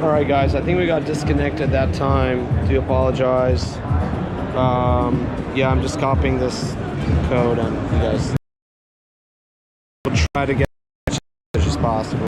Alright guys, I think we got disconnected that time. Do apologize. Yeah, I'm just copying this code and you guys will try to get as much as possible.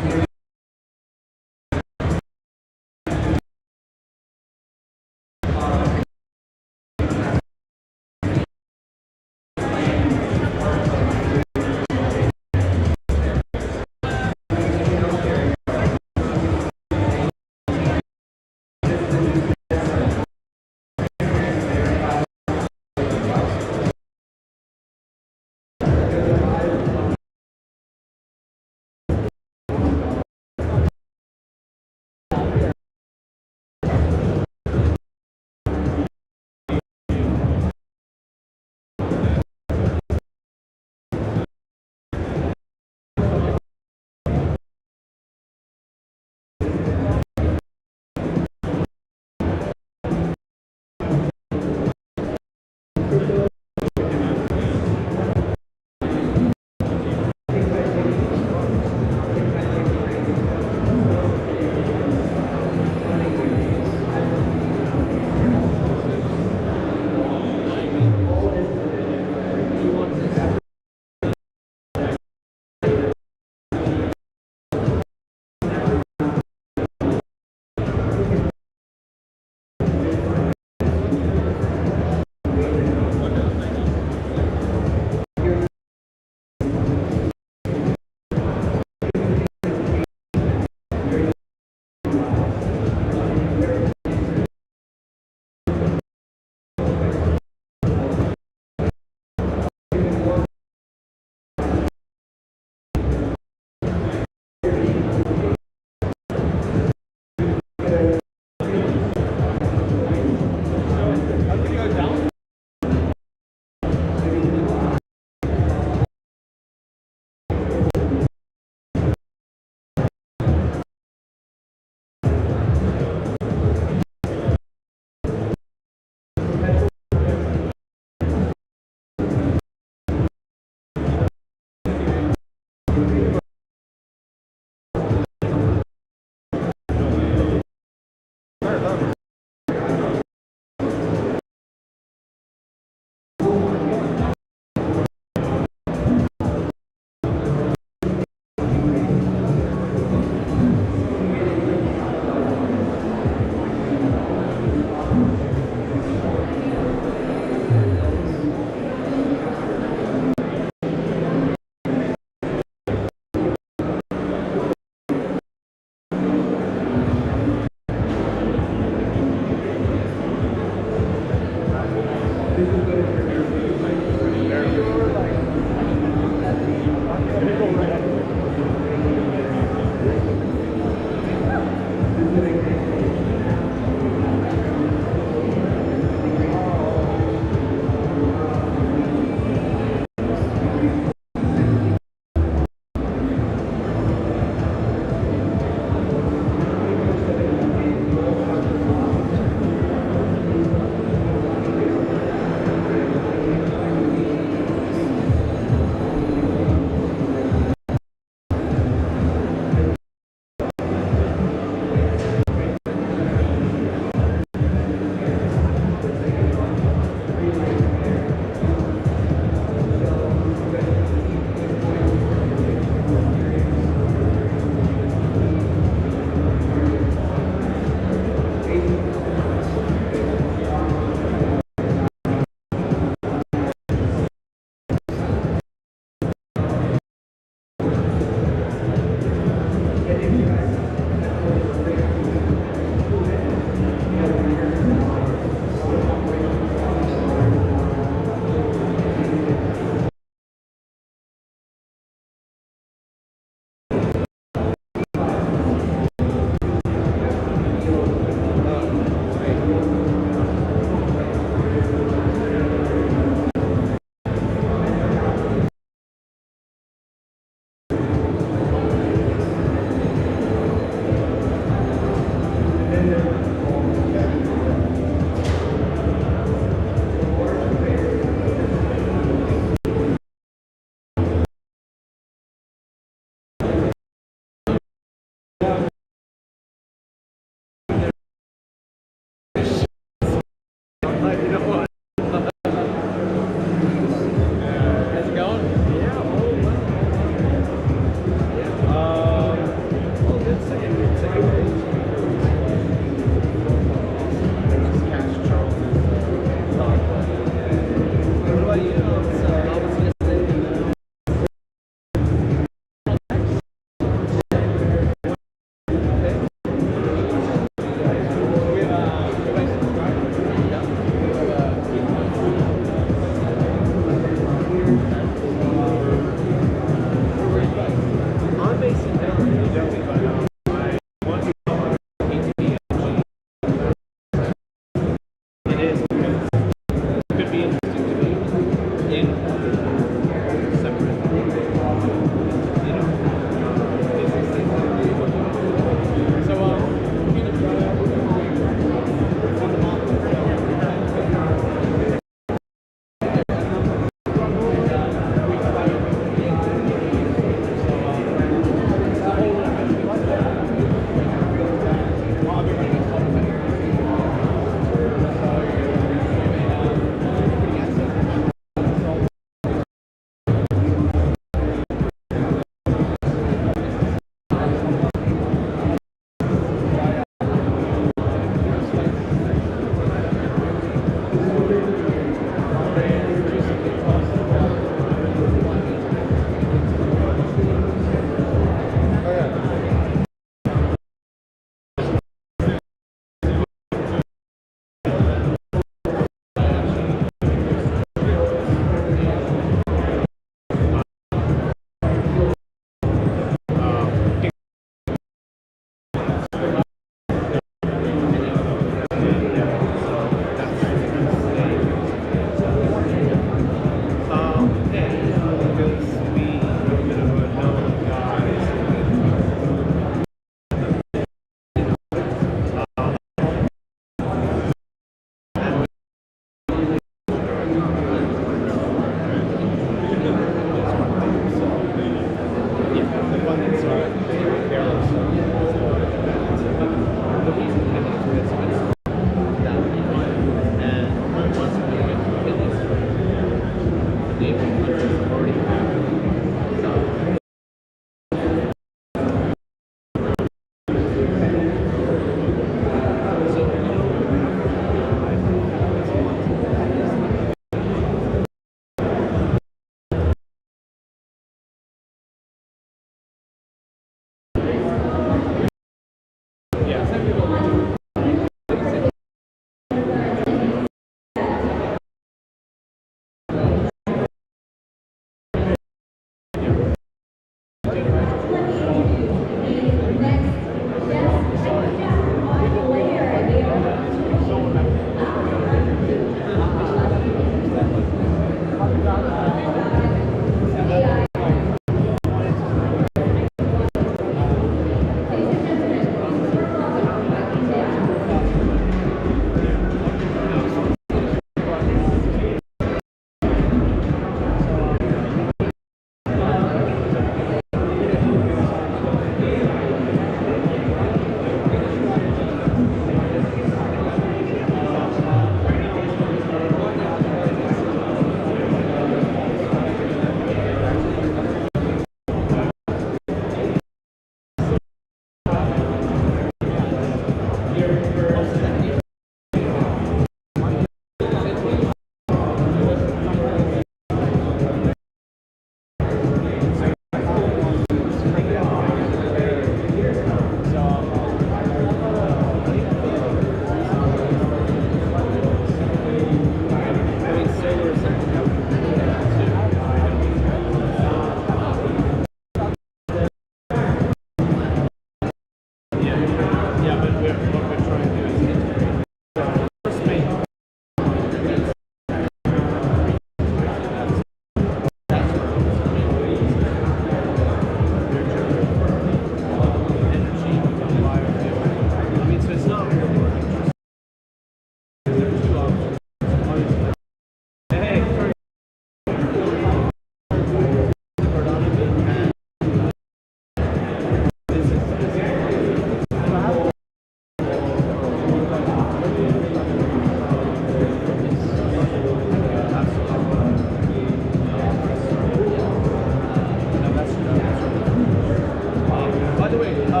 You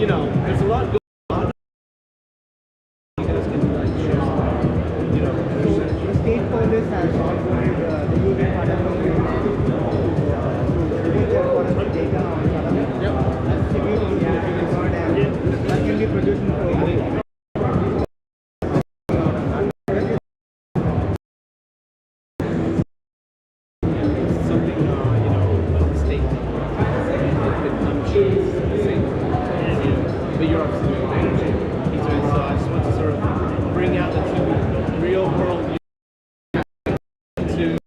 know, there's a lot going on. You guys can like share some, you know. So the state police has onboarded the union parliament to release their forest data on Parliament. And civil record and that can be produced in 4 Something, you know, the state. I'm sure it's the same. But you're obviously doing language. So I just want to sort of bring out the two real world to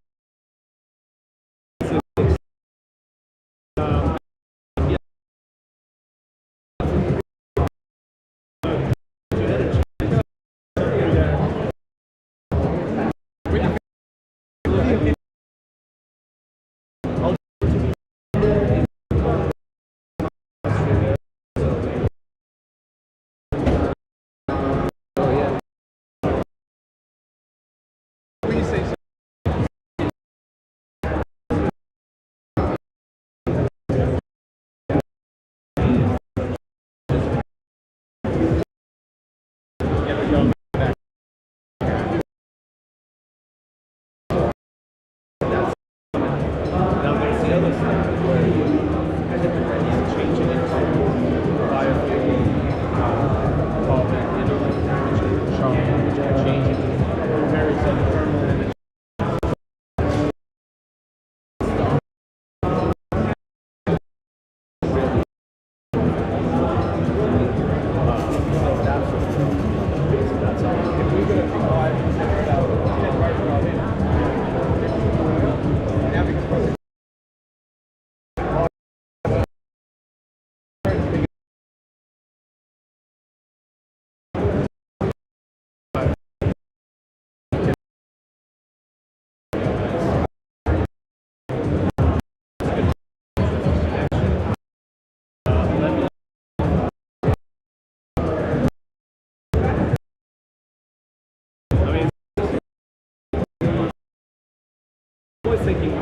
when you say so. Now there's the other side where he's changing it to biofuel, carbon, you know, which can change it to various other thermal energy. So that's all. If we're going to be quiet, always thinking.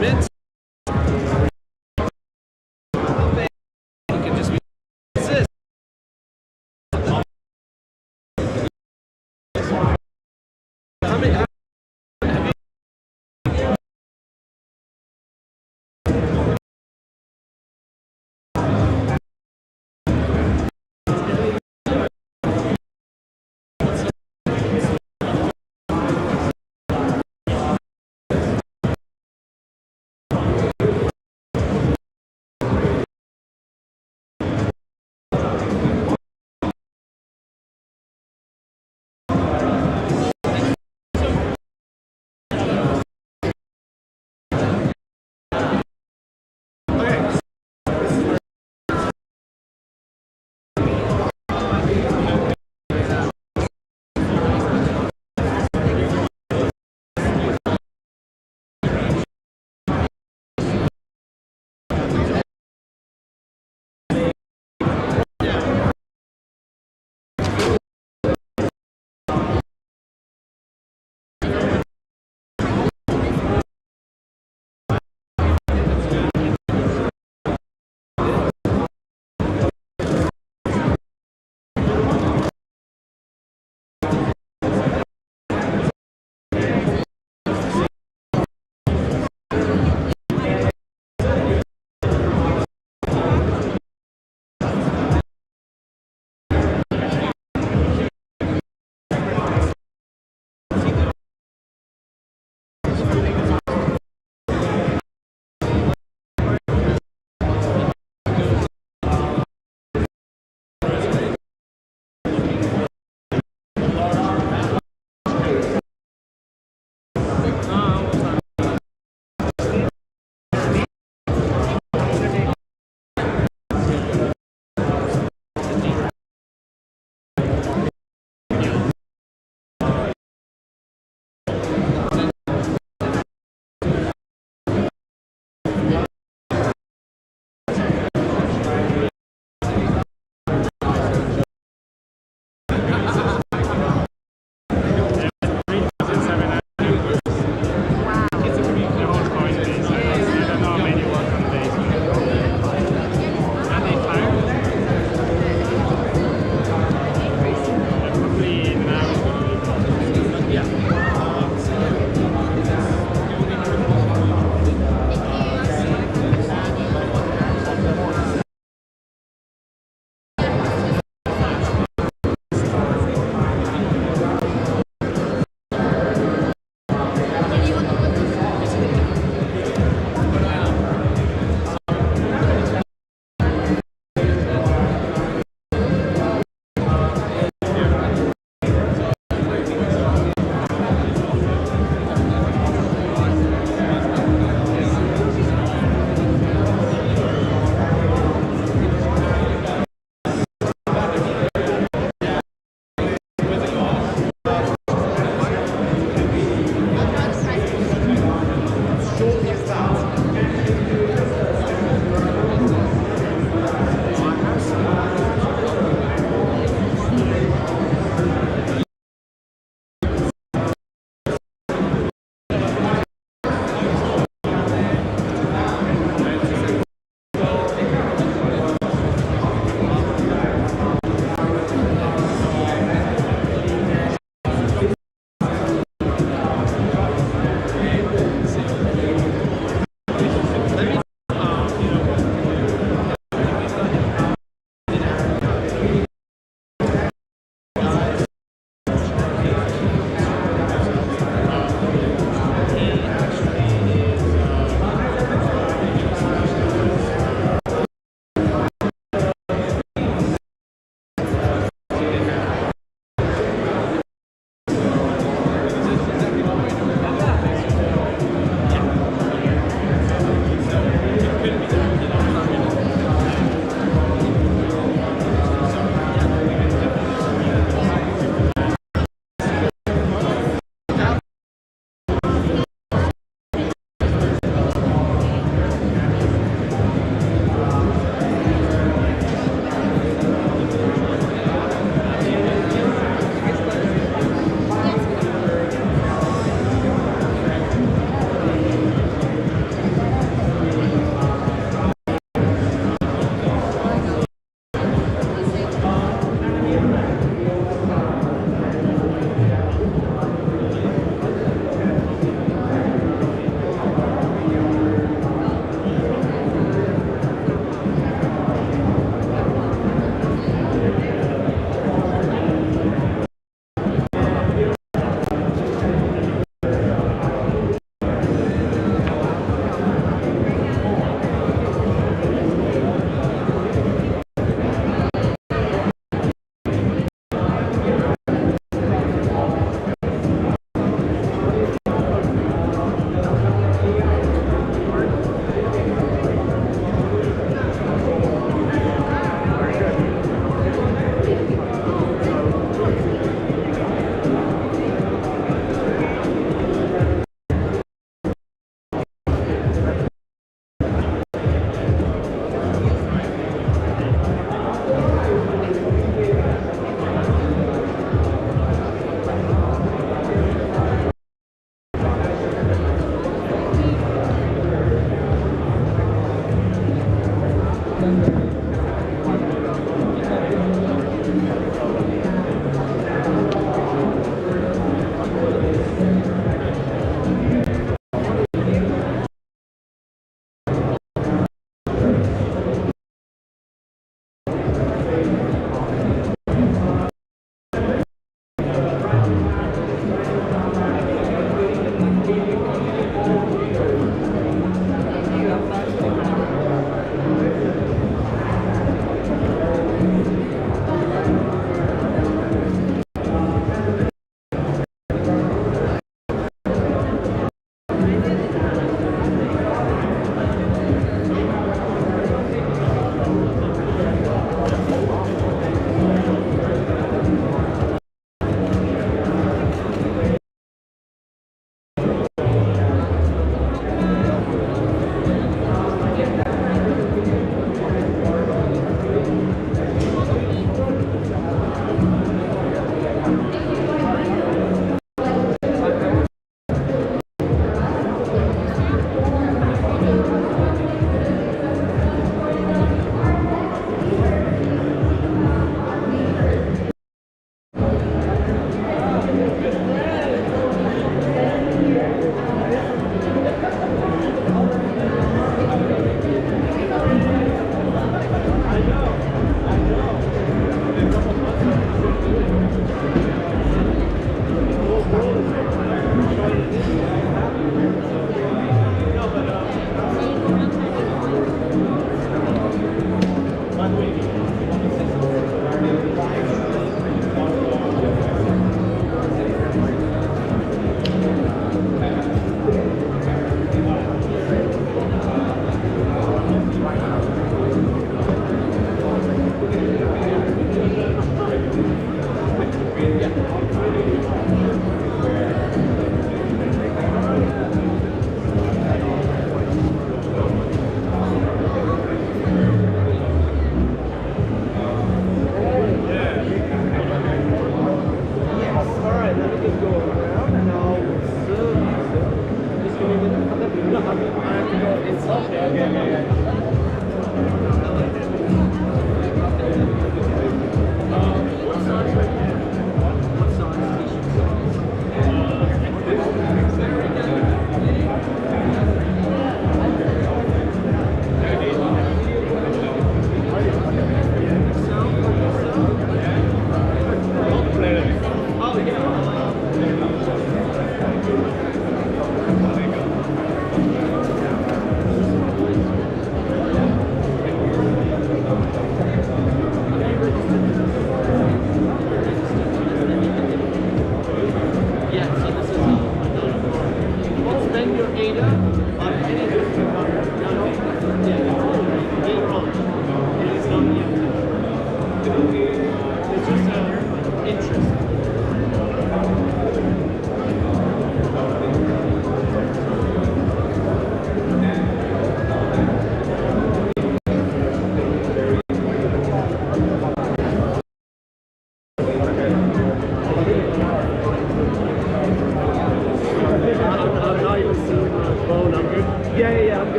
Mint. It could just be this. How many?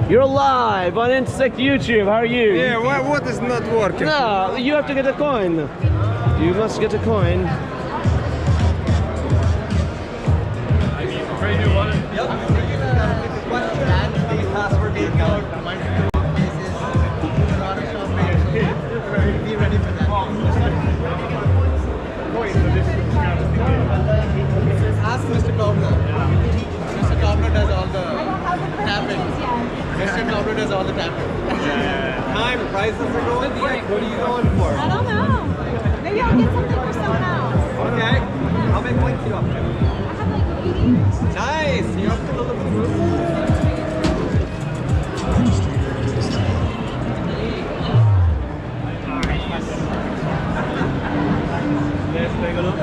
You're live on Insect YouTube. How are you? Yeah, what is not working? No, you have to get a coin. You must get a coin. Be ready for that. Ask Mr. Cobbler. Mr. Cobbler does all the tapping. Mr. Cobbler does all the tapping. Time, prices are going. What are you going for? I don't know. Maybe I'll get something for someone else. Okay. How many points you up to? I have like 80. Nice. You're up to the group. Let's take a look.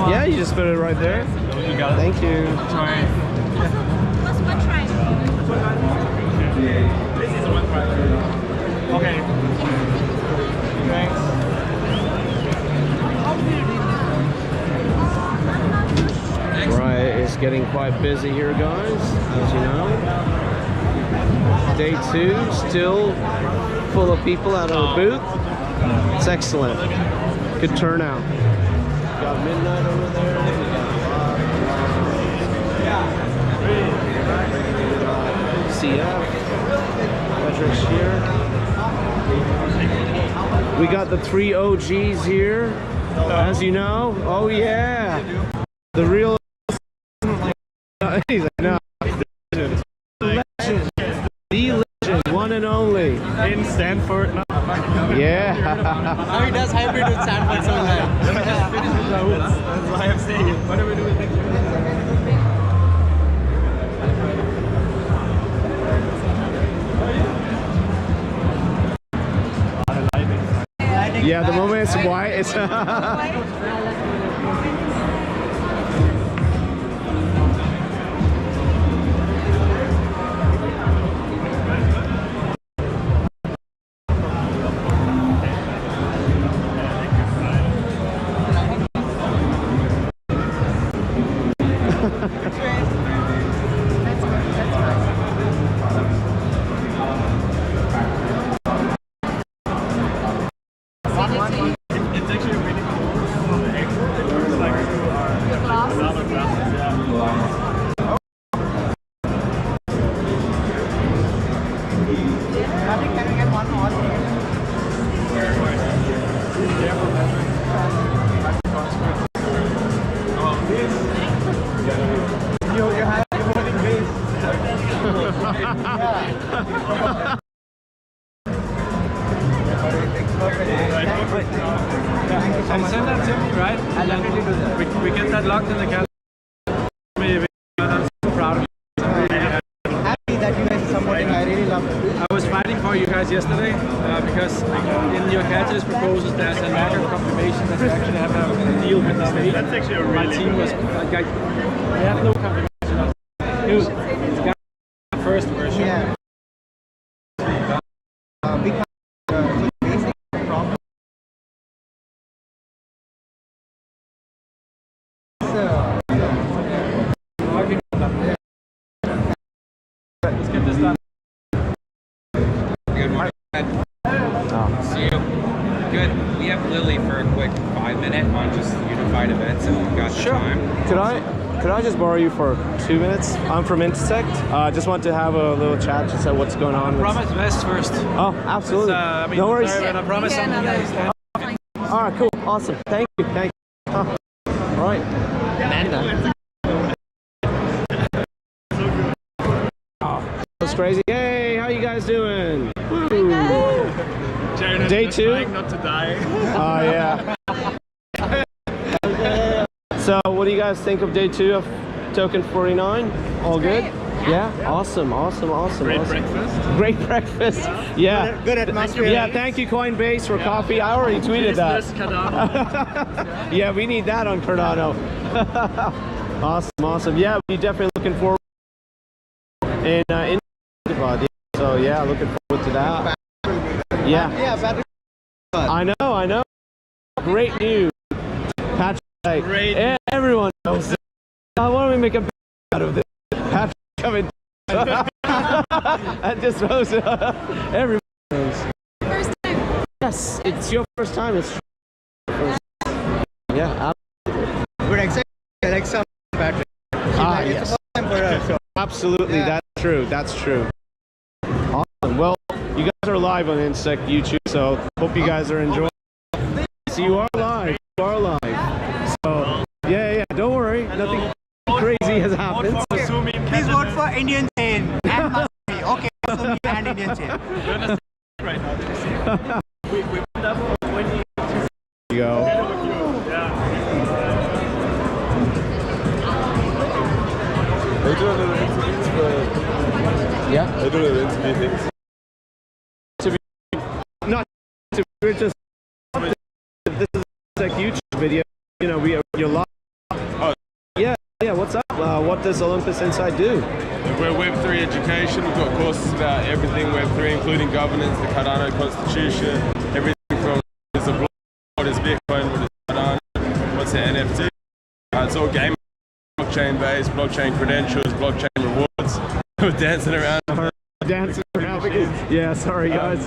Yeah, you just put it right there. You got it. Thank you. Sorry. Plus one try. This is one try. Okay. Thanks. Right, it's getting quite busy here, guys, as you know. Day 2, still full of people out of the booth. It's excellent. Good turnout. Got midnight over there. We got CF. Patrick's here. We got the 3 OGs here, as you know. Oh yeah, the real. He's like, no. The legend, one and only. In Stanford. Yeah. Now he does hybrid with Stanford so well. That's why I'm saying it. What are we doing next week? Yeah, the moment it's white, it's. It's actually really cool on the export. It looks like another glasses, yeah. Can we get one more? You have your holding base. And send that to me, right? I'll definitely do that. We get that locked in the calendar. Maybe. I'm so proud of you. Happy that you guys are supporting. I really love it. I was fighting for you guys yesterday because in your catalyst proposals there's a lack of confirmation that you actually have a deal with the state. That's actually a really. My team was like, they have no confirmation. Dude, it's got the first version. Yeah. Because basic problem. Let's get this done. Good morning. See you. Good. We have Lily for a quick 5-minute on just unified events if you've got the time. Could I could I just borrow you for 2 minutes? I'm from Intersect. Just want to have a little chat, just say what's going on. Promise West first. Oh, absolutely. I mean, no worries. sorry, when I promise something, I stand. All right, cool, awesome. Thank you, thank you. All right, Amanda. Oh, that's crazy. Hey, how you guys doing? Woo. Day 2. Not to die. Oh yeah. So, what do you guys think of day 2 of Token49? All good? Yeah. Awesome. Great breakfast. Great breakfast. Yeah. Good atmosphere. Yeah. Thank you, Coinbase, for coffee. I already tweeted that. Yeah, we need that on Cardano. Awesome. Yeah, we definitely looking forward. And so yeah, looking forward to that. Yeah. Yeah, battery. I know. Great news. Patrick, Great. everyone knows. Why don't we make a out of this? Patrick coming. I just knows. Everyone knows. First time. Yes, it's your first time. It's first. Yeah. We're exactly like some battery. It's Yes. the first time for us. So. Absolutely. Yeah. That's true. Awesome. Well, you guys are live on Insect YouTube, so hope you guys are enjoying. So you are live. So yeah. Don't worry. Nothing crazy has happened. Please vote for Indian chain and Masumi. Okay, Masumi and Indian chain. You go. They do a little interviews for... Yeah. They do a little interview things. Not to we're just this is like YouTube video. You know, you're live. Oh. Yeah. What's up? What does Olympus Insight do? We're Web3 education. We've got courses about everything Web3, including governance, the Cardano Constitution, everything from what is a block, what is Bitcoin, what is Cardano, what's an NFT. It's all game blockchain based, blockchain credentials, blockchain rewards. We're dancing around. Dancing around. Yeah, sorry guys.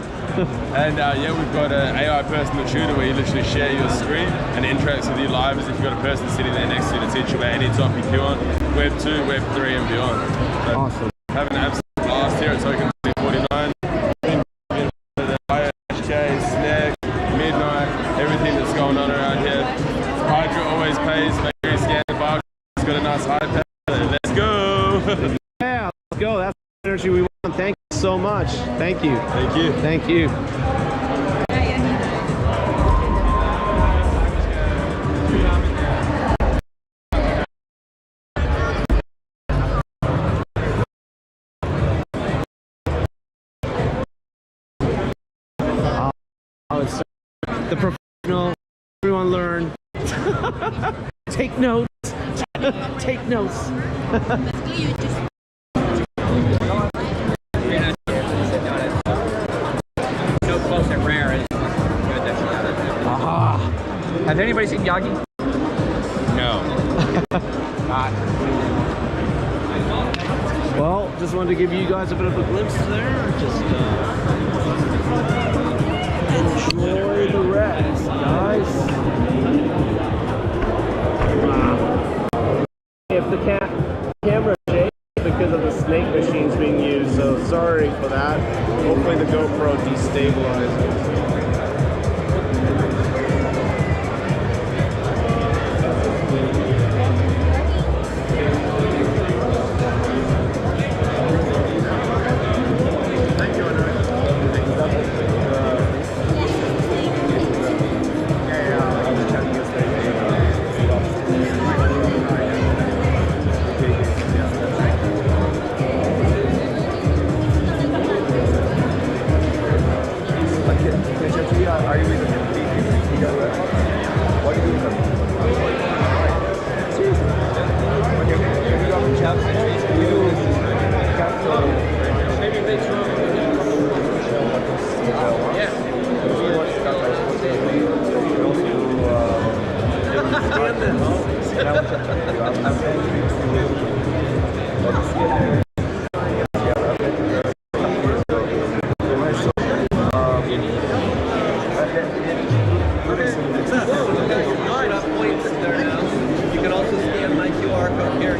And yeah, we've got an AI personal tutor where you literally share your screen and it interacts with you live as if you've got a person sitting there next to you to teach you about any topic you want, Web 2, Web 3 and beyond. So Awesome. having an absolute blast here at Token2049. IHK, Snack, Midnight, everything that's going on around here. Hydra always pays, make sure you scan the bar. It's got a nice iPad. Let's go! Yeah, let's go. That's the energy we want. Thank you so much. Thank you. Thank you. Thank you. It's the professional. Everyone learn. Take notes. Take notes. So close and rare. It's good that you got it. Aha. Has anybody seen Yagi? No. Well, just wanted to give you guys a bit of a glimpse there. Just enjoy the rest, guys. Wow. If the camera shakes because of the snake machines being used, so sorry for that. Hopefully the GoPro destabilizes. You can also scan my QR code here.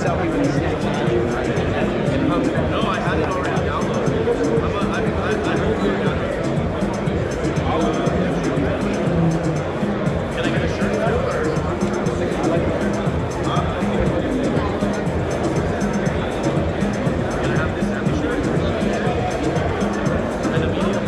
selfie with the snake. No, I had it already downloaded. I hope you're done. Can I get a shirt too, or? Can I have this heavy shirt? And a medium?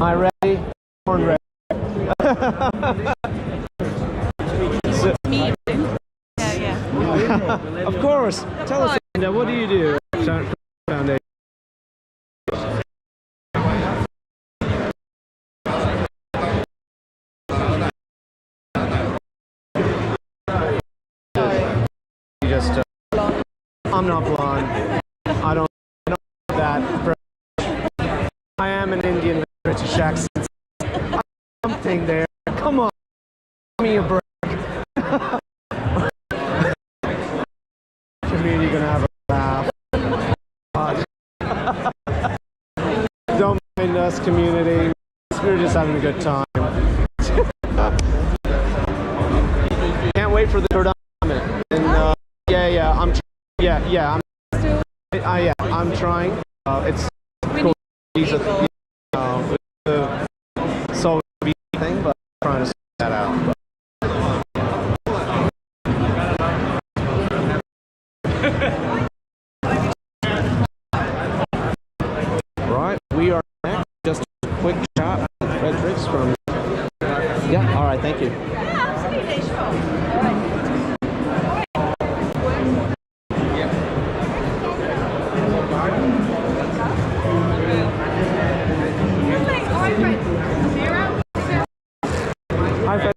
Am I ready? Born ready. So, of course. Tell us, Linda, what do you do? Foundation. You just, I'm not blonde. I don't know that. I am an Indian with British accent. Something there. Come on, give me a break. I mean, you're gonna have a laugh. Don't mind us, community. We're just having a good time. Can't wait for the tournament. And I'm trying. It's cool. He's a the solo thing, but I'm trying to sort that out. Right, we are next. Just a quick chat with Fredericks from. Yeah, all right, thank you. Yeah, absolutely, sure. All right. Hi, Fred.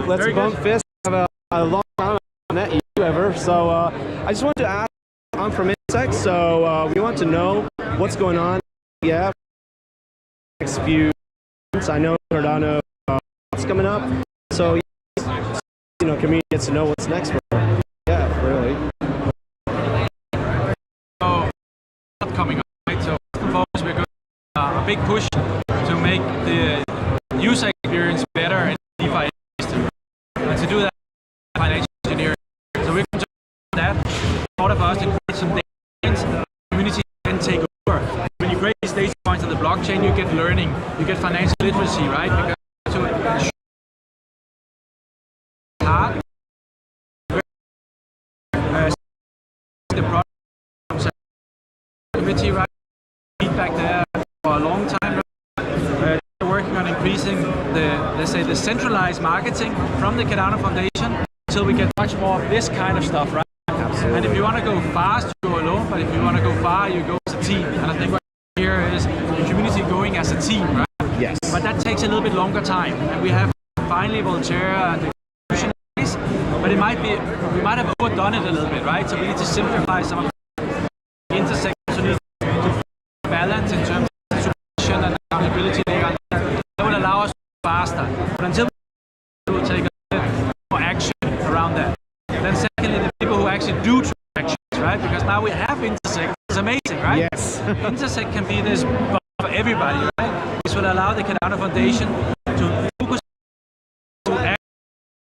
Let's bump fists. Have a long time I met you ever. So I just wanted to ask. I'm from Insect, so we want to know what's going on. Yeah. next few months. I know Cardano is coming up, so community gets to know what's next for her. Yeah, really. So, coming up, right? So, first of all, we're going a big push to make the user experience better in DeFi system. And to do that, financial engineering. So we're going to do that in order for us to create some data community and take over. When you create these data points on the blockchain, you get learning, you get financial literacy, right? Because to hard the product committee, right? Feedback there for a long time. We're working on increasing the centralized marketing from the Cardano Foundation until we get much more of this kind of stuff, right? Absolutely. And if you want to go fast, you go alone, but if you want to go far, you go as a team. And I think what here is the community going as a team, right? Yes. But that takes a little bit longer time. And we have finally Voltaire and the execution phase, but we might have overdone it a little bit, right? So we need to simplify some of the intersections, we need to balance in terms of supervision and accountability layer. That will allow us to go faster. But until we will take a bit more action around that. Then secondly, the people who actually do transactions, right? Because now we have Intersect. It's amazing, right? Yes. Intersect can be this for everybody, right? This will allow the Cardano Foundation to focus to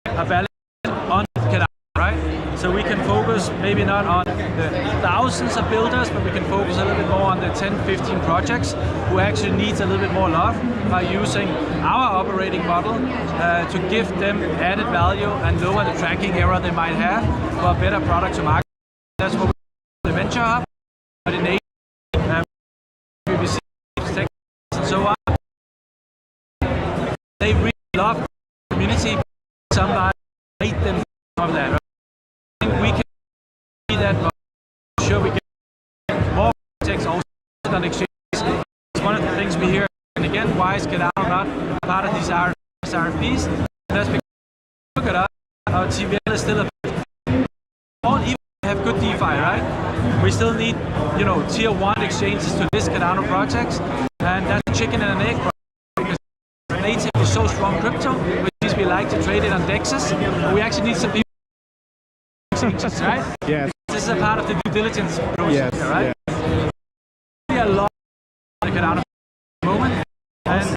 a valid on Cardano, right? So we can focus maybe not on the thousands of builders, but we can focus a little bit more on the 10, 15 projects who actually needs a little bit more love by using our operating model to give them added value and lower the tracking error they might have for a better product to market. That's what we do the Venture Hub, but in BBC, Tech, and so on. They really love the community. Somebody made them of that, right? I think we can see that, but I'm sure we get more projects also on exchange. It's one of the things we hear. And again, why is Cardano not part of these RFPs? That's because look at us, our TVL is still a even have good DeFi, right? We still need, tier 1 exchanges to list Cardano projects, and that's a chicken and an egg problem, because native is so strong crypto, which means we like to trade it on DEXs. We actually need some exchanges, right? Yes. This is a part of the due diligence process, yes, right? Yes. We are a lot of Cardano at the moment, and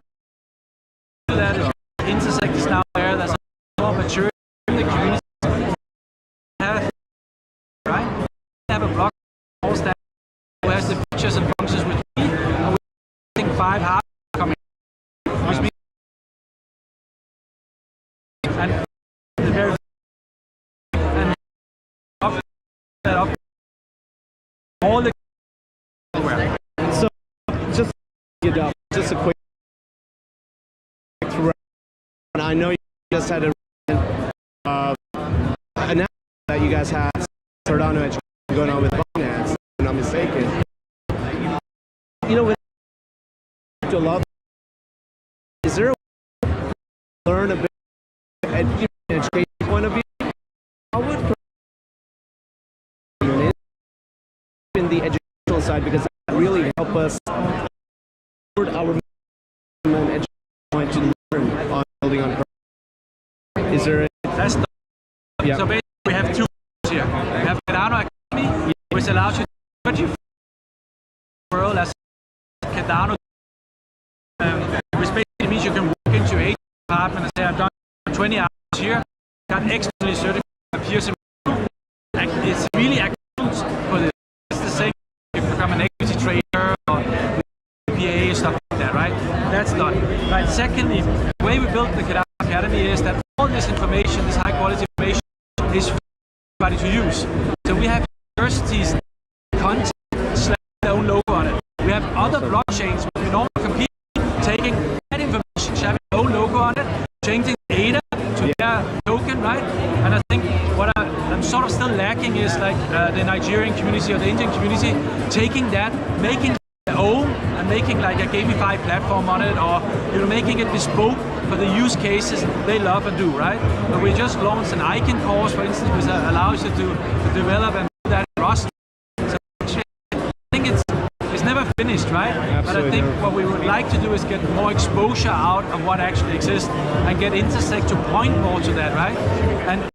that Intersect is now there. There's a more maturity in the community. Right? We have a block that has the features and functions with me, and we're using 5 hard coming, which means and the very and up that up all the So just a quick and I know you just had a announcement that you guys had Cardano education going on with Binance, if I'm not mistaken. With a lot, is there a way to learn a bit education point of view? How would in the educational side, because that really help us our education point to learn on building on. Is there a that's the yeah. So basically we have 2 here. We have Cardano Academy, which allows you to world as Cardano, which basically means you can walk into a department and say, I've done 20 hours here, got externally certified peers. It's really accounts for this. It's the same if you become an equity trader or PA stuff like that, right? That's done. Right. Secondly, the way we built the Cardano Academy is that all this information, this high quality information, is for everybody to use. So we have universities content slash their own logo on it. We have other blockchains which we normally compete, taking that information, having their own logo on it, changing data to their token, right? And I think what I'm sort of still lacking is like the Nigerian community or the Indian community taking that, making it their own, and making like a gamified platform on it, or making it bespoke for the use cases they love and do, right? But we just launched an Icon course, for instance, which allows you to develop and do that in Rust. So I think it's never never finished, right? But I think what we would like to do is get more exposure out of what actually exists and get Intersect to point more to that, right? And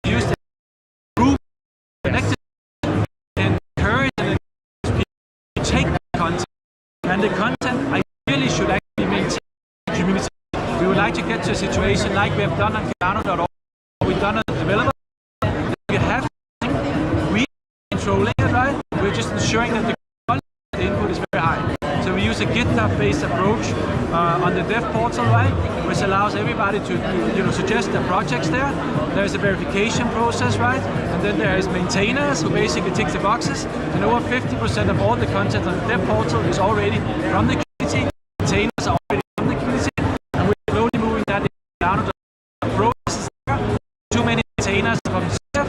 use the group connected and encourage and take the content. And the content ideally should actually maintain the community. We would like to get to a situation like we have done on Cardano.org, we've done on the developer. We have we controlling it, right? We're just ensuring that the quality of the input is very high. So we use a GitHub-based approach on the dev portal, right, which allows everybody to suggest their projects there. There's a verification process, right, and then there is maintainers who basically tick the boxes. And over 50% of all the content on the dev portal is already from the community. Maintainers are already from the community, and we're slowly moving that down to the processes there. Too many maintainers from dev,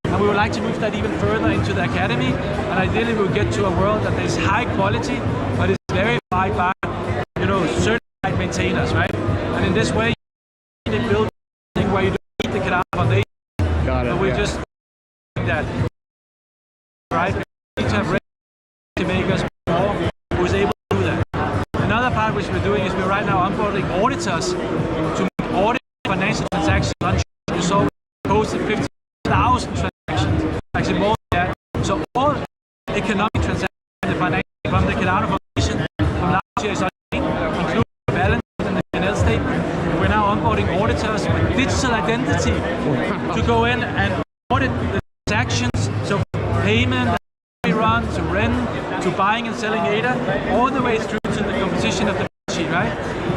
and we would like to move that even further into the academy. And ideally, we'll get to a world that is high quality, but is verified by certified maintainers, right? And in this way, they build something where you don't need the Cardano Foundation. Got it. But we're just doing that, right? We need to have to make us more who's able to do that. Another part which we're doing is we're right now onboarding auditors to audit financial transactions. You saw we posted 50,000 transactions, actually more than that. So all economic transactions from the Cardano Foundation from last year is including the balance and the P&L statement. We're now onboarding auditors with digital identity to go in and audit the transactions, so payment, run to rent, to buying and selling data, all the way through to the composition of the balance sheet, right?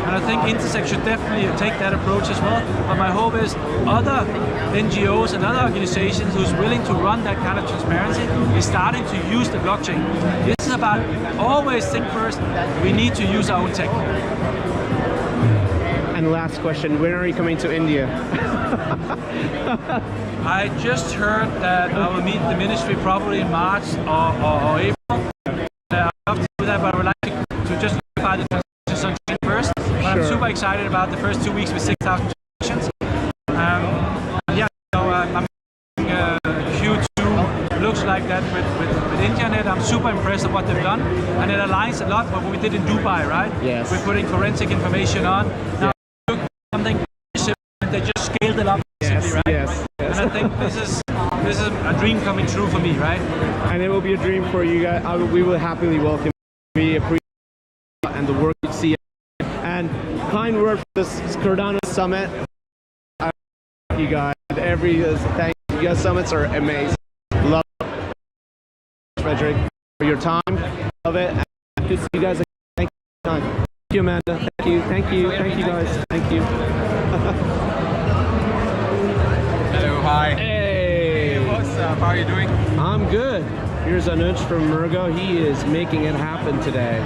And I think Intersect should definitely take that approach as well. But my hope is other NGOs and other organizations who's willing to run that kind of transparency is starting to use the blockchain. This is about always think first, we need to use our own tech. And last question, when are you coming to India? I just heard that I will meet the ministry probably in March or April. I'd love to do that, but I would like to just verify the transactions on chain first. But I'm super excited about the first 2 weeks with 6,000 transactions. Yeah, so I'm Q2 looks like that with Indianet. I'm super impressed with what they've done, and it aligns a lot with what we did in Dubai, right? Yes. We're putting forensic information on. Now, something they just scaled it up, basically, right? Yes. And I think this is a dream coming true for me, right? And it will be a dream for you guys. We will happily welcome you. We appreciate and the work you see. And kind word for this Cardano Summit. I love you guys. Thank you. You guys summits are amazing. Love it. Frederick, for your time. Love it. And to see you guys again. Thank you. Thank you, Amanda. Thank you. Thank you. Thank you, guys. Thank you. Hello, hi. Hey. What's up? How are you doing? I'm good. Here's Anuj from Murgo. He is making it happen today.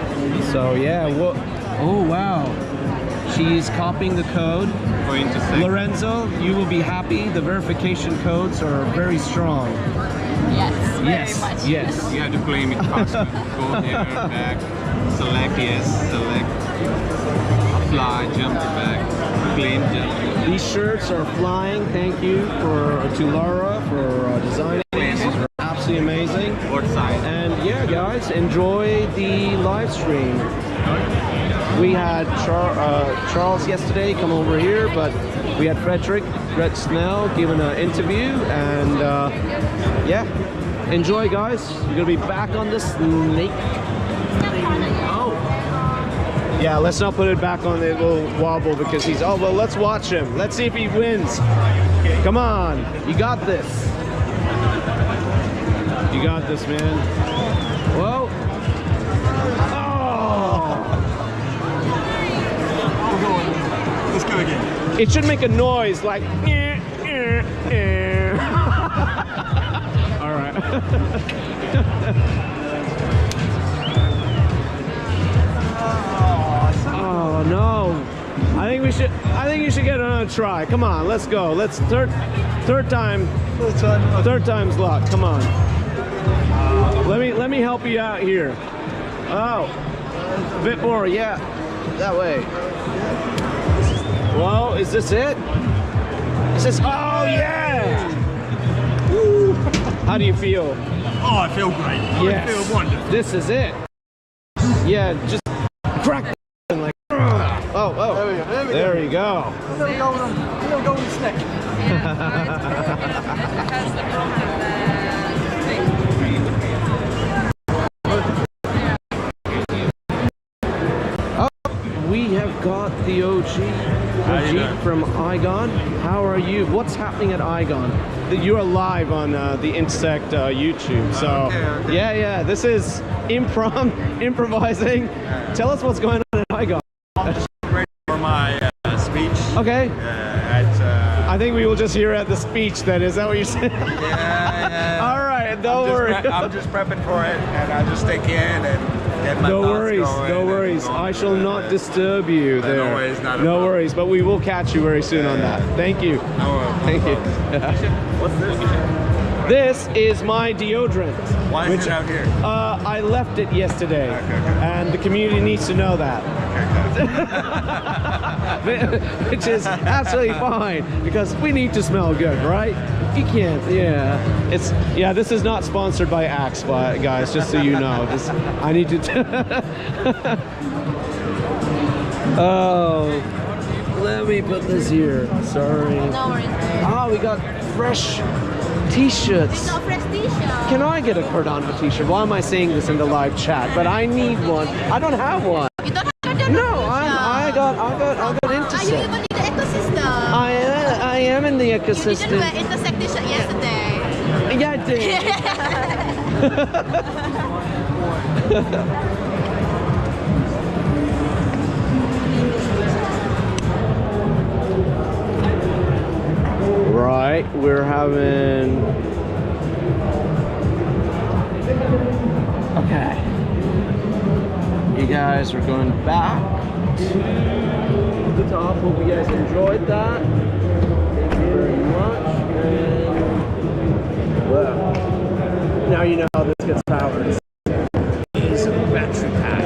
So yeah, oh wow. She's copying the code. Going to say. Lorenzo, you will be happy. The verification codes are very strong. Yes, Yes, very much. yes. You have to claim it faster. Go here, back, select yes, select, apply, jump back, claim, jump. These shirts are flying. Thank you to Laura for designing these. These are absolutely amazing. What side? And yeah, guys, enjoy the live stream. We had Charles yesterday come over here, but we had Fred Snell giving an interview, and yeah, enjoy, guys. We're gonna be back on the snake. Oh, yeah. Let's not put it back on. It will wobble because he's. Oh well, let's watch him. Let's see if he wins. Come on, you got this. You got this, man. Well. Let's go again. It should make a noise like. All right. Oh no! I think you should get another try. Come on, let's go. Let's third time's luck. Come on. Let me help you out here. Oh, a bit more. Yeah, that way. Well, is this it? Is this? Oh yeah! Woo. How do you feel? Oh, I feel great. Yes. I feel wonderful. This is it. Yeah, just crack the like. Oh, oh. There you go. Little golden snake. We have got the OG from Igon. How are you? What's happening at Igon? You're live on the Insect YouTube. So Okay. yeah, this is improvising. Tell us what's going on at Igon. For my speech. Okay. At, I think we will just hear at the speech then. Is that what you said? yeah. All right, don't worry. I'm just prepping for it, and I just take in and get my No thoughts worries, going no and worries. go I on shall with it. not disturb you there. No worries, not a No problem. worries, but we will catch you very soon on that. Thank you. No Thank you. What's this? This is my deodorant. Why is it out here? I left it yesterday, Okay. and the community needs to know that. Which is absolutely fine, because we need to smell good, right? You can't, yeah. This is not sponsored by Axe, guys, just so you know. I need to... Oh, let me put this here. Sorry. No worries. Oh, we got fresh t-shirts. No fresh t-shirt. Can I get a Cardano t-shirt? Why am I saying this in the live chat? But I need one. I don't have one. You don't have a No, I got into Are you even in the ecosystem? I am in the You didn't ecosystem. wear intersect t-shirt yesterday. Yeah, I did. Right, we're having... Okay. You guys are going back to the top. Hope you guys enjoyed that. Thank you very much. And well, now you know how this gets powered. It's a battery pack.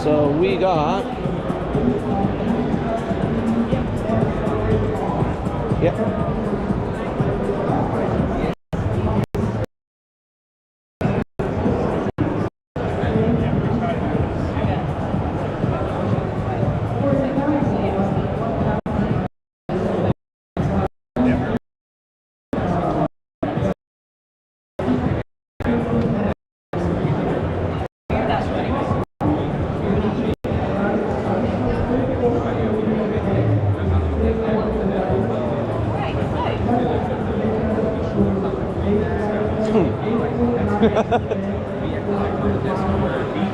So we got, yep.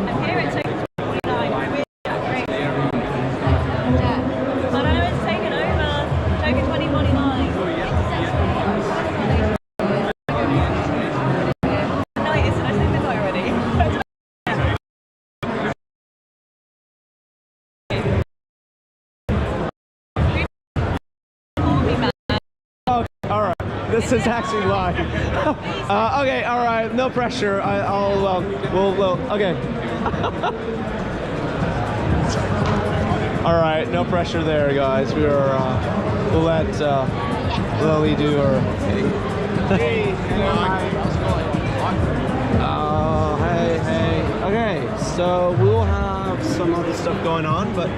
I'm here at Token2049. We're great. Yeah. I know it's taken over. Token2049. No, I said this already. All right, this is actually live. Okay, all right, no pressure. I'll we'll okay. All right, no pressure there, guys. We are we'll let Lily do her. Hey, hey. Okay, so we'll have some other stuff going on, but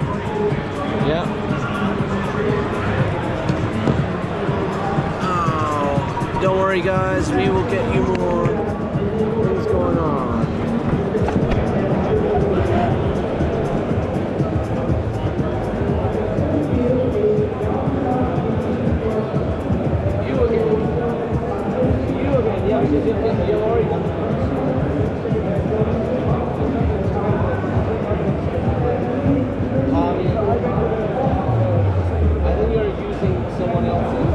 yeah. Don't worry, guys, we will get you more things going on. You again. Yeah, you're already done. I think you're using someone else's.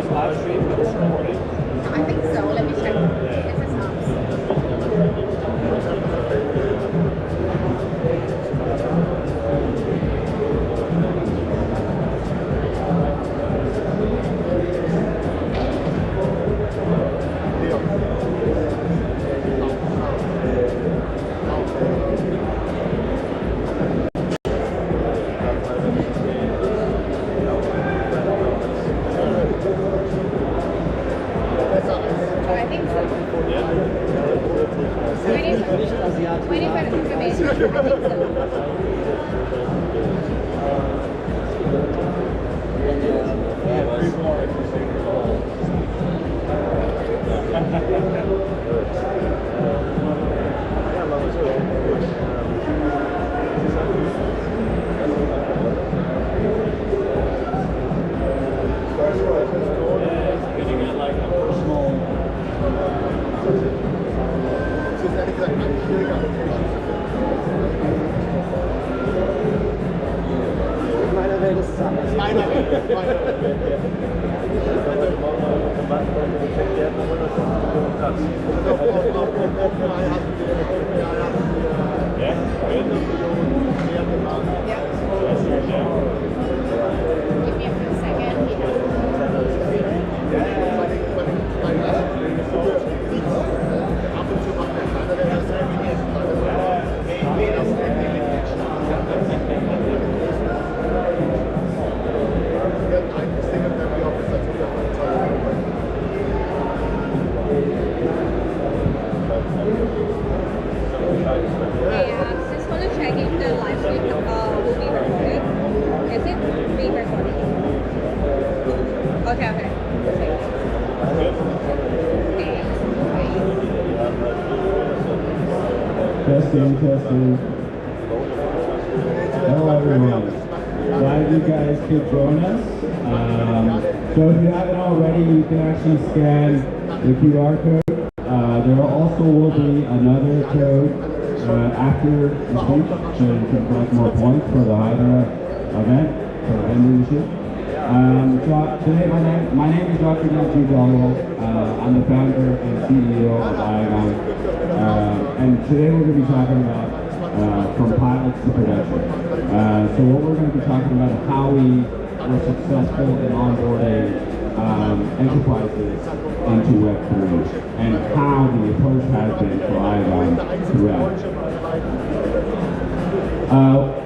this live stream? Is this recording? I think so. Let me check. This is I think so. 20 confirmation. I think so. Give me a few seconds. Hey, just want to check if the live stream will be recorded. Is it being recorded? Okay, okay. Testing. Hello everyone. Glad you guys could join us. So if you haven't already, you can actually scan the QR code. There also will be another code after the speech, so you can collect more points for the Hydra event, for the leadership. So today my name is Dr. Najib Dalwal. I'm the founder and CEO of IAGON. And today we're going to be talking about from pilots to production. So what we're going to be talking about is how we were successful in onboarding enterprises into Web3 and how the approach has been for IAGON throughout.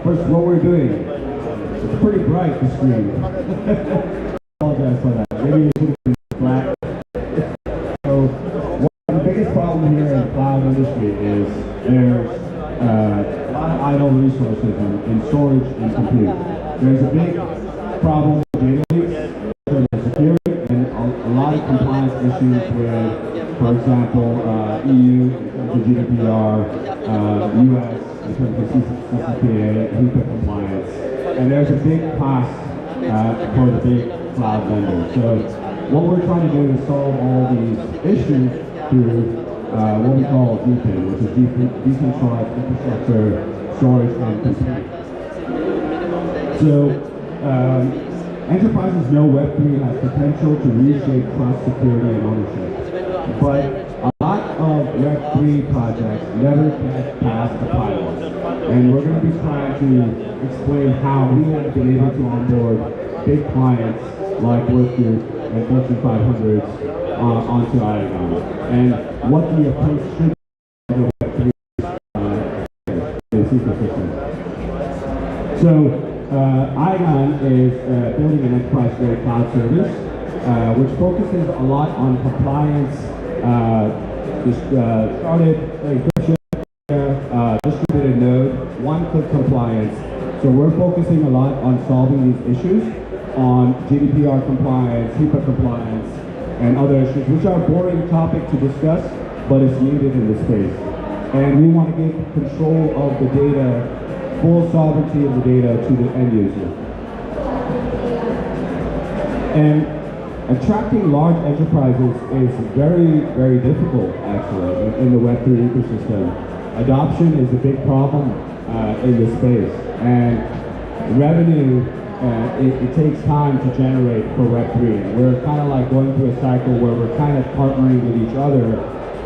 First, what we're doing, it's pretty bright, the screen. I apologize for that. Maybe it should have been black. So, the biggest problem here in the cloud industry is there's a lot of idle resources in storage and compute. There's a big problem with data leaks, so there's security, and a lot of compliance issues with, for example, EU in terms of GDPR, US in terms of CCPA, HIPAA compliance, and there's a big cost for the big cloud vendors. So what we're trying to do is solve all these issues through what we call DeFi, which is decentralized infrastructure, storage, and compute. So enterprises know Web3 has potential to reshape trust, security, and ownership. But a lot of Web3 projects never get past the pilot. And we're going to be trying to explain how we have been able to onboard big clients like Work Group and Fortune 500s onto IAGON, and what the approach should be to Web3 this ecosystem. So IAGON is building an enterprise-grade cloud service, which focuses a lot on compliance, started encryption, distributed node, one-click compliance. So we're focusing a lot on solving these issues on GDPR compliance, HIPAA compliance, and other issues, which are a boring topic to discuss, but it's needed in the space. And we want to give control of the data, full sovereignty of the data to the end user. And attracting large enterprises is very, very difficult, actually, in the Web3 ecosystem. Adoption is a big problem in this space, and revenue it takes time to generate for Web3. And we're kind of like going through a cycle where we're kind of partnering with each other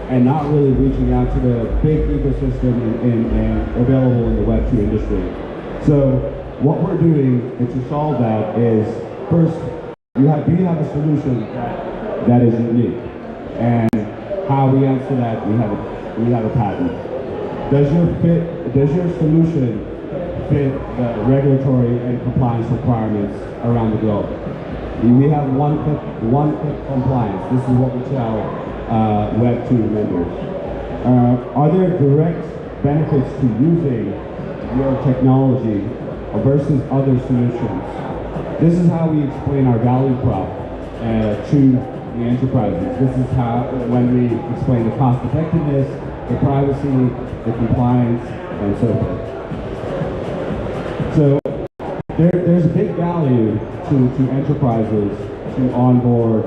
and not really reaching out to the big ecosystem and available in the Web2 industry. So what we're doing to solve that is, first, do you have a solution that is unique? And how we answer that, we have a patent. Does your solution fit the regulatory and compliance requirements around the globe? We have one-click compliance. This is what we tell Web2 members. Are there direct benefits to using your technology versus other solutions? This is how we explain our value prop to the enterprises. This is how, when we explain the cost effectiveness, the privacy, the compliance, and so forth. So there's a big value to enterprises to onboard,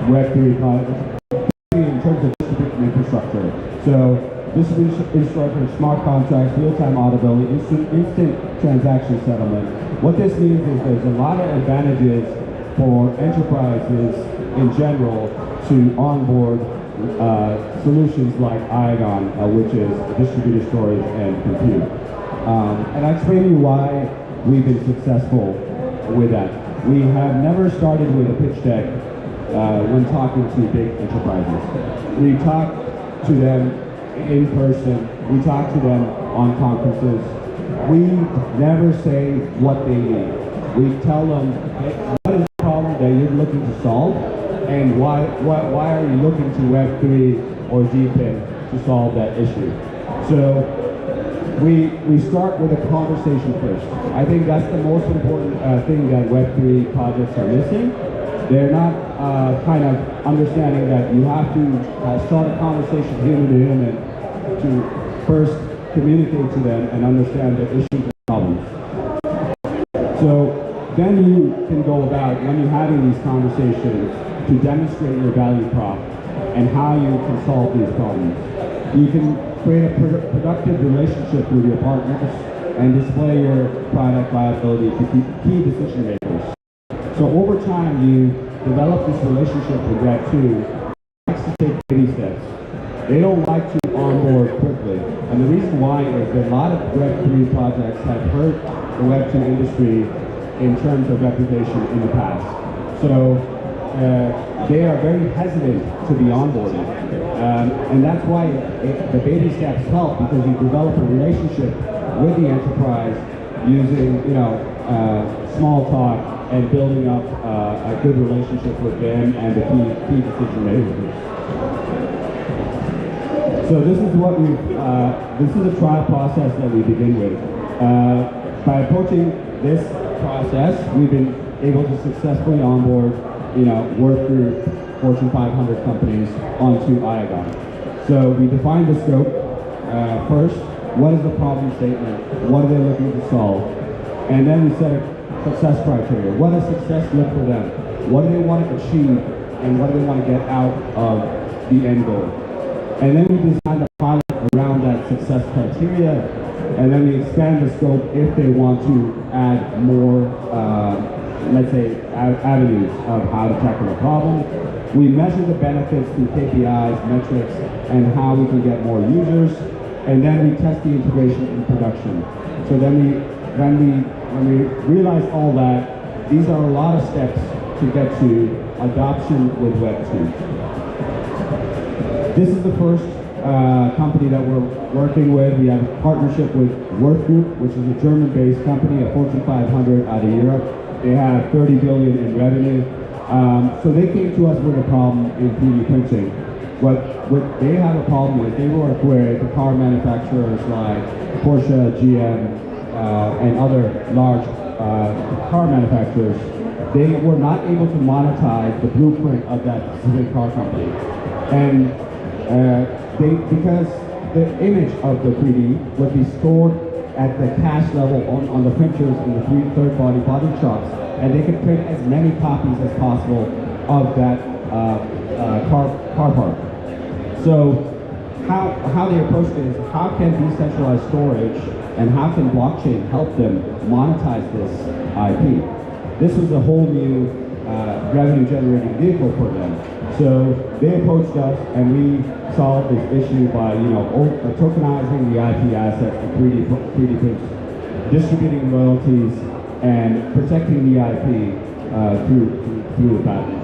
Web3 products in terms of distributed infrastructure. So distributed infrastructure, smart contracts, real-time auditability, instant transaction settlement. What this means is there's a lot of advantages for enterprises in general to onboard solutions like Igon, which is distributed storage and compute. And I'll explain to you why we've been successful with that. We have never started with a pitch deck when talking to big enterprises. We talk to them in person, we talk to them on conferences. We never say what they need. We tell them, hey, what is the problem that you're looking to solve, and why are you looking to Web3 or DeepIn to solve that issue? So we start with a conversation first. I think that's the most important thing that Web3 projects are missing. They're not kind of understanding that you have to start a conversation human to human to first communicate to them and understand the issues and problems. So then you can go about, when you're having these conversations, to demonstrate your value prop and how you can solve these problems. You can create a productive relationship with your partners and display your product viability to key decision makers. So over time, you develop this relationship with Web2. Likes to take baby steps. They don't like to onboard quickly. And the reason why is that a lot of Web3 projects have hurt the Web2 industry in terms of reputation in the past. So they are very hesitant to be onboarded. And that's why the baby steps help, because you develop a relationship with the enterprise using, small talk and building up a good relationship with them and the key decision makers. So this is what this is a trial process that we begin with. By approaching this process, we've been able to successfully onboard, work through Fortune 500 companies onto Igon. So we define the scope first. What is the problem statement? What are they looking to solve? And then we set a success criteria. What does success look for them? What do they want to achieve? And what do they want to get out of the end goal? And then we design a pilot around that success criteria, and then we expand the scope if they want to add more, let's say, avenues of how to tackle the problem. We measure the benefits through KPIs, metrics, and how we can get more users, and then we test the integration in production. So then when we realize all that, these are a lot of steps to get to adoption with Web2. This is the first company that we're working with. We have a partnership with Worth Group, which is a German-based company, a Fortune 500 out of Europe. They have 30 billion in revenue. So they came to us with a problem in 3D printing. What they have a problem with, they work with the car manufacturers like Porsche, GM, and other large car manufacturers. They were not able to monetize the blueprint of that specific car company. And because the image of the 3D would be stored at the cache level on the printers in the third-party body shops, and they could print as many copies as possible of that car part. So how they approached it is, how can decentralized storage and how can blockchain help them monetize this IP. This was a whole new revenue generating vehicle for them. So they approached us and we solved this issue by tokenizing the IP assets for 3D prints, distributing royalties, and protecting the IP through the patent.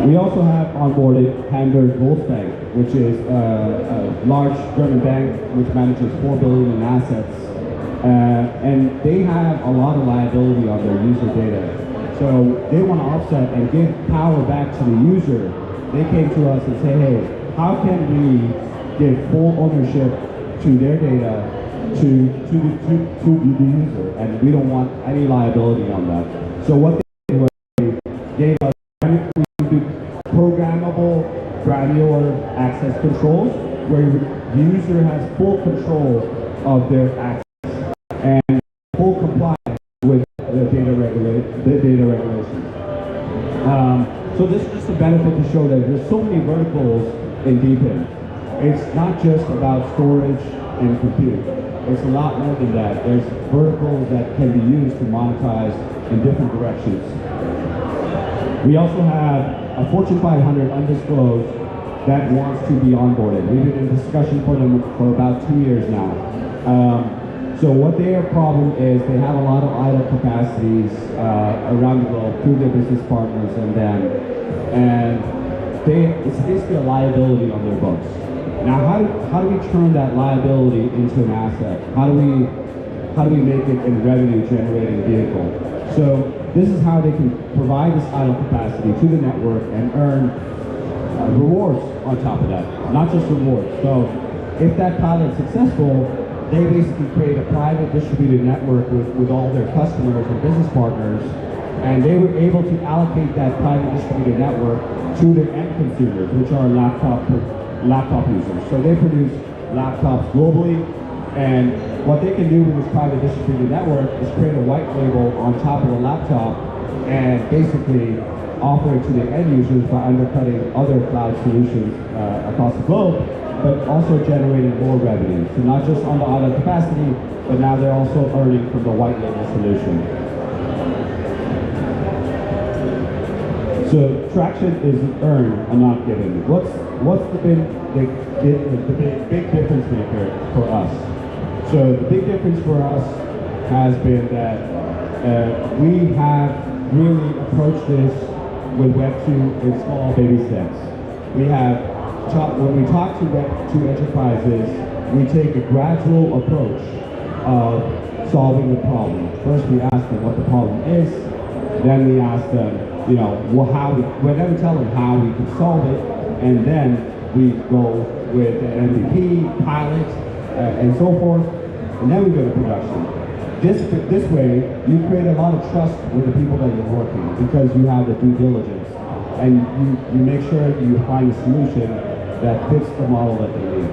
We also have onboarded Hamburg Volksbank, which is a large German bank which manages 4 billion in assets. And they have a lot of liability on their user data. So they want to offset and give power back to the user. They came to us and say, hey, how can we give full ownership to their data to the user? And we don't want any liability on that. So what they did was they gave us programmable granular access controls where the user has full control of their access and full compliance with the data regulations. So this is just a benefit to show that there's so many verticals in DeepIn. It's not just about storage and compute. It's a lot more than that. There's verticals that can be used to monetize in different directions. We also have a Fortune 500 undisclosed that wants to be onboarded. We've been in discussion for them for about 2 years now. So what their problem is, they have a lot of idle capacities around the globe through their business partners and them, and it's basically a liability on their books. Now, how do we turn that liability into an asset? How do we make it a revenue-generating vehicle? So this is how they can provide this idle capacity to the network and earn rewards on top of that, not just rewards. So if that pilot is successful, they basically create a private distributed network with all their customers and business partners, and they were able to allocate that private distributed network to their end consumers, which are laptop users. So they produce laptops globally, and what they can do with this private distributed network is create a white label on top of a laptop and basically offer it to the end users by undercutting other cloud solutions across the globe, but also generating more revenue. So not just on the idle capacity, but now they're also earning from the white label solution. So traction is earned and not given. What's the big difference maker for us? So the big difference for us has been that we have really approached this with Web2 in small baby steps. When we talk to enterprises, we take a gradual approach of solving the problem. First, we ask them what the problem is, then we ask them, we then tell them how we can solve it, and then we go with an MVP, pilot, and so forth, and then we go to production. This way, you create a lot of trust with the people that you're working because you have the due diligence, and you make sure you find a solution that fits the model that they need.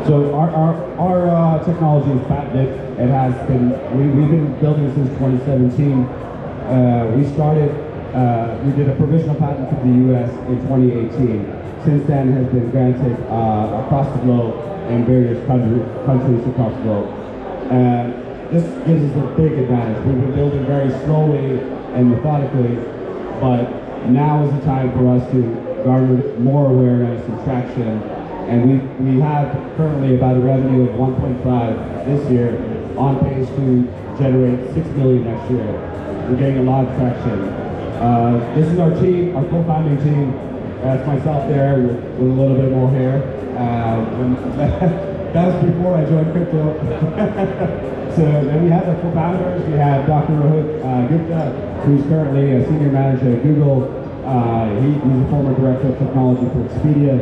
So our technology is patented. It has been, we've been building since 2017. We did a provisional patent for the US in 2018. Since then has been granted across the globe in various countries across the globe. This gives us a big advantage. We've been building very slowly and methodically, but now is the time for us to garner more awareness and traction. And we have currently about a revenue of 1.5 this year, on pace to generate 6 million next year. We're getting a lot of traction. This is our team, our co-founding team. That's myself there with a little bit more hair. That was before I joined crypto. So then we have the co-founders. We have Dr. Rohit Gupta, who's currently a senior manager at Google. He's a former director of technology for Expedia.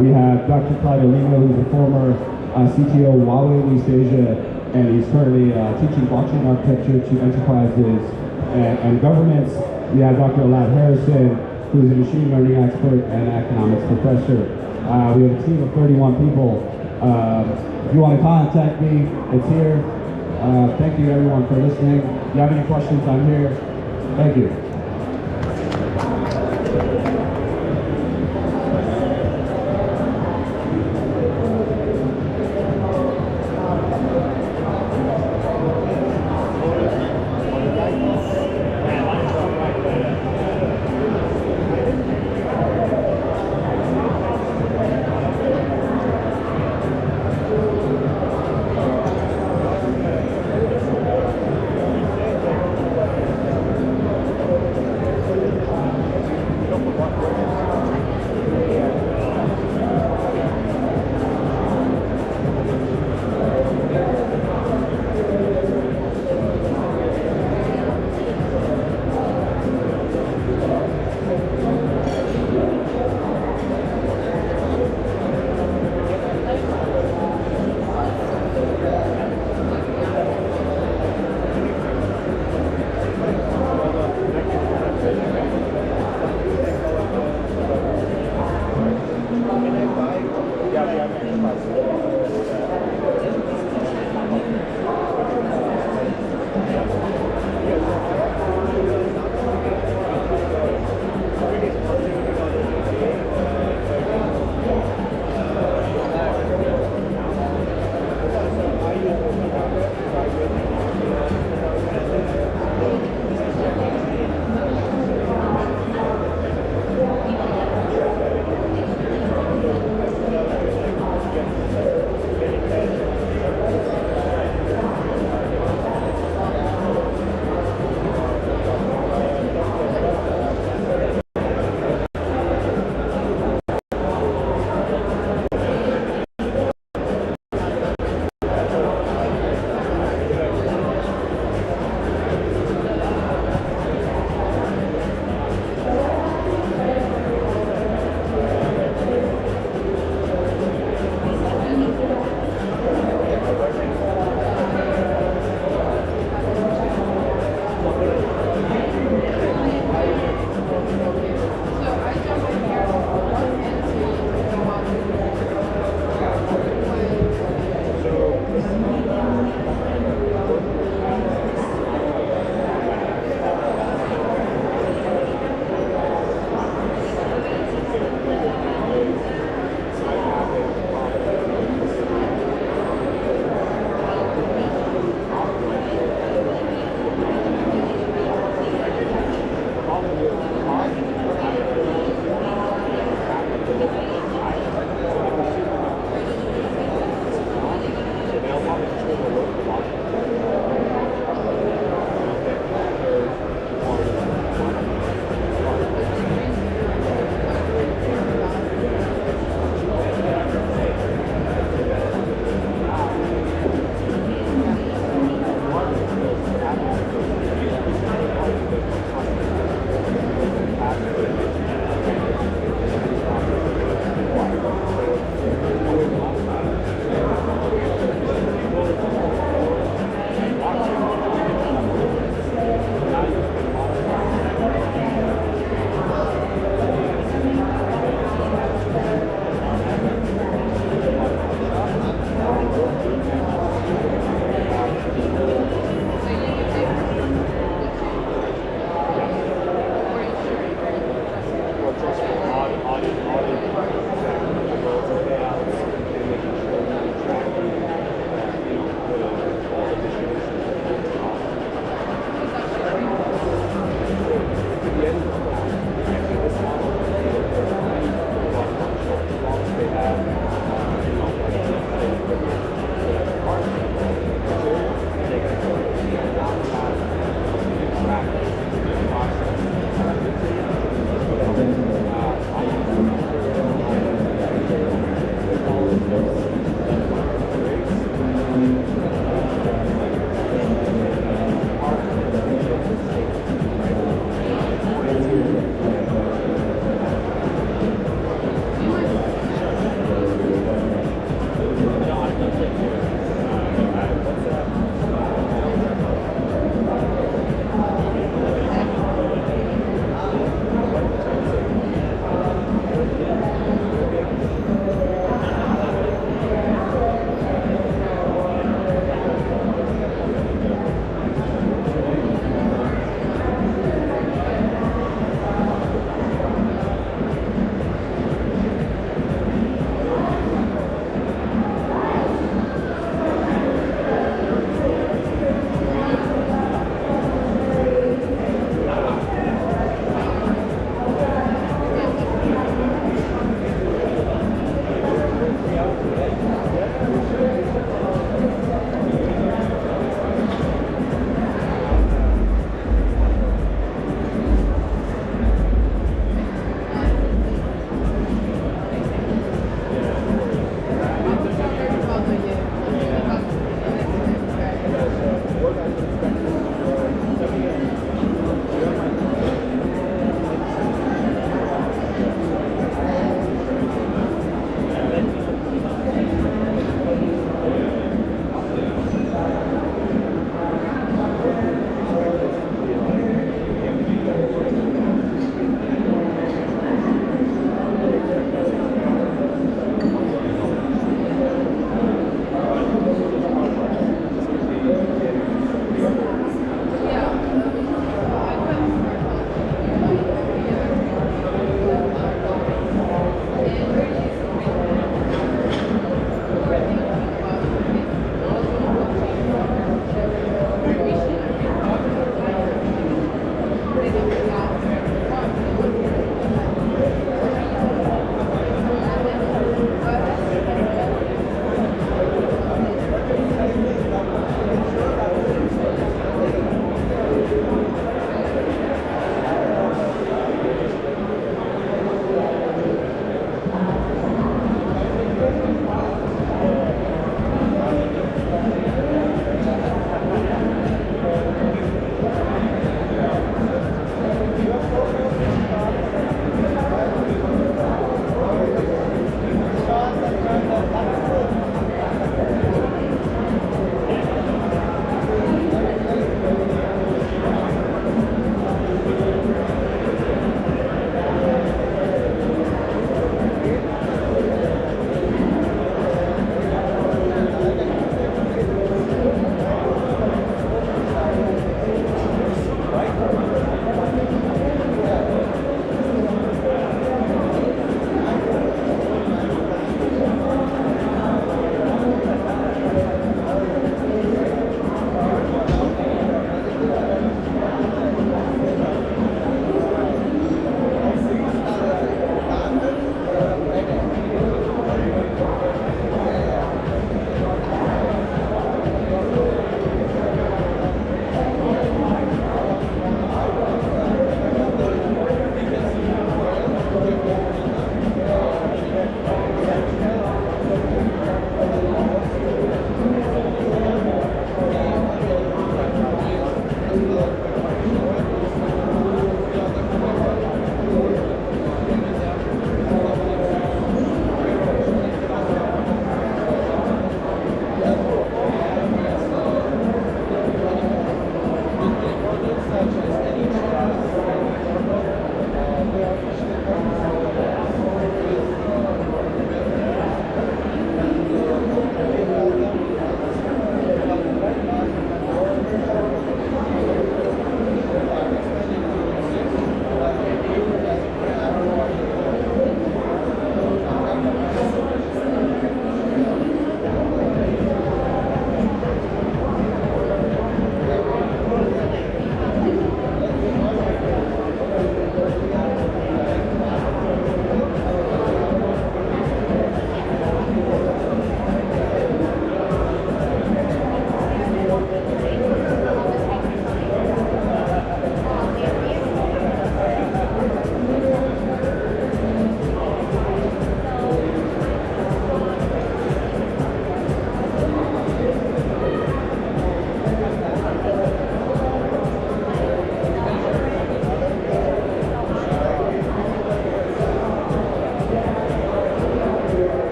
We have Dr. Claudio Lima, who's a former CTO of Huawei in East Asia, and he's currently teaching blockchain architecture to enterprises and governments. We have Dr. Alad Harrison, who's a machine learning expert and economics professor. We have a team of 31 people. If you want to contact me, it's here. Thank you everyone for listening. If you have any questions, I'm here. Thank you.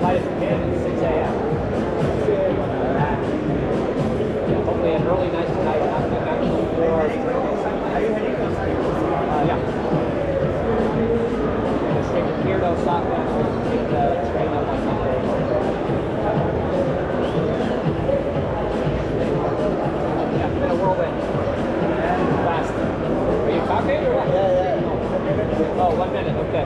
light as it can at 6 a.m. Yeah, hopefully an early night tonight, not till 4. Yeah. Just take your gear to Osaka and straighten up on Monday. Yeah, been a whirlwind. Fast. Are you talking or what? Yeah. Oh, 1 minute, okay.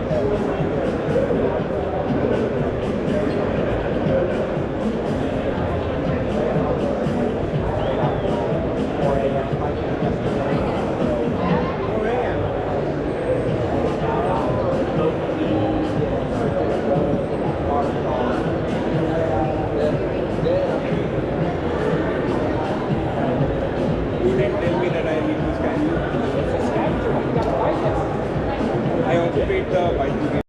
You didn't tell me that I need to scan you. It's a scavenger hunt. You got to buy this. I also paid the bike ticket.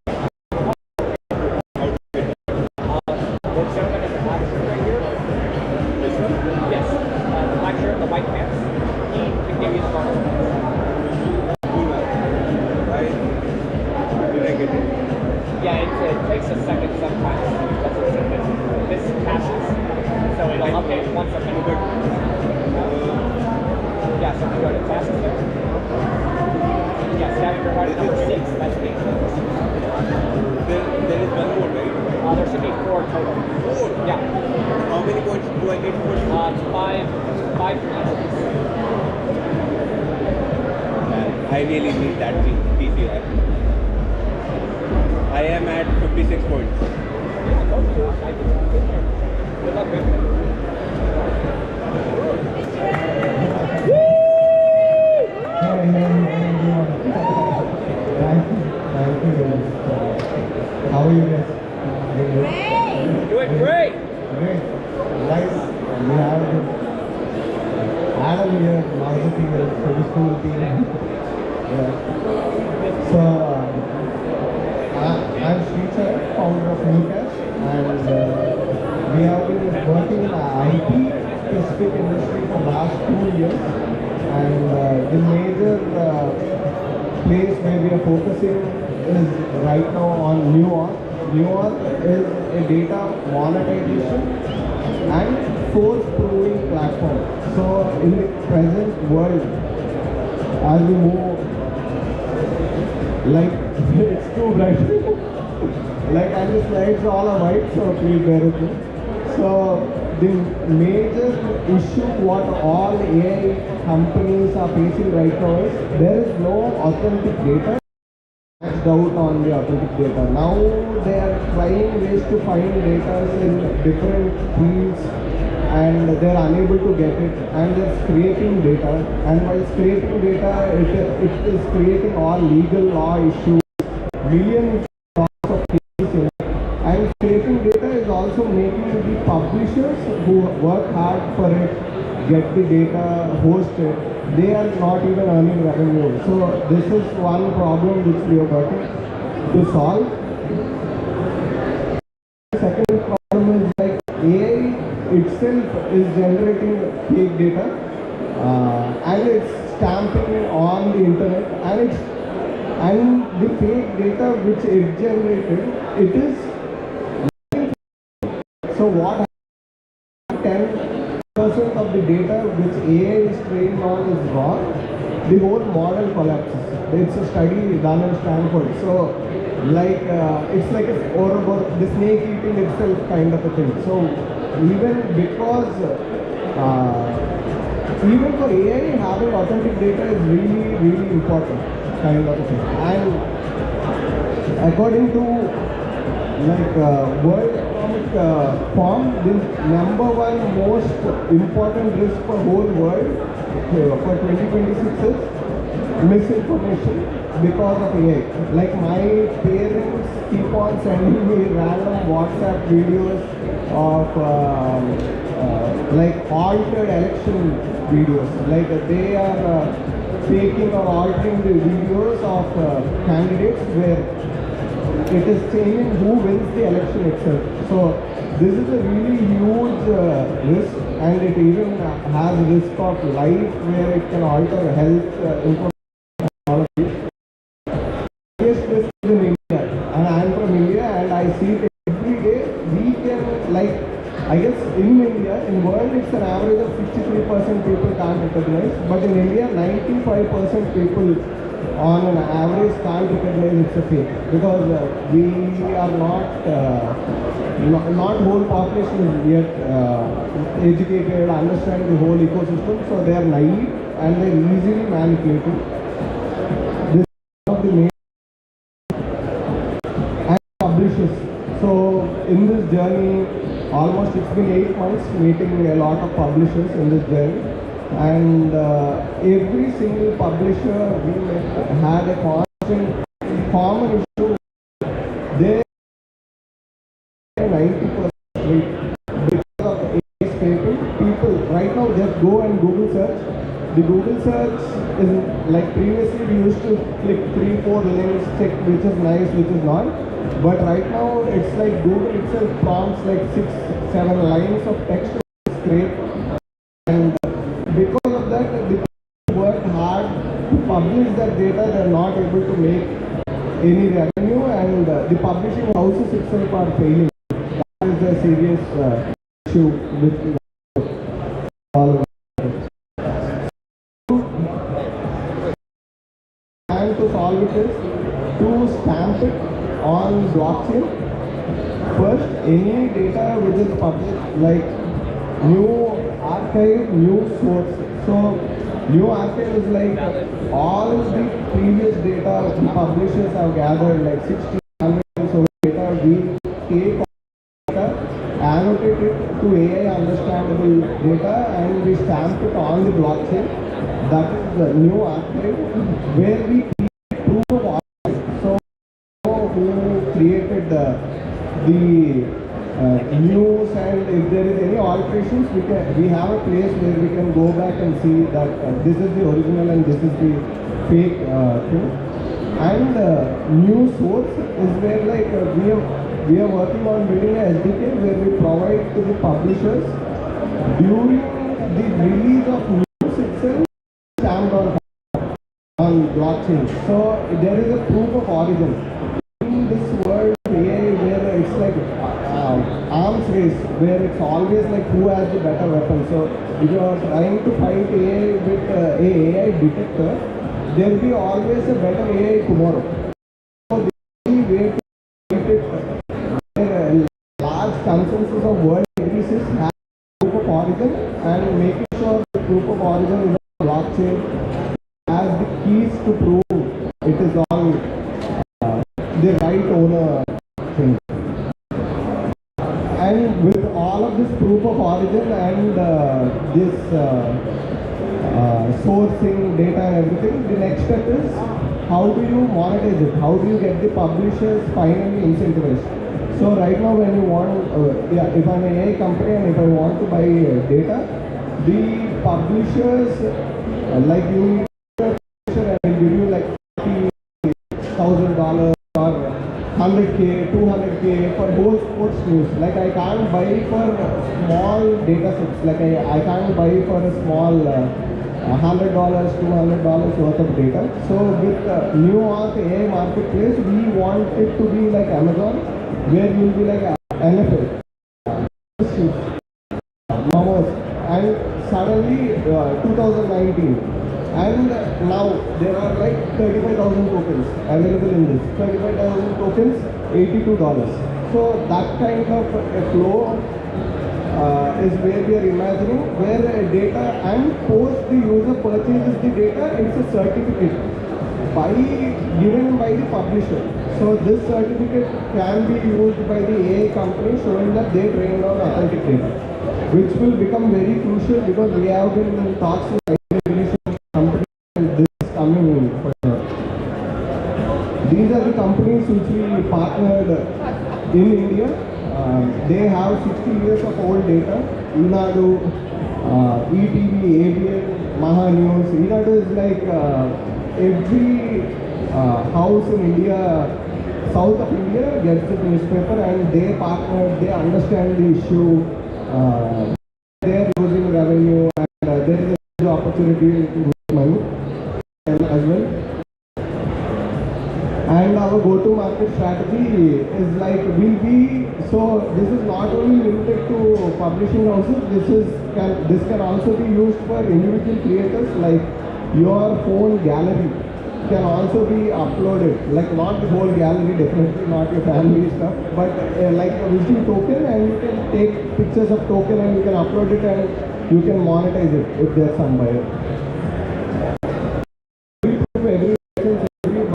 What's the other black shirt right here? This one? Yes. The black shirt and the white pants. He can give you the bonus points. Why did I get it? Yeah, it takes a second sometimes. This passes. So it'll update once a minute. Yeah, so if you go to tasks there. Yeah, scavenger hunt number 6. That's me. There is one more, right? There should be 4 total. 4? Yeah. How many points do I get for you? 5 for each of these. I really need that PCR. I am at 56 points. Yeah, I told you. I did good here. Good luck, man. Thank you guys. How are you guys? Doing great. Great. Nice. We have Adam here, Master team, pretty cool team. Yeah. So, I'm Srichar, founder of Newcast, and we have been working in the IT specific industry for the last 2 years. And the major place where we are focusing is right now on Nuance. Nuance is a data monetization and force proving platform. So in the present world, as we move, like it's too bright. Like, and the slides all are white, so please bear with me. So the major issue what all AI companies are facing right now is there is no authentic data. Maxed out on the authentic data. Now they are trying ways to find data in different fields and they are unable to get it, and they're scraping data, and while scraping data it is creating all legal law issues, millions of cases, and scraping data is also making the publishers who work hard for it, get the data, host it, they are not even earning revenue. So this is one problem which we are working to solve. The second problem is like AI itself is generating fake data and it's stamping on the internet, and the fake data which it generated, it is. So what happens, 10% of the data which AI is trained on is wrong, the whole model collapses. It's a study done in Stanford. So like it's like the snake eating itself kind of a thing. So even because even for AI, having authentic data is really, really important kind of a thing. And according to like World Economic Forum, the number one most important risk for whole world for 2026 is misinformation because of AI. Like my parents keep on sending me random WhatsApp videos of like altered election videos. Like they are taking or altering the videos of candidates where it is changing who wins the election itself. So this is a really huge risk, and it even has risk of life where it can alter health information. All of this. Biggest risk is in India, and I am from India, and I see it every day. We like, I guess in India, in world it's an average of 63% people can't recognize, but in India 95% people on an average can't recognize it's a fake, because we are not whole population is yet educated, understand the whole ecosystem, so they are naive and they're easily manipulated. This is one of the main and publishers. So in this journey, almost it's been 8 months meeting a lot of publishers in this journey, and every single publisher we met had a constant common issue. They 90% because of the AI scraping. People right now just go and Google search. The Google search is like previously we used to click 3-4 links, check which is nice, which is not. But right now it's like Google itself prompts like 6-7 lines of text to scrape, and because of that the people work hard to publish that data. They are not able to make any revenue, and the publishing houses itself are failing. That is a serious issue with all of us. And to solve it is to stamp it on blockchain. First, any data which is published, like new archive, new source. So new archive is like all the previous data the publishers have gathered, like 1600 so data. We take data, annotate it to AI understandable data, and we stamp it on the blockchain. That is the new archive where we create proof of origin. So who created the news, and if there is any alterations, we have a place where we can go back and see that this is the original and this is the fake thing. And new source is where like we are working on building a SDK where we provide to the publishers during the release of news itself stamped on blockchain. So there is a proof of origin. In this world AI where it's like arms race, where it's always like who has the better weapon. So if you are trying to fight AI with a AI detector, there will be always a better AI tomorrow. So the only way to fight it, where large consensus of world agencies have proof of origin, and making sure the proof of origin is on blockchain has the keys to prove it is on the right owner thing. And with all of this proof of origin and this sourcing data and everything, the next step is how do you monetize it? How do you get the publishers finally incentivized? So right now when you want, if I'm an AI company and if I want to buy data, the publishers, like you need a publisher and give you like $50,000 or 100K, 200K for whole sports news. Like I can't buy for small data sets. Like I can't buy for a small $100, $200 worth of data. So with New York AI marketplace, we want it to be like Amazon, where you'll be like NFL, Momos, and suddenly 2019. And now there are like 35,000 tokens available in this. 35,000 tokens, $82. So that kind of a flow is where we are imagining, where data and post the user purchases the data, it's a certificate given by the publisher. So this certificate can be used by the AI company, showing that they trained on authentic data, which will become very crucial because we have been in talks with companies, and this is coming in for sure. These are the companies which we partnered in India. They have 60 years of old data. Inadu, ETV, ABN, Maha News. Inadu is like every house in India, south of India, gets the newspaper, and they partnered, they understand the issue. They are losing revenue, and there is a huge opportunity to lose money as well. And our go-to-market strategy is like we'll be So this is not only limited to publishing houses. This can also be used for individual creators, like your phone gallery can also be uploaded. Like not the whole gallery, definitely not your family stuff, but like a visiting token, and you can take pictures of token and you can upload it and you can monetize it if there's some buyer. Every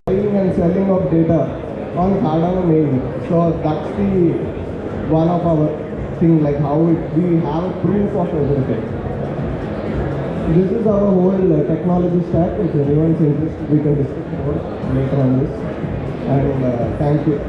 buying and selling of data on Cardano mainly. So that's the one of our thing, like how we have proof of everything. This is our whole technology stack. If anyone's interested, we can discuss more later on this. And thank you.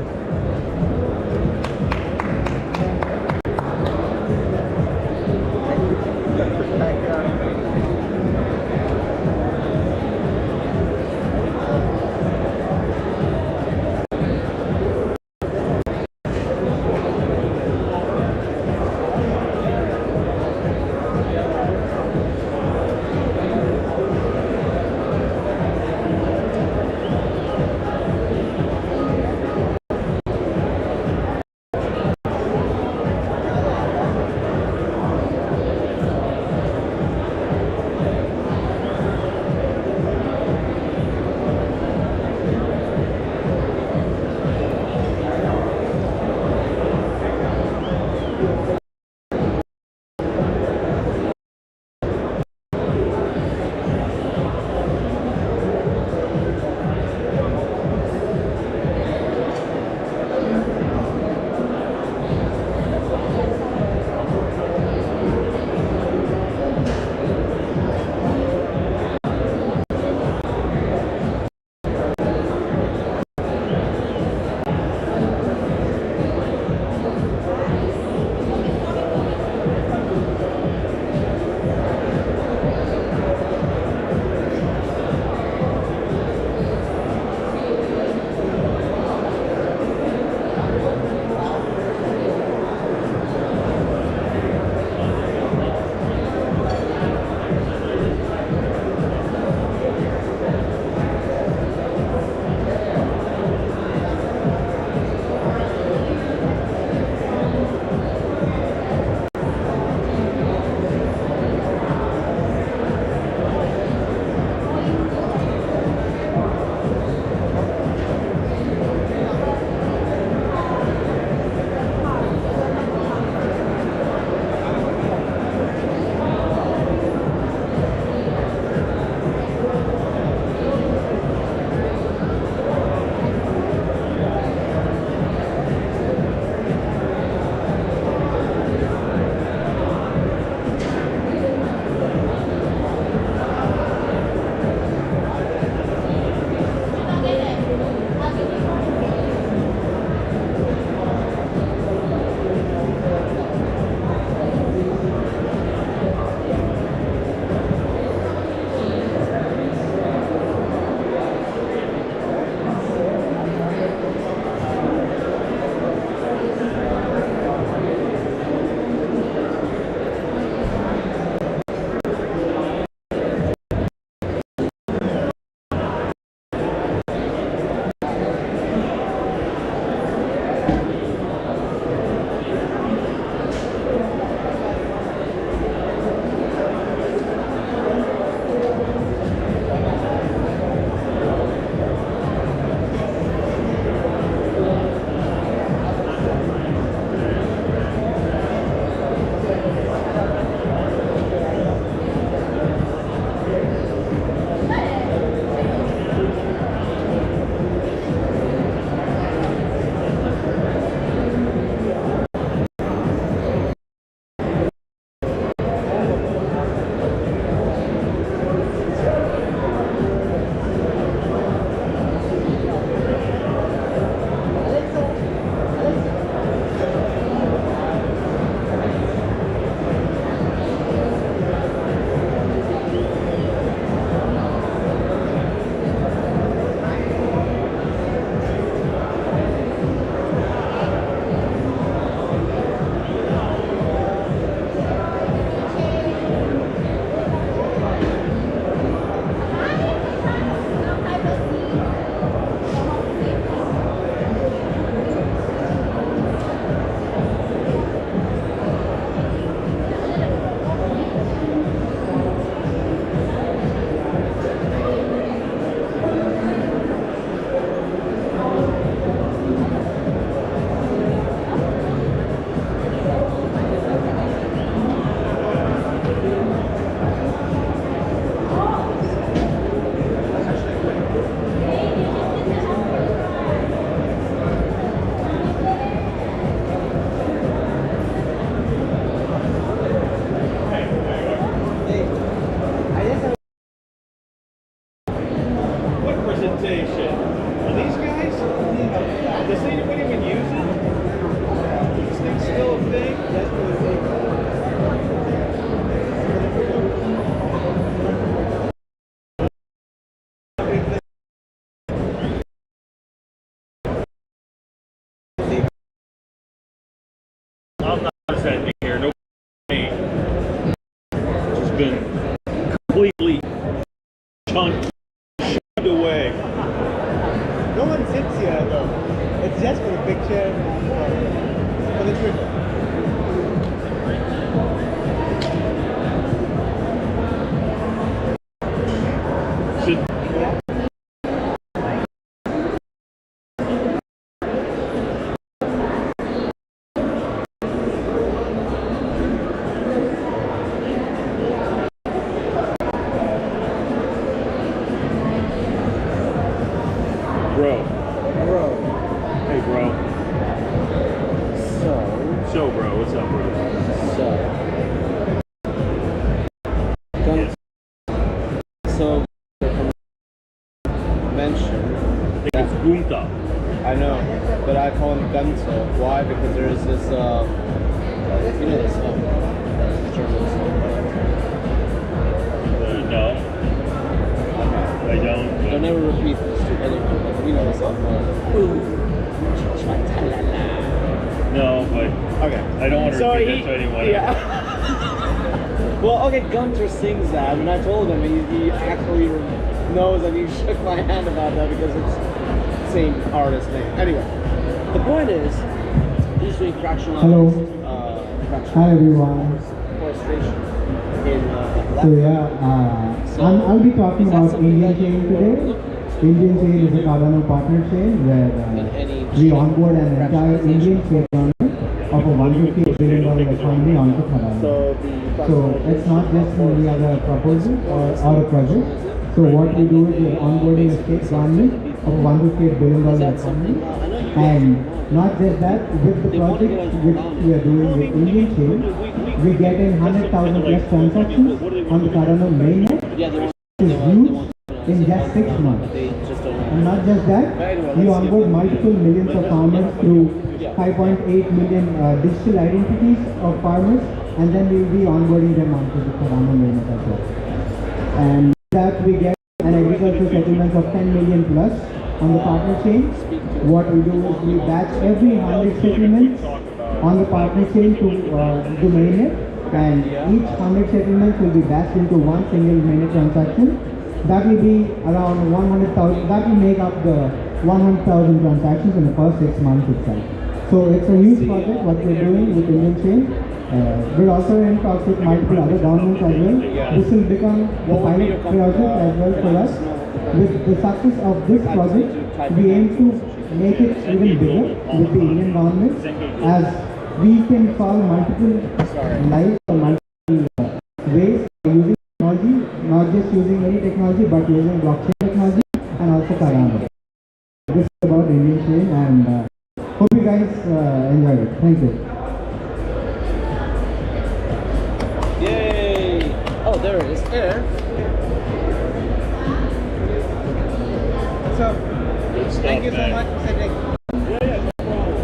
that thing here. No, it's been completely chunked, shoved away. No one sits here though. It's just for the picture and for the Twitter. Bro. Hey, bro. So, bro, what's up, bro? So, mention. I think it's Gunta. I know, but I call him Gunter. Why? Because there is this, you know, this German song. No. I don't. Don't ever repeat this to anyone. Like, you know the song. No, but Okay. I don't want to So repeat that to anyone. Yeah. Well, okay, Gunter sings that, and I told him, and he actually knows, and he shook my hand about that because it's the same artist name. Anyway, the point is, he's doing fractionalized. Hello. Hi everyone. Forestation in So yeah, I'll be talking about Indian chain today. Indian chain is a Cardano partner chain where we onboard an entire Indian chain of a $150 billion economy onto Cardano. So it's not just any other proposal or a project. So what we do is we're onboarding a state government of a $158 billion economy. And not just that, with the project which we are doing with Indian chain, we get in 100,000 plus transactions on the Cardano mainnet, which is huge in just 6 months. And not just that, we onboard multiple millions of farmers through 5.8 million digital identities of farmers, and then we will be onboarding them onto the Cardano mainnet as well. And that we get an agricultural settlement of 10 million plus on the partner chain. What we do is we batch every 100 settlements on the partner chain to the mainnet, and each 100 settlements will be batched into one single mainnet transaction. That will be around 100,000. That will make up the 100,000 transactions in the first 6 months itself. So it's a huge project what we're doing with Indian chain. We're also in talks with multiple other governments as well. This will become the pilot project as well for us. With the success of this project, we aim to make it even bigger with the Indian government, as we can solve multiple lives or multiple ways using technology, not just using any technology but using blockchain technology and also Cardano. This is about Indian chain, and hope you guys enjoyed it. Thank you. Yay! Oh, there it is. Air. So, Good stuff, thank you so man. much for sitting. Yeah, no problem.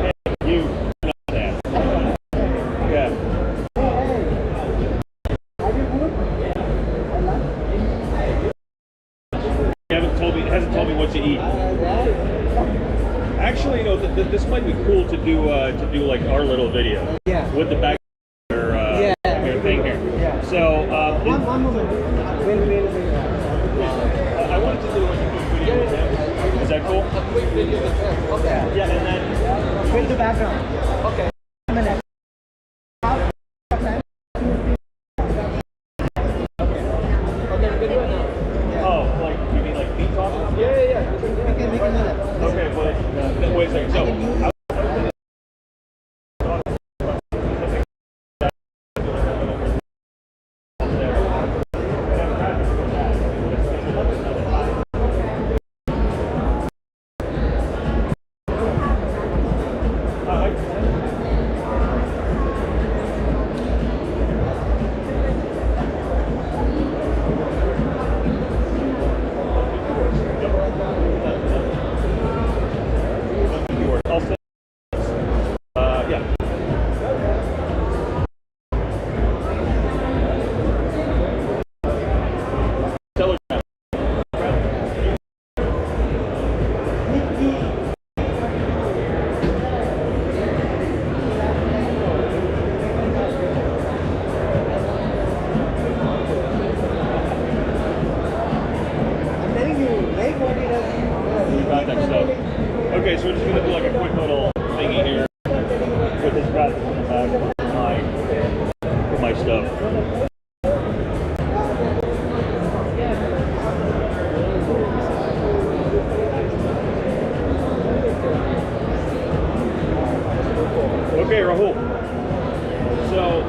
Hey, you, not that. Yeah. Hasn't told me what to eat. Actually, you know, this might be cool to do like our little video. Yeah. With the back your thing here. Yeah. So One moment. Wait. I wanted to do like a quick video with him. Is that cool? A quick video with him. Okay. Yeah, and then Build the background. Okay. A minute. Okay, we're good right now. oh, like you mean like me talking? Yeah. We can do that. Okay, but wait a second. So Okay, so we're just gonna do like a quick little thingy here with this graphic in the back for my stuff. Okay, Rahul. So.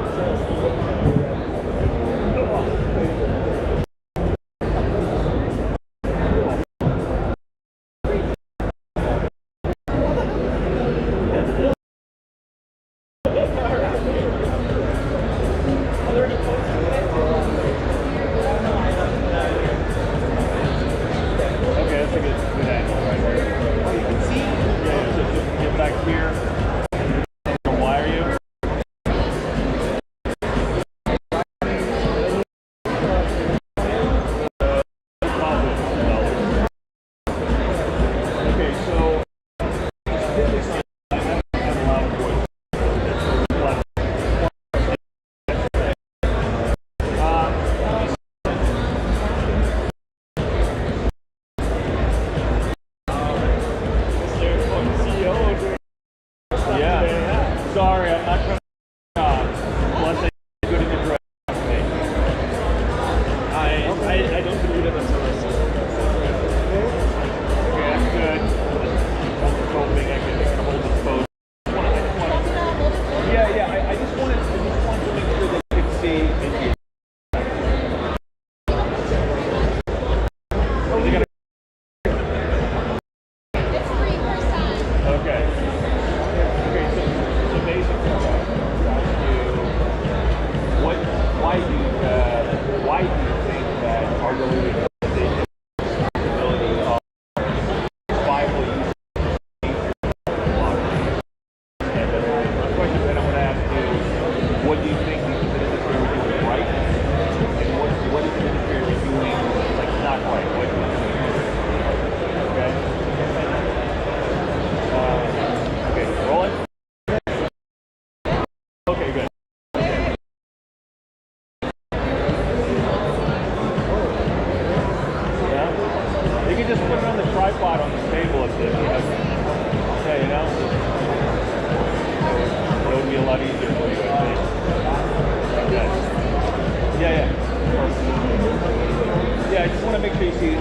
Sorry, I'm not trying to unless I go to the drug. I don't believe it until I see it. Okay, that's good. I'm hoping I can hold this pose. Yeah, I just wanted to make sure that you could see and hear. It's 3%. Okay. So basically, why do you think that our delivery ability of viable use and the question that I'm going to ask you, what do you think the industry are doing right, and what is the industry doing like not right? What do you think? Okay. Okay, rolling. Okay, good. Yeah. You can just put it on the tripod on the table if this. Yeah, you know. It would be a lot easier for you, I think. Okay. Yeah. Perfect. Yeah, I just want to make sure you see it.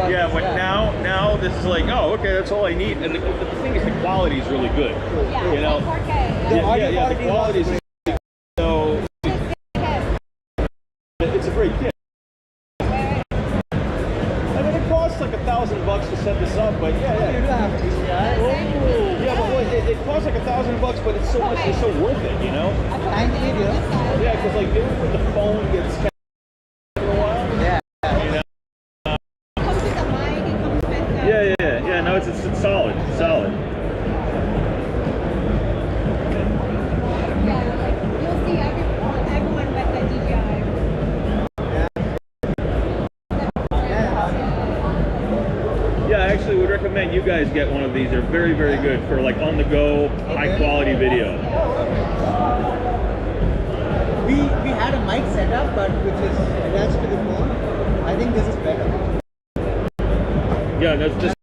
Yeah, but now this is like, oh, okay, that's all I need. And the thing is, the quality is really good. Yeah, You know, 4K. the quality is so. It's a great kit. I mean, it costs like $1,000 to set this up, but yeah. Yeah, but it costs like $1,000, but it's so much. It's so worth it, you know. Yeah, because like even when the phone gets. Yeah, no, it's solid, solid. Yeah, like you'll see everyone with the DJI. Yeah, I actually would recommend you guys get one of these. They're very, very good for like on the go, high quality video. We had a mic setup, but which is attached to the phone. I think this is better. Yeah, that's just.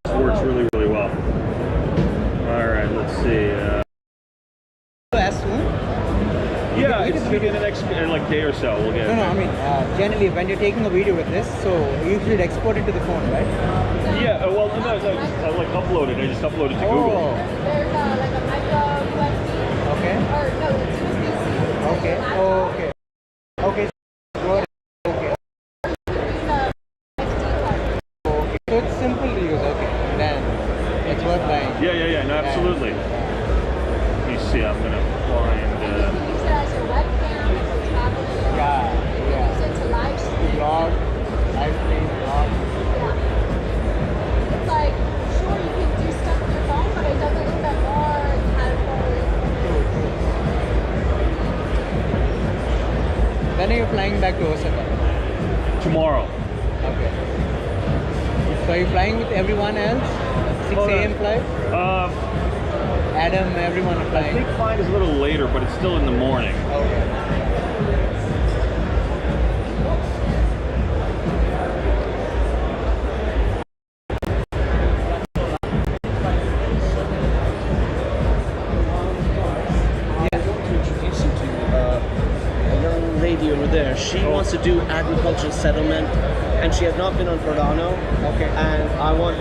Works really, really well. All right, let's see. As soon? Yeah, it's gonna be in the next like day or so. We'll get it. No, I mean, generally when you're taking a video with this, so you should export it to the phone, right? Yeah, well, no, I like upload it. I just upload it to Google. There's like a micro USB. Okay. Or no, it's USB-C. Okay. Oh, okay. Okay. Okay. So it's simple to use. Okay. Then it's worth buying. Yeah. No, absolutely. Let me see. I'm gonna find. You can use it as your webcam if you're traveling. Yeah. Use it to live stream. Vlog, live stream, vlog. Yeah. It's like, sure, you can do stuff on your phone, but it does a little bit more high quality. When are you flying back to Osaka? Tomorrow. Okay. So are you flying with everyone else? 6 a.m. flight? Adam, everyone are I flying. think flight is a little later, but it's still in the morning. Okay. Lady over there. She wants to do agricultural settlement, and she has not been on Cardano. Okay. And I want,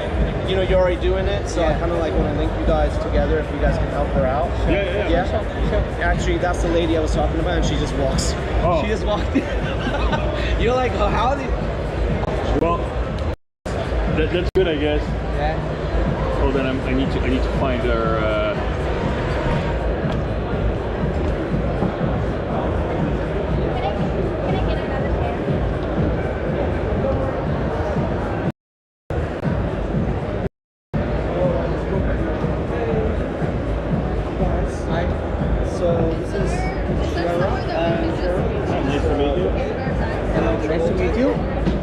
you're already doing it, so I kind of like want to link you guys together if you guys can help her out. Yeah. Sure. Actually, that's the lady I was talking about, and she just walks. Oh. She just walked in. You're like, oh, how did? Well, that's good, I guess. Yeah. Hold on, I need to find her.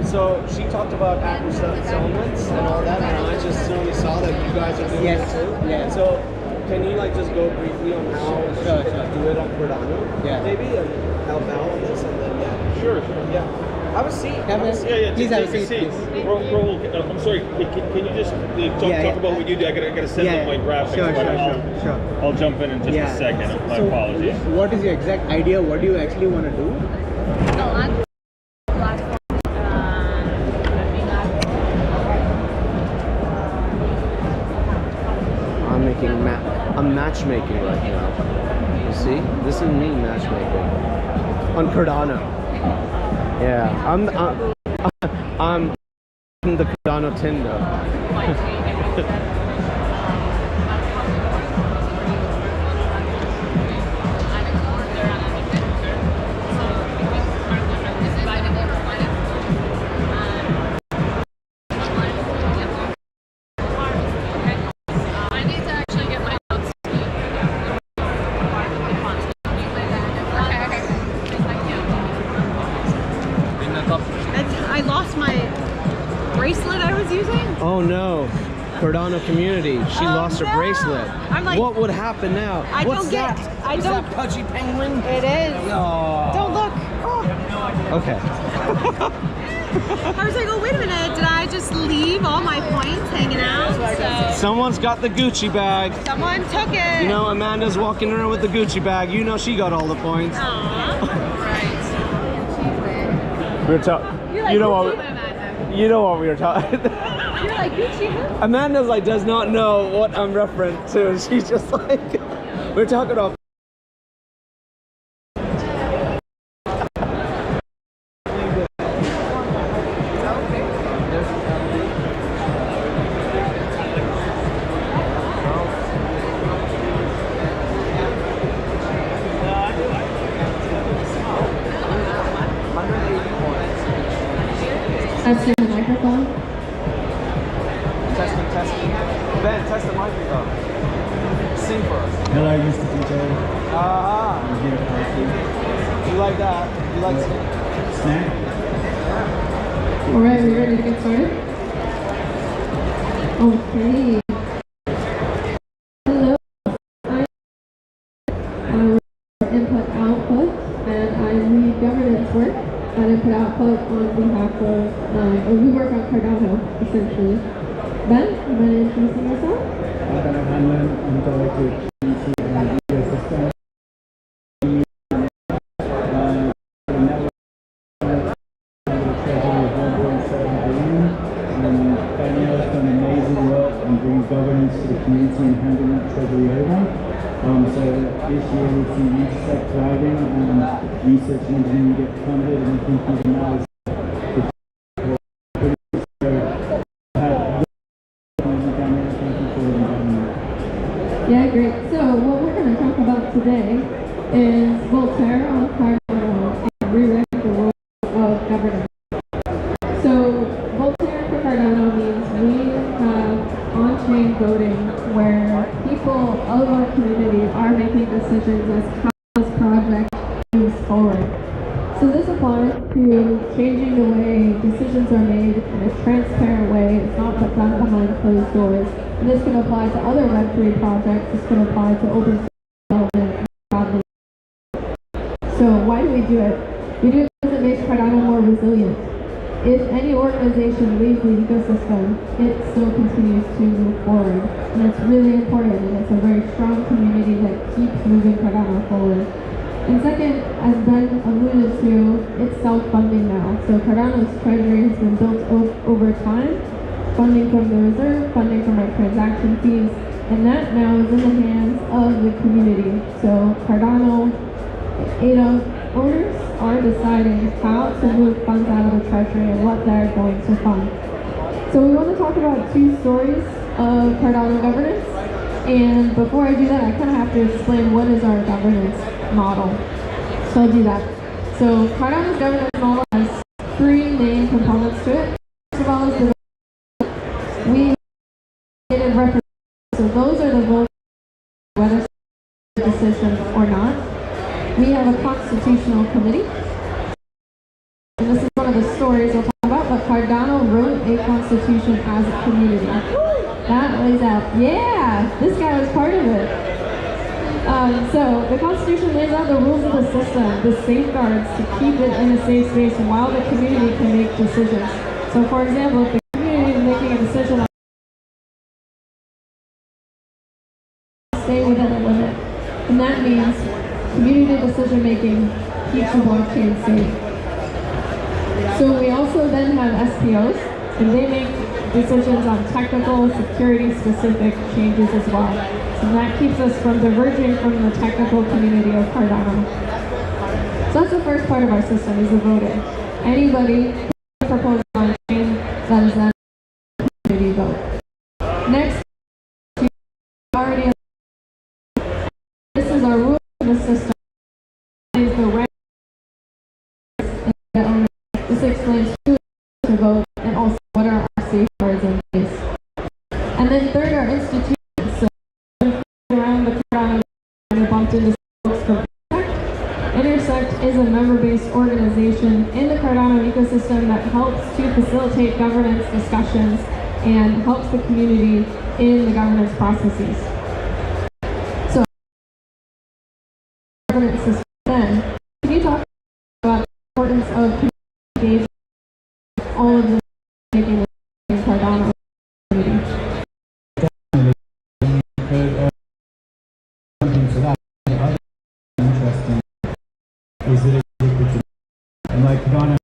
So she talked about settlements and all that, and I just suddenly saw that you guys are doing it too. Yeah. So can you like just go briefly on how she can do it on Cardano? Yeah. Maybe and help out on this, and then Sure. Yeah. Have a seat. Please have a seat, please. Rahul, I'm sorry. Can you just talk about what you do? I gotta send them my graphics. Sure. I'll jump in just a second. My apologies. What is your exact idea? What do you actually want to do? No, I'm platform. I'm matchmaking right now. You see? This is me matchmaking on Cardano. Yeah, I'm the Cardano Tinder. I lost my bracelet I was using. Oh no, Cardano community. She lost her bracelet. I'm like, what would happen now? I What's don't get. that? I Is don't. that pudgy penguin? It is. Oh. Don't look. Oh. Okay. I was like, oh wait a minute. Did I just leave all my points hanging out? So Someone's got the Gucci bag. someone took it. You know, Amanda's walking around with the Gucci bag. You know she got all the points. Aww. We're talking. You know what? You know what we were talking. You're like Gucci. Amanda's like does not know what I'm referring to. She's just like we're talking about. Testing the microphone. Testing. Ben, test the microphone. Sing for us. Hello, Mr. DJ. Ah. I'm here at Party. You like that? You like Snack? Alright, we ready to get started? Okay. Hello. I'm input output and I lead governance work at input output on behalf of, we work on Cardano essentially. Ben, you mind introducing yourself? I'm Ben O'Hanlon. I'm director of community and ecosystem. Governance to the community and handing that treasury over. So this year we've seen Intersect thriving and research and engineering get funded, and I think even now is Yeah, great. So what we're going to talk about today is Voltaire on Cardano and rewriting the rules of governance. So Voltaire for Cardano means we have on-chain voting where people of our community are making decisions as how this project moves forward. So this applies to changing the way decisions are made in a transparent way. It's not put done behind closed doors. And this can apply to other Web3 projects. This can apply to open source development. So why do we do it? We do it because it makes Cardano more resilient. If any organization leaves the ecosystem, it still continues to move forward. And it's really important, and it's a very strong community that keeps moving Cardano forward. And second, as Ben alluded to, it's self-funding now. So Cardano's treasury has been built over time, funding from the reserve, funding from our transaction fees, and that now is in the hands of the community. So Cardano ADA owners are deciding how to move funds out of the treasury and what they're going to fund. So we want to talk about two stories of Cardano governance. And before I do that, I kind of have to explain what is our governance model. So I'll do that. So Cardano's governance model has three main components to it. First of all is the we did represent. So those are the votes whether decisions or not. We have a constitutional committee. And this is one of the stories we'll talk about, but Cardano wrote a constitution as a community. That lays out, yeah, this guy was part of it. So the Constitution lays out the rules of the system, the safeguards to keep it in a safe space while the community can make decisions. So for example, if the community is making a decision on stay within a limit, and that means community decision making keeps the blockchain safe. So we also then have SPOs, and they make decisions on technical, security-specific changes as well. So that keeps us from diverging from the technical community of Cardano. So that's the first part of our system, is the voting. Anybody put a proposal on chain, that is then community vote. Next, already this is our rule of the system. Is the right and the owner. This explains who to vote and also what are our safeguards in place. And then third are institutions. So around the Cardano, we bumped into folks from Intersect is a member-based organization in the Cardano ecosystem that helps to facilitate governance discussions and helps the community in the governance processes. So, governance system then, can you talk about the importance of community engagement, all of the making in Cardano community? Interesting is that it's liquid to, and like Cardano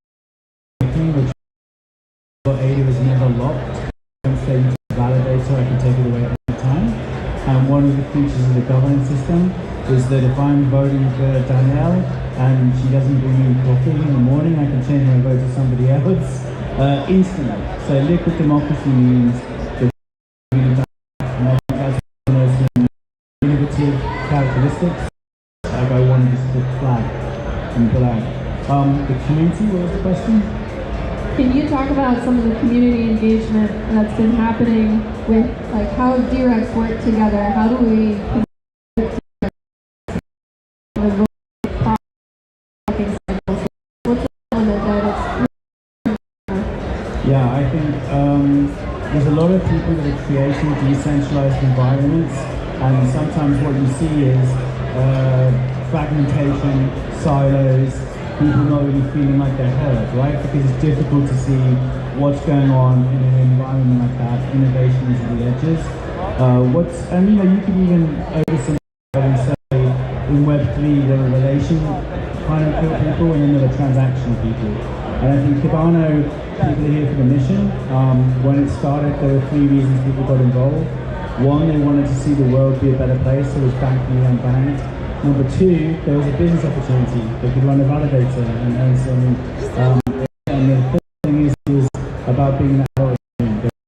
making, which ADA was never locked. I'm saying to the validator, I can take it away at any time. And one of the features of the governance system is that if I'm voting for Danielle and she doesn't bring me coffee in the morning, I can change my vote to somebody else instantly. So liquid democracy means that has one of those innovative characteristics. Like I wanted just to flag and flag. The community, what was the question? Can you talk about some of the community engagement that's been happening with, like, how DREX work together? How do we what's the element that it's Yeah, I think there's a lot of people that are creating decentralized environments, and sometimes what you see is fragmentation, silos, people not really feeling like they're heard, right? Because it's difficult to see what's going on in an environment like that, innovation is at the edges. And you could even oversimplify and say in Web3 there are relation kind of people and then there are transaction people. And I think Cardano, people are here for the mission. When it started, there were 3 reasons people got involved. One, they wanted to see the world be a better place, so it was banking and unbanked. Number 2, there was a business opportunity. They could run a validator and earn some. And the third thing is about being that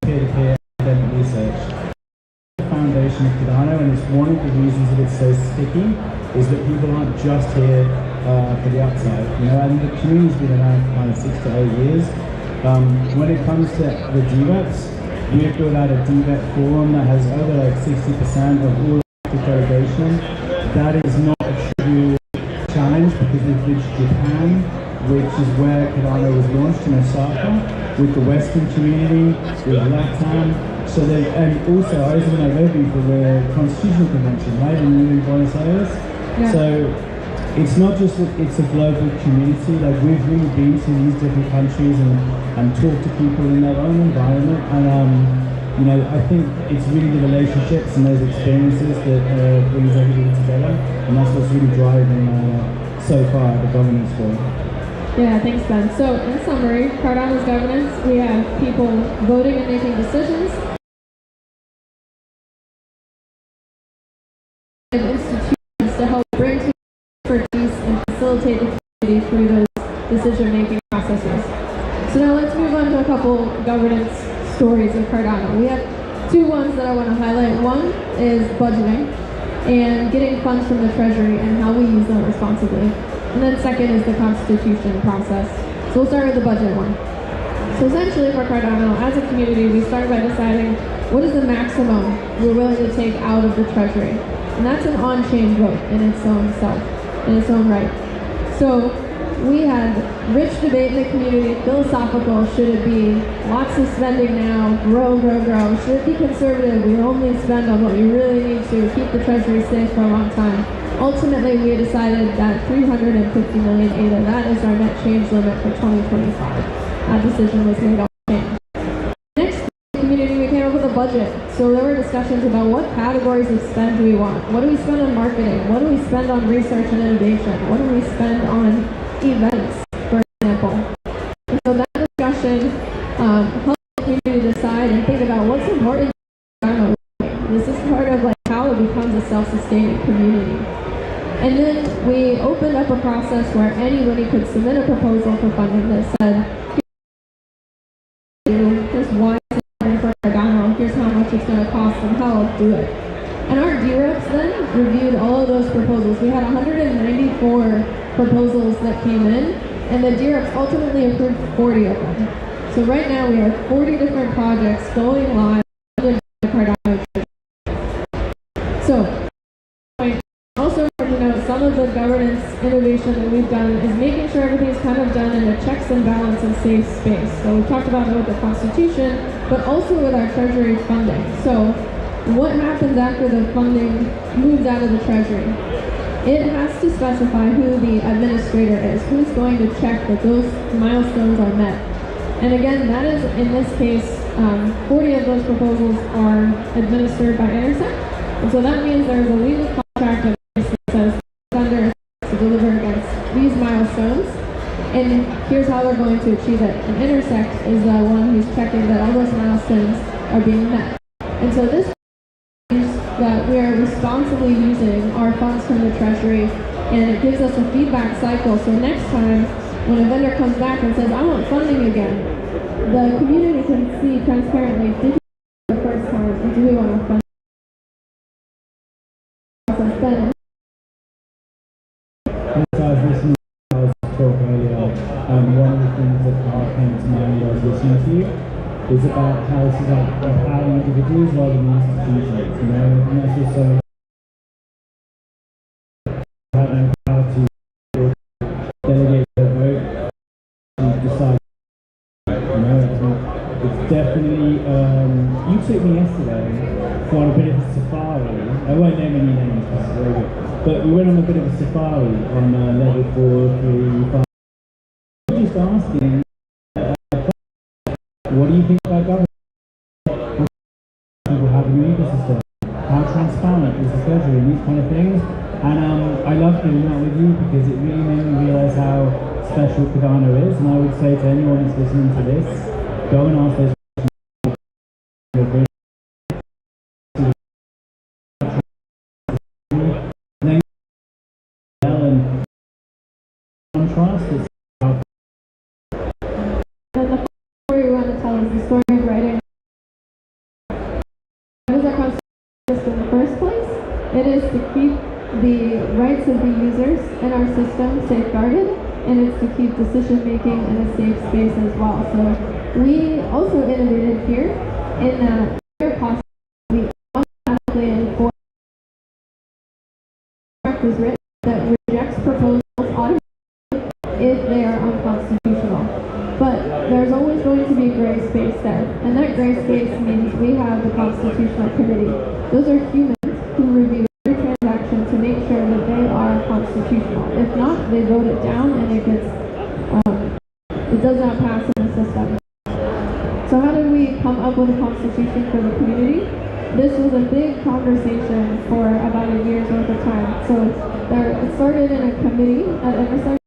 peer-to-peer academic research. The foundation of Cardano, and it's one of the reasons that it's so sticky, is that people aren't just here for the upside. And the community's been around for kind of 6 to 8 years. When it comes to the DVETs, we've built out a DVET forum that has over like 60% of all the delegation. That is not a trivial challenge because we've reached Japan, which is where Cardano was launched in Osaka, with the Western community, with LATAM. So and also I was in Nairobi for the Constitutional Convention, right, in Buenos Aires. Yeah. So it's not just that it's a global community, like we've really been to these different countries and talked to people in their own environment, and I think it's really the relationships and those experiences that brings everybody together, and that's what's really driving so far the governance work. Yeah, thanks, Ben. So in summary, Cardano's governance, we have people voting and making decisions, and institutions to help bring to expertise and facilitate the community through those decision-making processes. So now let's move on to a couple governance stories of Cardano. We have 2 ones that I want to highlight. One is budgeting and getting funds from the treasury and how we use them responsibly. And then second is the constitution process. So we'll start with the budget one. So essentially for Cardano, as a community, we start by deciding what is the maximum we're willing to take out of the treasury. And that's an on-chain vote in its own self, in its own right. So we had rich debate in the community, philosophical, should it be lots of spending now, grow, should it be conservative, we only spend on what we really need to, keep the treasury safe for a long time. Ultimately, we decided that 350 million ADA, that is our net change limit for 2025. That decision was made on change. Next, the community, we came up with a budget. So there were discussions about what categories of spend do we want? What do we spend on marketing? What do we spend on research and innovation? What do we spend on events, for example? And so that discussion helped the community decide and think about what's important. This is part of like how it becomes a self-sustaining community. And then we opened up a process where anybody could submit a proposal for funding that said, here's why it's important for Cardano, here's how much it's going to cost and how I'll do it. And our DREPs then reviewed all of those proposals. We had 194 proposals that came in, and the DREPs ultimately approved 40 of them. So right now we have 40 different projects going live under the Cardano. So, also to note, some of the governance innovation that we've done is making sure everything's kind of done in a checks and balance and safe space. So we've talked about it with the Constitution, but also with our Treasury funding. So what happens after the funding moves out of the Treasury? It has to specify who the administrator is, who's going to check that those milestones are met. And again, that is, in this case, 40 of those proposals are administered by Intersect. And so that means there's a legal contract that says vendor to deliver against these milestones, and here's how they're going to achieve it. And Intersect is the one who's checking that all those milestones are being met. And so this means that we are responsibly using our funds from the Treasury, and it gives us a feedback cycle. So next time when a vendor comes back and says, I want funding again, the community can see transparently, did we the first time, and do we want to fund? As I was listening to you talk earlier, one of the things that kind of came to mind while I was listening to you is about how this is like empowering individuals rather than institutions, you know, and that's just so having the power to delegate their vote to decide, you know, it's definitely, you took me yesterday on a bit of a safari. I won't name any names, but we went on a bit of a safari on level 4, 3, 5. Just asking, what do you think about government? People have a new ecosystem. How transparent is the treasury and these kind of things? And I love doing that with you because it really made me realise how special Cardano is. And I would say to anyone that's listening to this, go and ask those questions. Contrast is and the story we want to tell is the story of writing. What is our constitution in the first place? It is to keep the rights of the users in our system safeguarded, and it's to keep decision making in a safe space as well. So we also innovated here in that where possible, we automatically enforce is written that rejects proposals automatically if they are unconstitutional. But there's always going to be gray space there. And that gray space means we have the Constitutional Committee. Those are humans who review every transaction to make sure that they are constitutional. If not, they vote it down and it gets, it does not pass in the system. So how did we come up with a constitution for the community? This was a big conversation for about a year's worth of time. So it started in a committee at Intersect.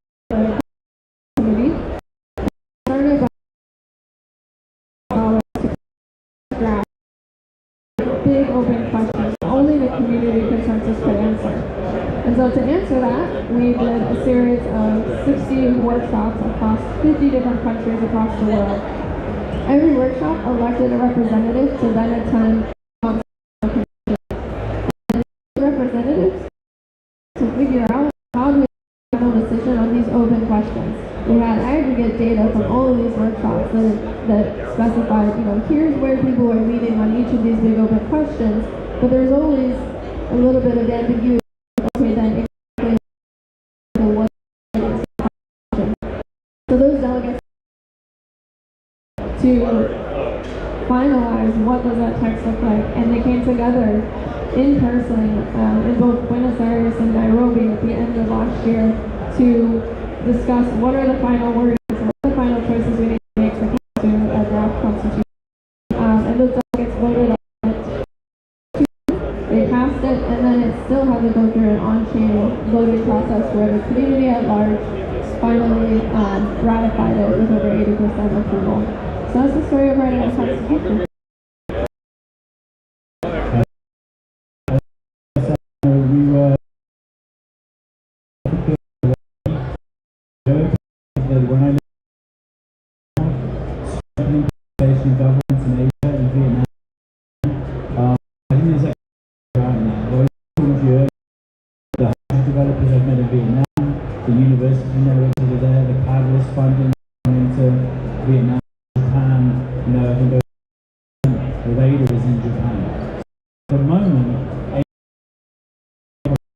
Big open questions only the community consensus could answer. And so to answer that, we did a series of 60 workshops across 50 different countries across the world. Every workshop elected a representative to then attend representatives to figure out how do we make a decision on these open questions. We had aggregate data from all of these workshops that specified, here's where people are meeting on each of these big open questions, but there's always a little bit of ambiguity. Okay, then exactly what is the question. So those delegates to finalize what does that text look like, and they came together in person in both Buenos Aires and Nairobi at the end of last year to discuss what are the final words, what are the final choices we need to make to come to a draft constitution. And those delegates voted on it. They passed it, and then it still had to go through an on-chain voting process where the community at large finally ratified it with over 80% approval. So that's the story of writing a constitution. We were when I lived in governments in Asia and Vietnam, I think there's right now. The developers I've met in Vietnam, the university networks that are there, the catalyst funding into Vietnam, Japan, you know, I think the radar is in Japan. At the moment,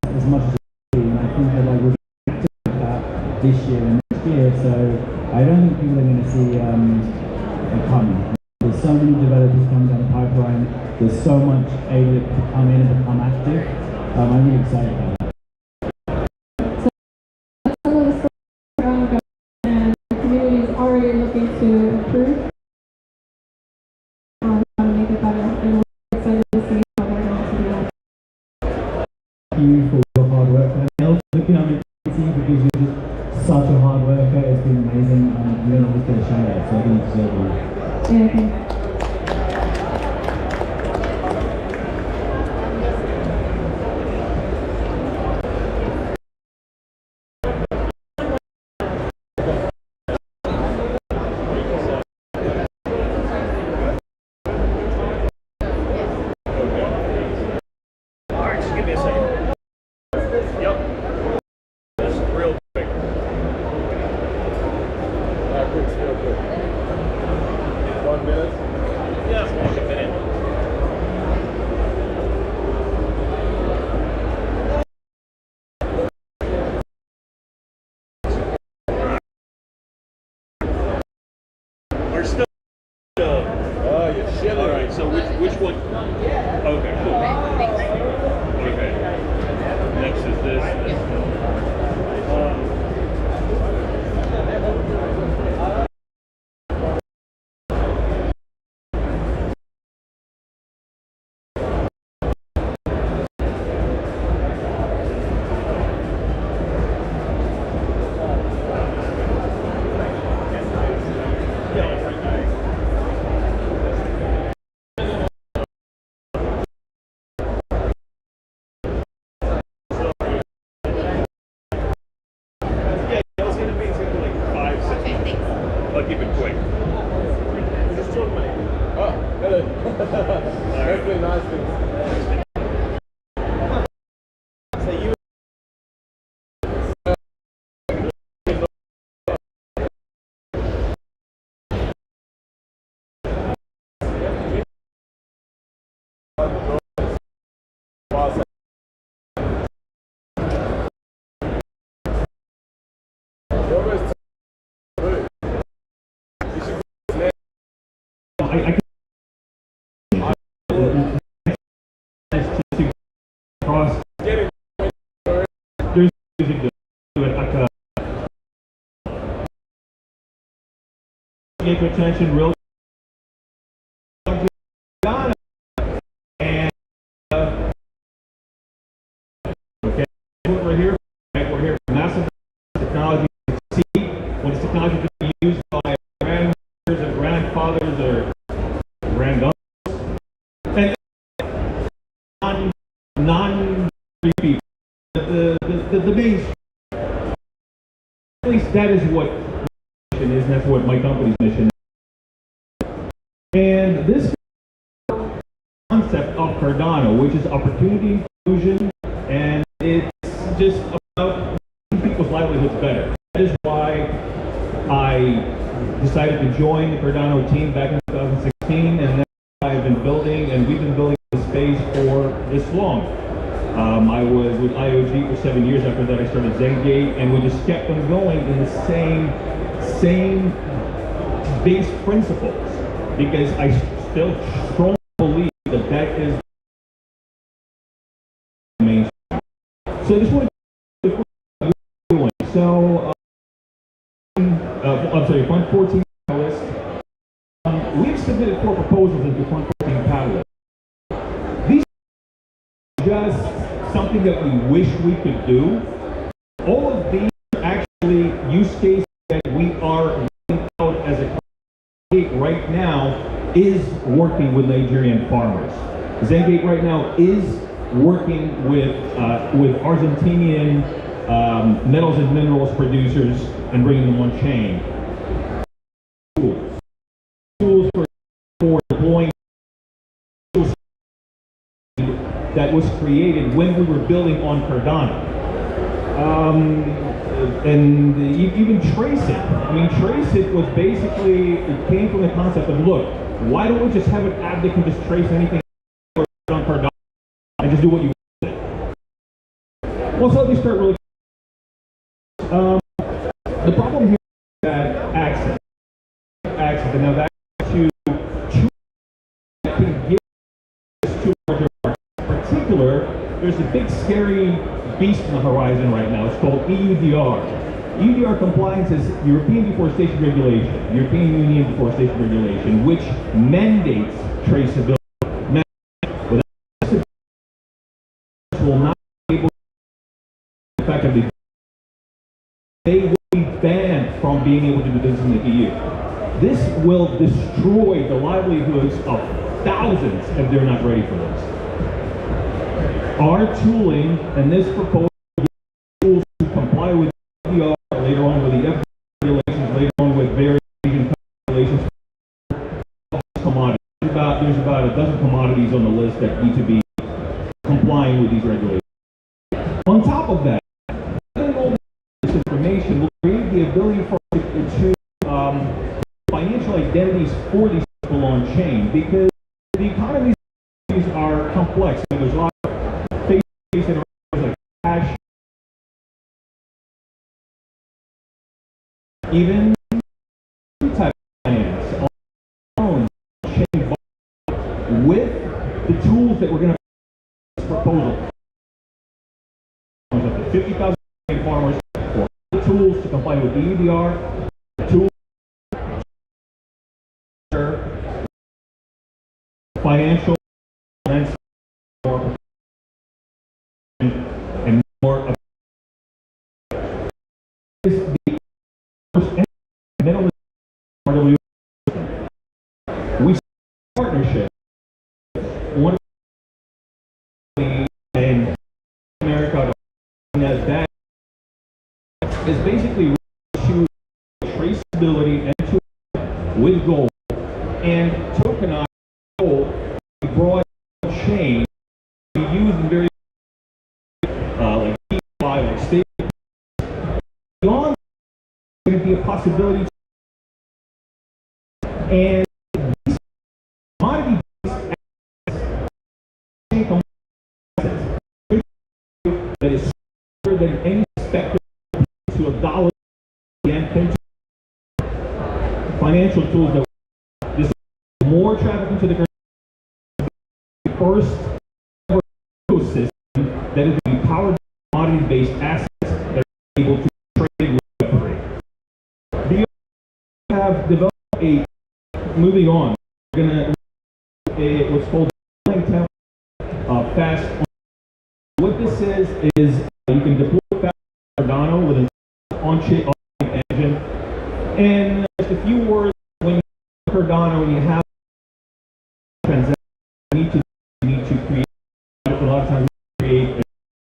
as much as and I think that like we're active with that this year and next year, so I don't think people are going to see it coming. There's so many developers coming down the pipeline, there's so much able to come in and become active. I'm really excited about that. Some of the stories around government and the community is already looking to improve how to make it better, and we're excited to see how we're going to do that. Thank you for your hard work. And also looking at me because you're just such a hard worker. It's been amazing. I'm going to always get a shout out, so I think you deserve it. Yeah, thanks. Alright, so which one? Okay, cool. Okay. Next is this. I'll keep it quick. Just talk about it. Oh, hello. Hopefully nice things. So you I can cross. There's music to it. Get your attention real. And okay, we're here. We're here for massive technology to succeed. When this technology can be used by grandmothers and grandfathers or granddaughters and non-free people, the base. At least that is what mission is, and that's what my company's mission is. And this concept of Cardano, which is opportunity inclusion, and it's just about making people's livelihoods better. That is why I decided to join the Cardano team back in 2016, and then I've been building, and we've been building the space for this long. I was with IOG for 7 years. After that, I started Zengate, and we just kept on going in the same base principles, because I still strongly believe that is mainstream. So this one, so I'm sorry, Fund 14 panelists. We've submitted 4 proposals into Fund 14 panelists. These are just something that we wish we could do. All of these are actually use cases that we are rolling out as a Zengate right now is working with Nigerian farmers. Zengate right now is working with Argentinian metals and minerals producers and bringing them on chain. Tools for deploying that was created when we were building on Cardano. And even Trace It. I mean, Trace It was basically, it came from the concept of, look, why don't we just have an app that can just trace anything on Cardano and just do what you want? Well, so let me start really. The problem here is that access, and now that to can give this to larger markets. In particular, there's a big scary beast on the horizon right now. It's called EUDR. EUDR compliance is European Deforestation Regulation, European Union Deforestation Regulation, which mandates traceability. Will not be able to effectively. They will be banned from being able to do business in the EU. This will destroy the livelihoods of thousands if they're not ready for this. Our tooling and this proposal tools to comply with EUDR, later on with the FDA regulations, later on with various Asian regulations, commodities. There's about a dozen commodities on the list that need to be complying with these regulations. On top of that, all this information will create the ability for to financial identities for these people on chain, because the economies are complex. There's a lot of face-based interactions like cash, even type finance, loans, chain, with the tools that we're going to proposal. Up to 50,000 farmers for the tools to comply with EUDR, tools, financial, and more. Is the first middle part of we partnership. One in America that is basically to traceability and to with gold and tokenize gold broad chain we use in very like DeFi, like state. Beyond going to be a possibility and commodity that is stronger than any specter to a dollar and financial tools that this is more traffic into the first ecosystem that is being powered by commodity-based assets that are able to trade with Web3. We have developed a, moving on, we're going to what's called fast. What this is you can deploy fast Cardano with an on-chain engine. And just a few words, when you have Cardano and you have transactions, you need to create, a lot of times create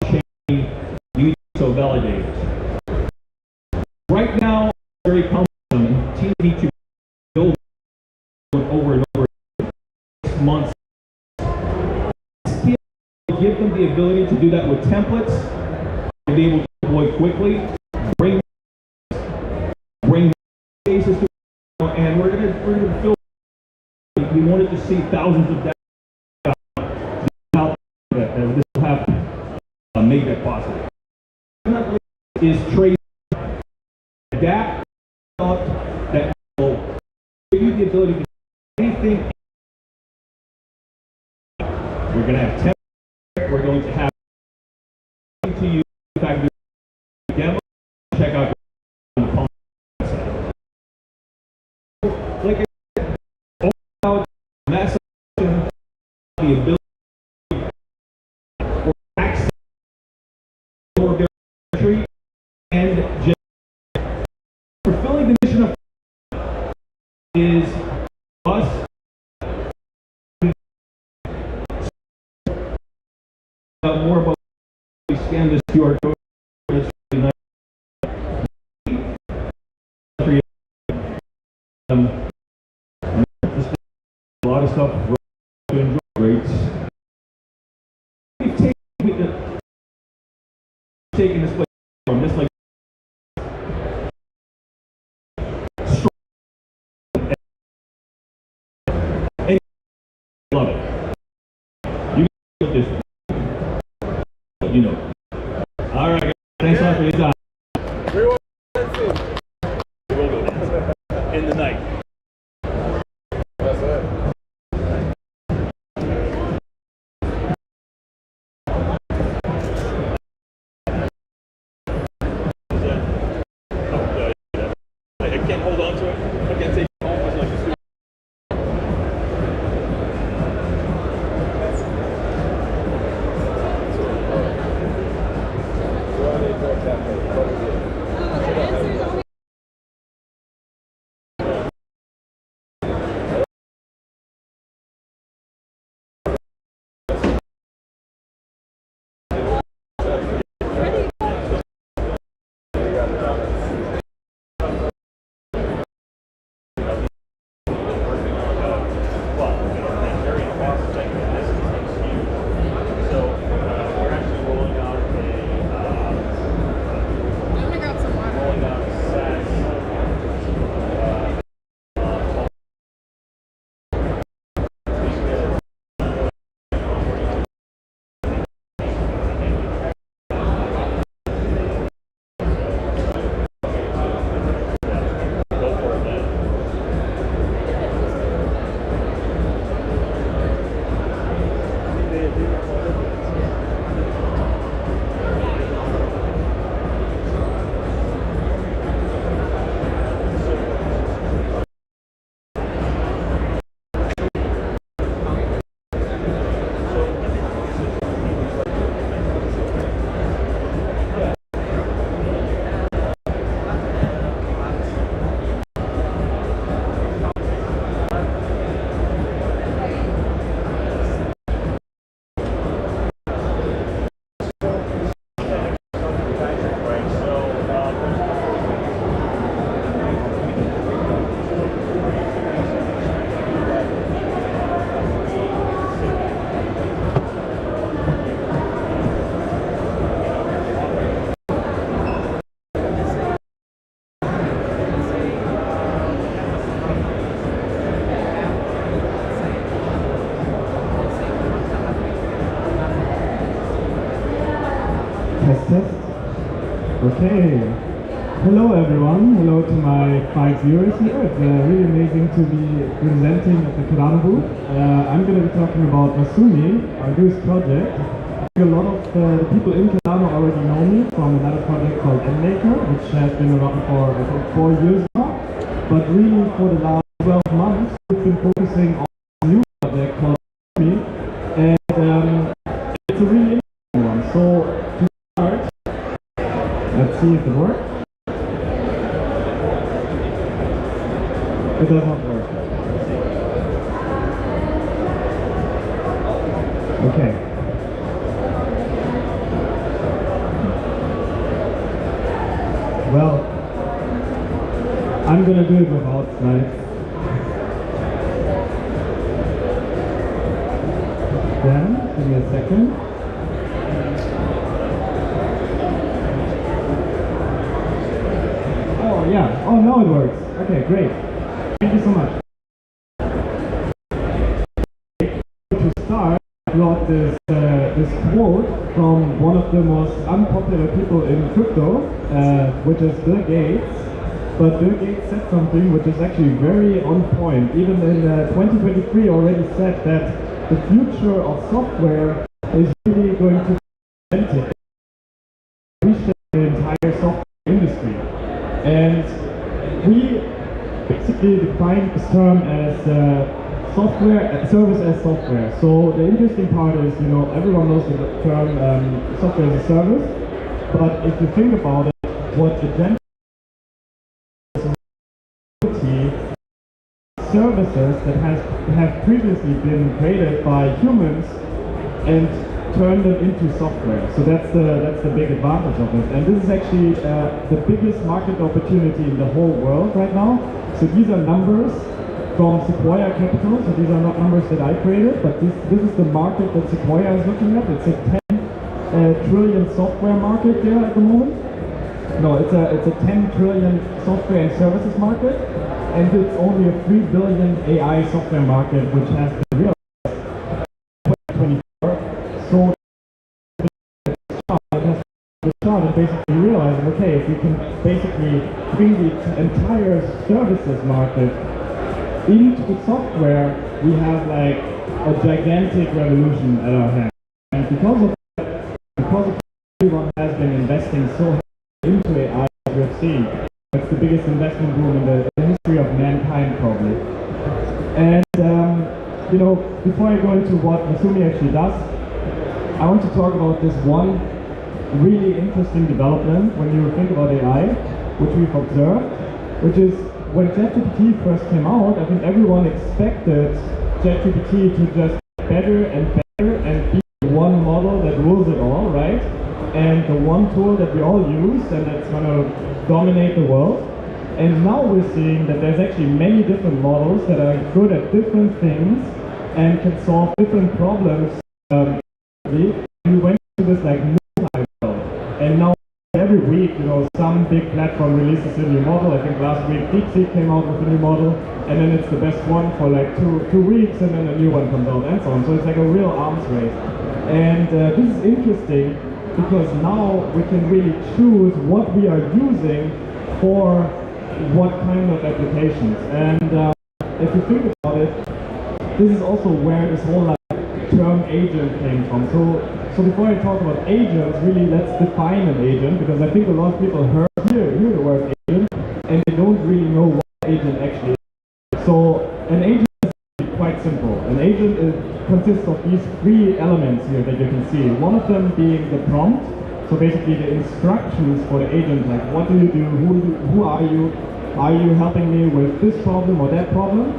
a chain using validators. Right now, it's very cumbersome and teams need to build over and over 6 months. Give them the ability to do that with templates, to be able to deploy quickly, bring cases to, and we're gonna fill. We wanted to see thousands of data that this will happen, make that possible. Is trade adapt that will give you the ability to do anything. We're going to have temp. We're going to have to use. In fact, demo. Check out the website. Like I said, about mass the ability for access for their country and just fulfilling the mission of is us more about we scan this QR code. It's really nice. A lot of stuff to enjoy rates. We've taken this place from just like and love it. You get this, you know. All right, guys. Thanks a lot for your time. We will go dancing in the night. That's it. I can't hold on to it. I can't take it home. It's like this. Test. Okay. Hello everyone. Hello to my 5 viewers here. It's really amazing to be presenting at the Cardano booth. I'm going to be talking about Masumi, our newest project. A lot of the people in Cardano already know me from another project called Maker, which has been around for I think 4 years now. But really for the last 12 months, we've been focusing on a new project called Masumi. And it's a really interesting one. So to start, let's see if it works. It does not work. Okay. Well, I'm gonna do it without slides. Then, give me a second. Oh yeah, oh now it works. Okay, great. Thank you so much. To start, I brought this quote from one of the most unpopular people in crypto, which is Bill Gates. But Bill Gates said something which is actually very on point. Even in 2023 already said that the future of software is really going to be agentic, reshape the entire software industry. And we basically define this term as software, service as software. So the interesting part is, you know, everyone knows the term software as a service, but if you think about it, what agentic services that have previously been created by humans and turn them into software. So that's the big advantage of it. And this is actually the biggest market opportunity in the whole world right now. So these are numbers from Sequoia Capital. So these are not numbers that I created, but this is the market that Sequoia is looking at. It's a 10 trillion software market there at the moment. No, it's a 10 trillion software and services market, and it's only a 3 billion AI software market, which has been realized in 2024. So the chart is basically realizing, okay, if we can basically bring the entire services market into software, we have like a gigantic revolution at our hands. And because of everyone has been investing so heavily into AI, as we have seen, it's the biggest investment boom in the history of mankind, probably. And you know, before I go into what Masumi actually does, I want to talk about this one really interesting development when you think about AI, which we've observed, which is when ChatGPT first came out, I think everyone expected ChatGPT to just get better and better and be the one model that rules it all, right? And the one tool that we all use and that's going to dominate the world. And now we're seeing that there's actually many different models that are good at different things and can solve different problems. We went to this like multi-world, and now every week, you know, some big platform releases a new model. I think last week DeepSeek came out with a new model, and then it's the best one for like two weeks, and then a new one comes out, and so on. So it's like a real arms race. And this is interesting because now we can really choose what we are using for what kind of applications. And if you think about it, this is also where this whole like term agent came from. So before I talk about agents, really let's define an agent, because I think a lot of people hear the word agent and they don't really know what agent actually is. So an agent is quite simple. An agent consists of these three elements here that you can see. One of them being the prompt, so basically the instructions for the agent, like what do you do, who are you helping me with this problem or that problem?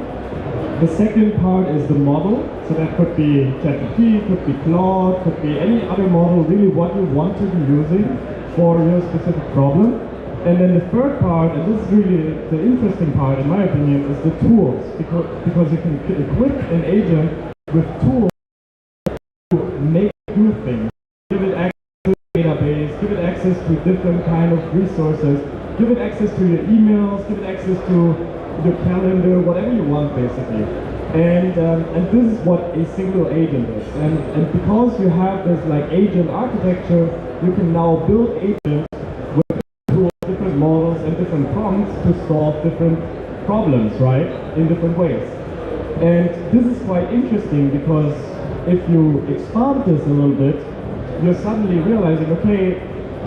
The second part is the model, so that could be ChatGPT, could be Claude, could be any other model, really what you want to be using for your specific problem. And then the third part, and this is really the interesting part in my opinion, is the tools, because you can equip an agent with tools to make new things. Give it access to a database, give it access to different kind of resources, give it access to your emails, give it access to your calendar, whatever you want basically. And this is what a single agent is. And because you have this like agent architecture, you can now build agents with tools, different models and different prompts to solve different problems, right? In different ways. And this is quite interesting because if you expand this a little bit, you're suddenly realizing, okay,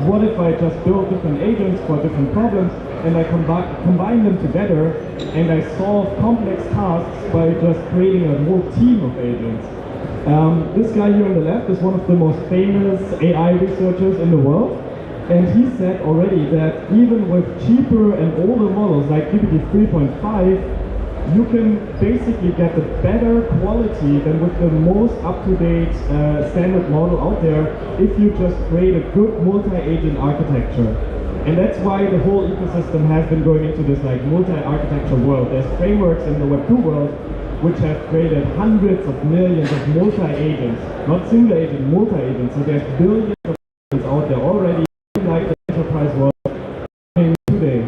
what if I just build different agents for different problems and I combine them together and I solve complex tasks by just creating a whole team of agents. This guy here on the left is one of the most famous AI researchers in the world, and he said already that even with cheaper and older models like GPT 3.5, you can basically get a better quality than with the most up-to-date standard model out there if you just create a good multi-agent architecture. And that's why the whole ecosystem has been going into this like multi-architecture world. There's frameworks in the Web 2 world which have created hundreds of millions of multi-agents, not single agent, multi-agents. So there's billions of agents out there already in like the enterprise world today.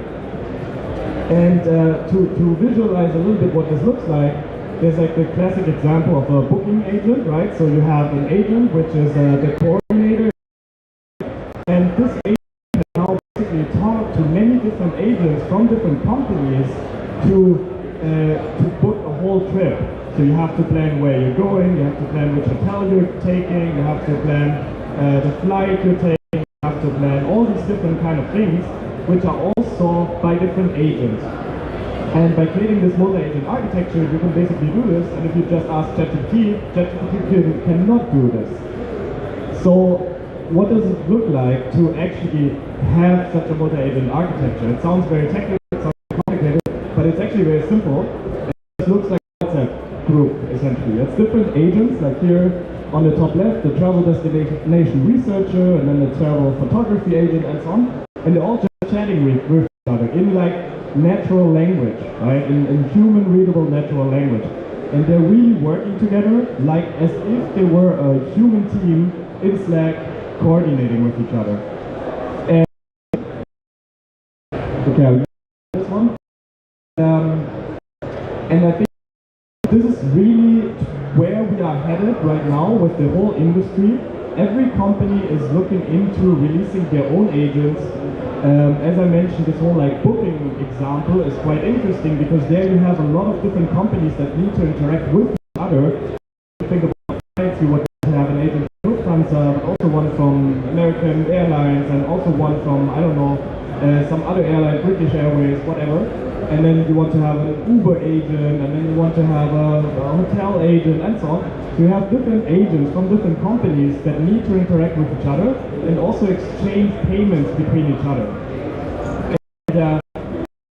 And to visualize a little bit what this looks like, there's like the classic example of a booking agent, right? So you have an agent which is the coordinator, and this agent can now basically talk to many different different agents from different companies to book a whole trip. So you have to plan where you're going, you have to plan which hotel you're taking, you have to plan the flight you're taking, you have to plan all these different kind of things, which are all solved by different agents. And by creating this multi-agent architecture, you can basically do this, and if you just ask ChatGPT, ChatGPT cannot do this. So what does it look like to actually have such a multi-agent architecture? It sounds very technical, it sounds complicated, but it's actually very simple. It looks like a WhatsApp group, essentially. It's different agents, like here on the top left, the travel destination researcher, and then the travel photography agent, and so on. And they're all just chatting with each other in like natural language, right? In human readable natural language. And they're really working together like as if they were a human team in Slack coordinating with each other. And okay, I'll use this one. And I think this is really where we are headed right now with the whole industry. Every company is looking into releasing their own agents. As I mentioned, this whole like booking example is quite interesting because there you have a lot of different companies that need to interact with each other. Think about flights, you want to have an agent from Lufthansa, but also one from American Airlines, and also one from, I don't know, some other airline, British Airways, whatever. And then you want to have an Uber agent, and then you want to have a hotel agent, and so on. So you have different agents from different companies that need to interact with each other and also exchange payments between each other. And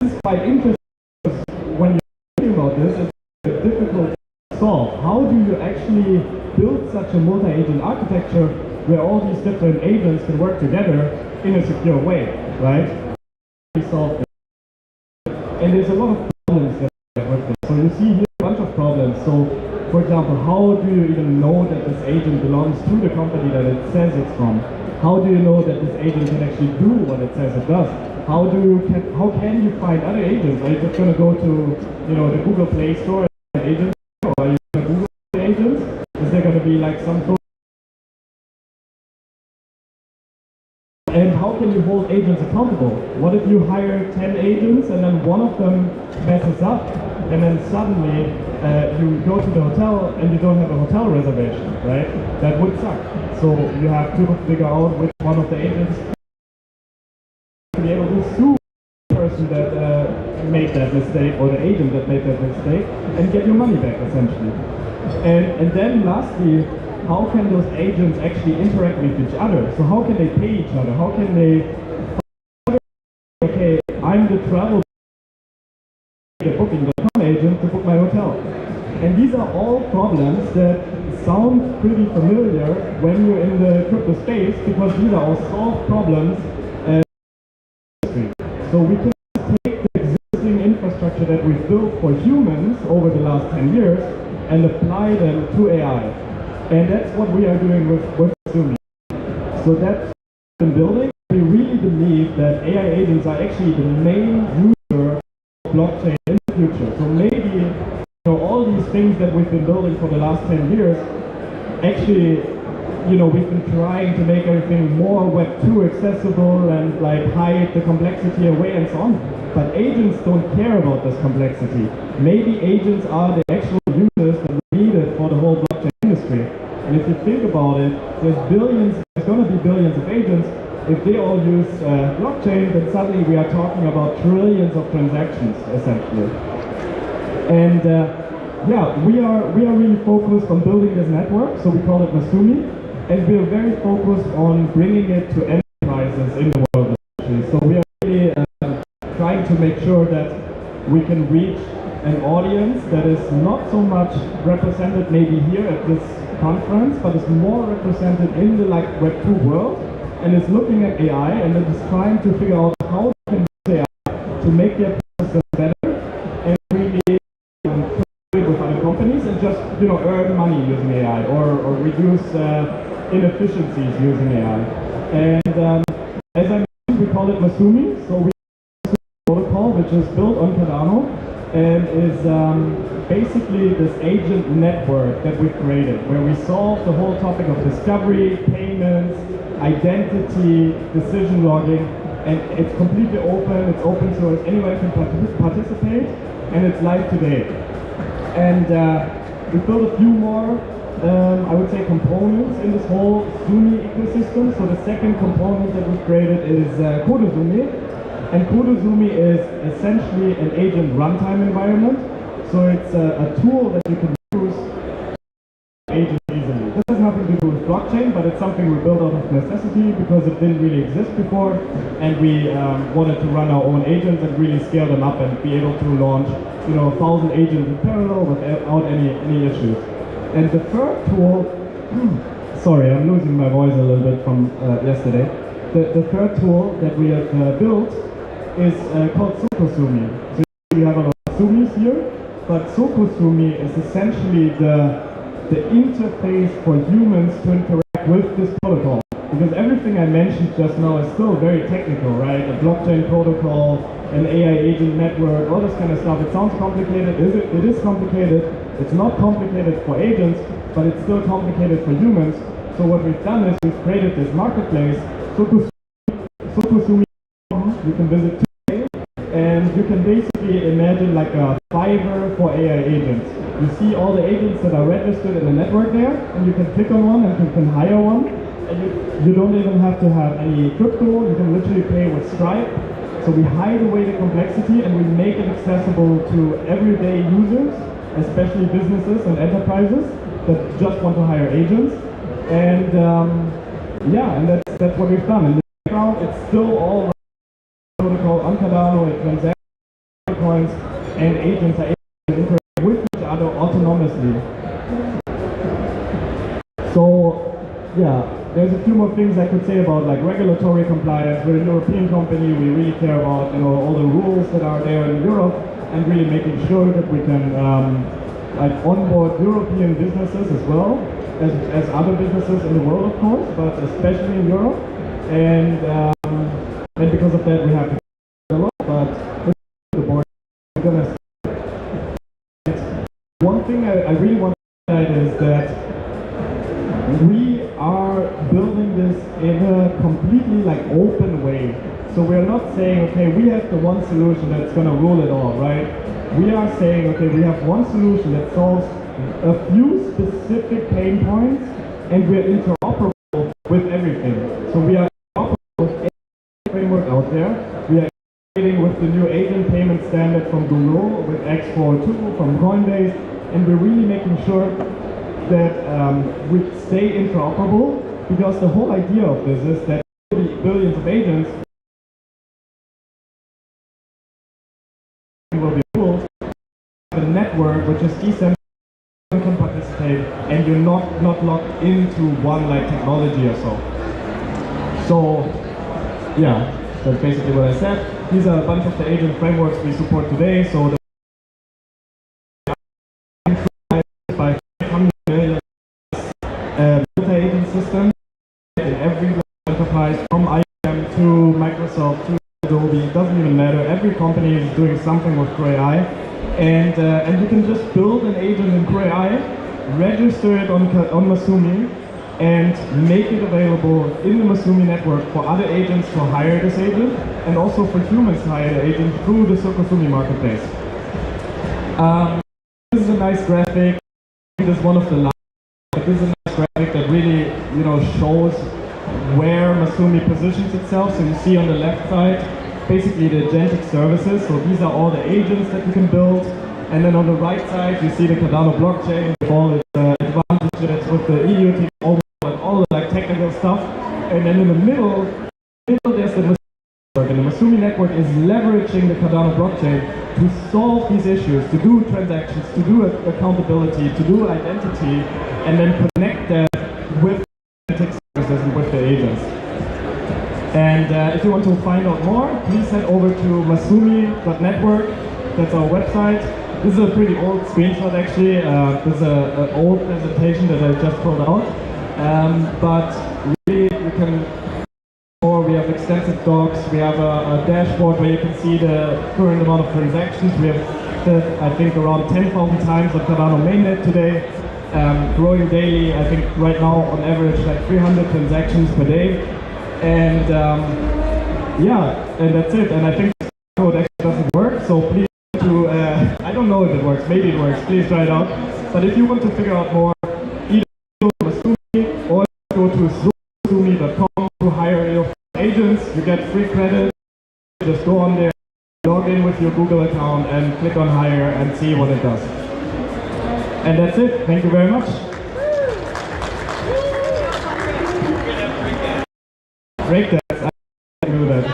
this is quite interesting because when you're thinking about this, it's difficult to solve. How do you actually build such a multi-agent architecture where all these different agents can work together in a secure way, right? Solve. And there's a lot of problems that with this. So you see here a bunch of problems. So, for example, how do you even know that this agent belongs to the company that it says it's from? How do you know that this agent can actually do what it says it does? How can you find other agents? Are you just going to go to the Google Play Store and agents? Or are you going to Google agents? Is there going to be like some sort? And how can you hold agents accountable? What if you hire 10 agents and then one of them messes up and then suddenly you go to the hotel and you don't have a hotel reservation, right? That would suck. So you have to figure out which one of the agents to be able to sue the person that made that mistake or the agent that made that mistake and get your money back essentially. And then lastly, how can those agents actually interact with each other? So how can they pay each other? How can they, okay, I'm the travel booking.com agent to book my hotel. And these are all problems that sound pretty familiar when you're in the crypto space because these are all solved problems. So we can take the existing infrastructure that we've built for humans over the last 10 years and apply them to AI. And that's what we are doing with Sumi. So that's what we've been building. We really believe that AI agents are actually the main user of blockchain in the future. So maybe all these things that we've been building for the last 10 years, actually, we've been trying to make everything more Web 2 accessible and like hide the complexity away and so on. But agents don't care about this complexity. Maybe agents are the actual users that are needed for the whole blockchain industry. And if you think about it, there's going to be billions of agents. If they all use blockchain, then suddenly we are talking about trillions of transactions, essentially. And we are really focused on building this network, so we call it Masumi, and we are very focused on bringing it to enterprises in the world, essentially. So we are really trying to make sure that we can reach an audience that is not so much represented maybe here at this conference, but is more represented in the Web 2 world, and is looking at AI and it is trying to figure out how they can use AI to make their process better and really trade with other companies and just earn money using AI or reduce inefficiencies using AI. And as I mentioned, we call it Masumi. So we have a protocol which is built on Cardano and is basically this agent network that we've created, where we solve the whole topic of discovery, payments, identity, decision logging and it's completely open, it's open source, anyone can participate, and it's live today. And we built a few more, I would say, components in this whole Zoomi ecosystem. So the second component that we've created is Token2049. And Token2049 is essentially an agent runtime environment. So it's a tool that you can use agents easily. This has nothing to do with blockchain, but it's something we built out of necessity because it didn't really exist before, and we wanted to run our own agents and really scale them up and be able to launch, 1,000 agents in parallel without any issues. And the third tool, sorry, I'm losing my voice a little bit from yesterday. The third tool that we have built is called Token2049. So we have a lot of Zoomies here, but Token2049 is essentially the interface for humans to interact with this protocol. Because everything I mentioned just now is still very technical, right? A blockchain protocol, an AI agent network, all this kind of stuff. It sounds complicated. It is complicated. It's not complicated for agents, but it's still complicated for humans. So what we've done is we've created this marketplace, Token2049. You can visit today, and you can basically imagine like a Fiverr for AI agents. You see all the agents that are registered in the network there, and you can click on one and you can hire one. And you don't even have to have any crypto, you can literally pay with Stripe. So we hide away the complexity and we make it accessible to everyday users, especially businesses and enterprises that just want to hire agents. And and that's what we've done. In the background, it's still all protocol on Cardano, it transacts coins, and agents are able to interact with each other autonomously. So, there's a few more things I could say about like regulatory compliance. We're a European company, we really care about all the rules that are there in Europe, and really making sure that we can onboard European businesses as well as other businesses in the world, of course, but especially in Europe. And because of that, we have to do a lot. But the board, we're gonna. One thing I really want to highlight is that we are building this in a completely open way. So we're not saying, okay, we have the one solution that's going to rule it all, right? We are saying, okay, we have one solution that solves a few specific pain points, and we're interoperable with everything. So we are interoperable with every framework out there. We are integrating with the new agent payment standard from Google, with X42 from Coinbase, and we're really making sure that we stay interoperable, because the whole idea of this is that billions of agents will be built, a network which is decentralized, you can participate, and you're not locked into one technology or so. So that's basically what I said. These are a bunch of the agent frameworks we support today. So the by 500 million multi-agent system in every enterprise, from IBM to Microsoft to Adobe, it doesn't even matter. Every company is doing something with CoreAI, and you can just build an agent in CoreAI, register it on Masumi, and make it available in the Masumi network for other agents to hire this agent, and also for humans to hire the agent through the Token2049 marketplace. This is a nice graphic. This is one of the last. This is a nice graphic that really, shows where Masumi positions itself. So you see on the left side, basically the agentic services. So these are all the agents that you can build. And then on the right side, you see the Cardano blockchain with all its advantages with the EU team, all the technical stuff. And then in the middle there's the Masumi network. And the Masumi network is leveraging the Cardano blockchain to solve these issues, to do transactions, to do accountability, to do identity, and then connect that with agentic services and with the agents. And if you want to find out more, please head over to masumi.network. That's our website. This is a pretty old screenshot actually. This is an old presentation that I just pulled out. But really, you can. We have extensive docs. We have a dashboard where you can see the current amount of transactions. We have, I think, around 10,000 times on Cardano mainnet today, growing daily. I think right now on average 300 transactions per day. And Yeah, and that's it. And I think this code actually doesn't work, so please I don't know if it works, maybe it works, please try it out. But if you want to figure out more, either go to Masumi or go to zoomsumi.com to hire your agents. You get free credit. Just go on there, log in with your Google account and click on hire and see what it does. And that's it. Thank you very much. Break dance. I knew that.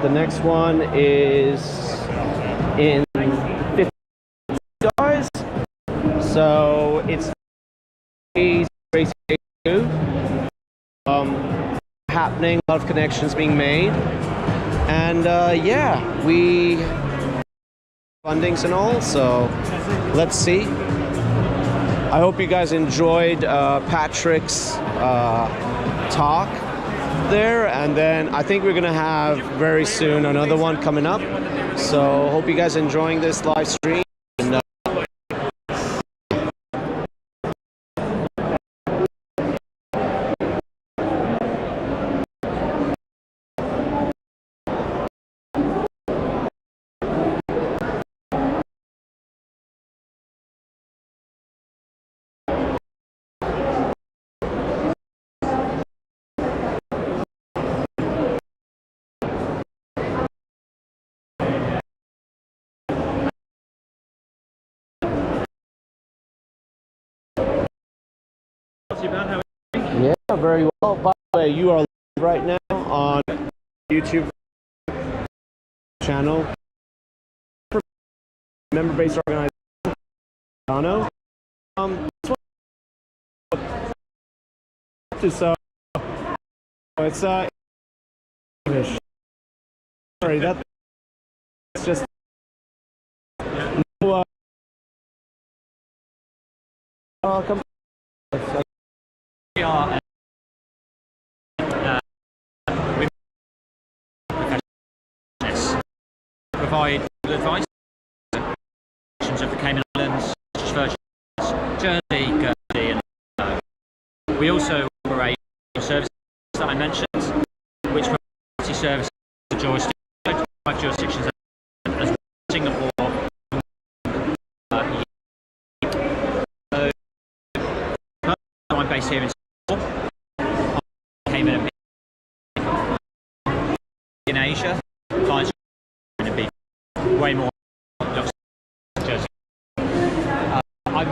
The next one is in $50. So it's happening, a lot of connections being made. And yeah, we fundings and all, so let's see. I hope you guys enjoyed Patrick's talk there, and then I think we're gonna have very soon another one coming up, so hope you guys are enjoying this live stream. And, yeah, very well. By the way, you are live right now on YouTube channel, member-based organization. So it's English. Sorry, that's just no, We are provide advice of the Cayman Islands, Virgin Islands, Jersey, Guernsey, and we also operate services that I mentioned, which provide services to jurisdictions, 5 jurisdictions, as well as Singapore. So I'm based here in Singapore. Cayman in Asia. Clients are going to be way more. Jersey. My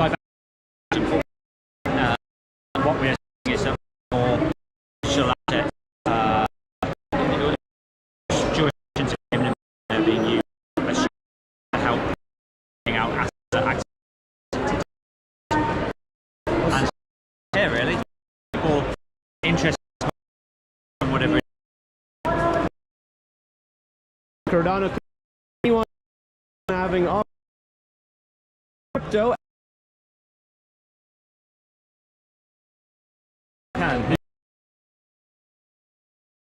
what we're seeing is a more social asset jurisdictions being used to help out assets here really. People interested in whatever. Cardano, anyone having all crypto can.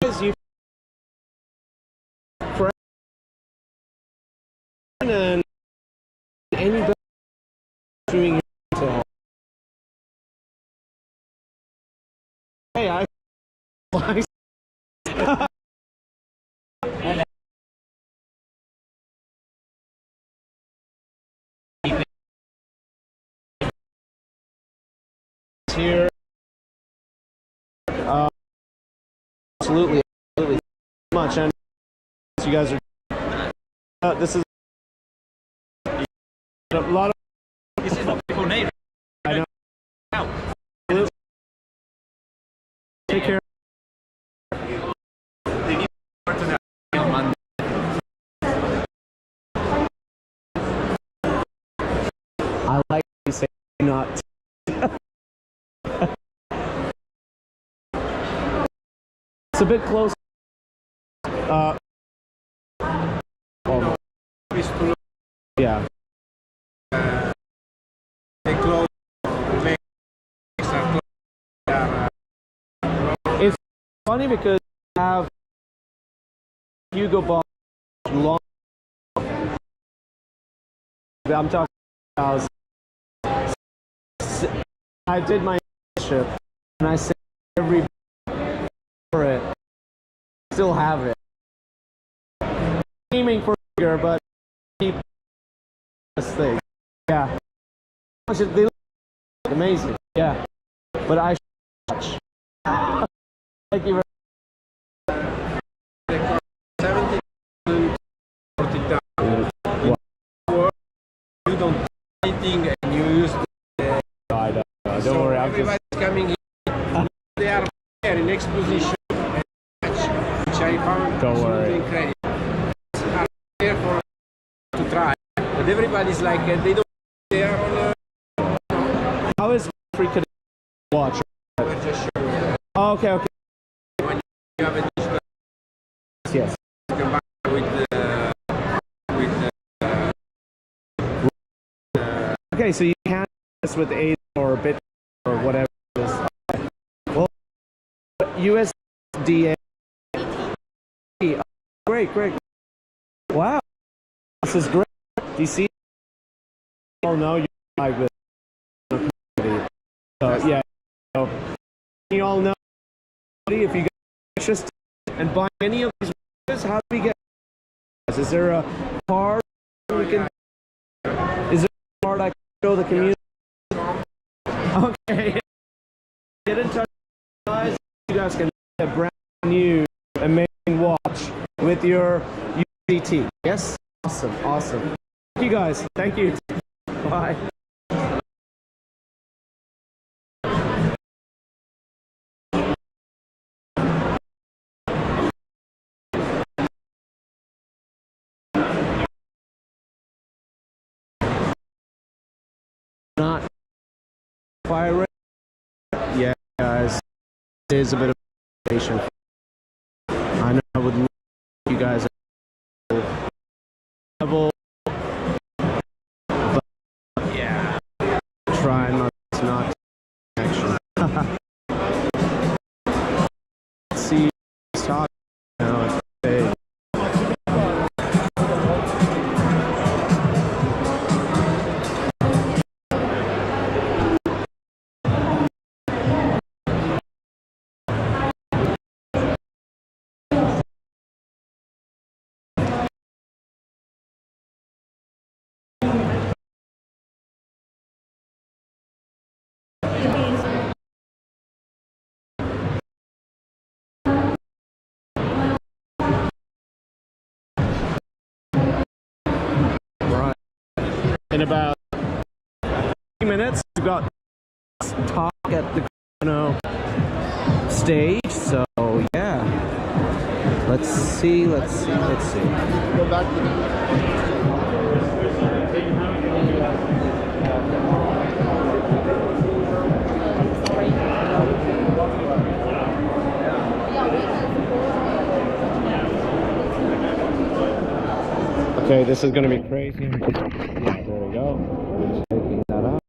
You friend and anybody doing your hey, I here. Absolutely, absolutely. Much, and you guys are. This is a lot of. This is what people need. I know. Help. Take care. I like to say not. It's a bit close. Yeah. It's funny because I have Hugo Boss long. I'm talking about. I did my internship and I said every for it. Still have it. Aiming for bigger, but keep this thing. Yeah. They look amazing. Yeah. But I watch. Thank you very much. 70,000 you don't do anything and you use the don't worry, everybody's coming in. They are there in exposition, which I found absolutely incredible. Are there for to try, but everybody's like they don't. They are on. How is free watch? We're just showing. Oh, okay, okay. When you have a digital, yes. You can buy okay, so you can this with ADA or Bit or whatever it is. Well, USDA. Oh, great, great. Wow, this is great. Do you see? Oh no, you like this. So yeah, so you all know if you get interested in buying any of these videos, how do we get? Is there a card we can? Is there a card I can show the community? Okay, get in touch, guys. You guys can get a brand new, amazing watch with your UDT. Yes, awesome, awesome. Thank you guys. Thank you. Bye. Not fire rate. Yeah, guys, it is a bit of patient. I know I would love you guys at level, but yeah, try not actually. Let's see, talk now. It's big. In about 30 minutes, we've got talk at the stage. So yeah, let's see. Go back to the Okay, this is going to be crazy. Yeah, there we go. Taking that out.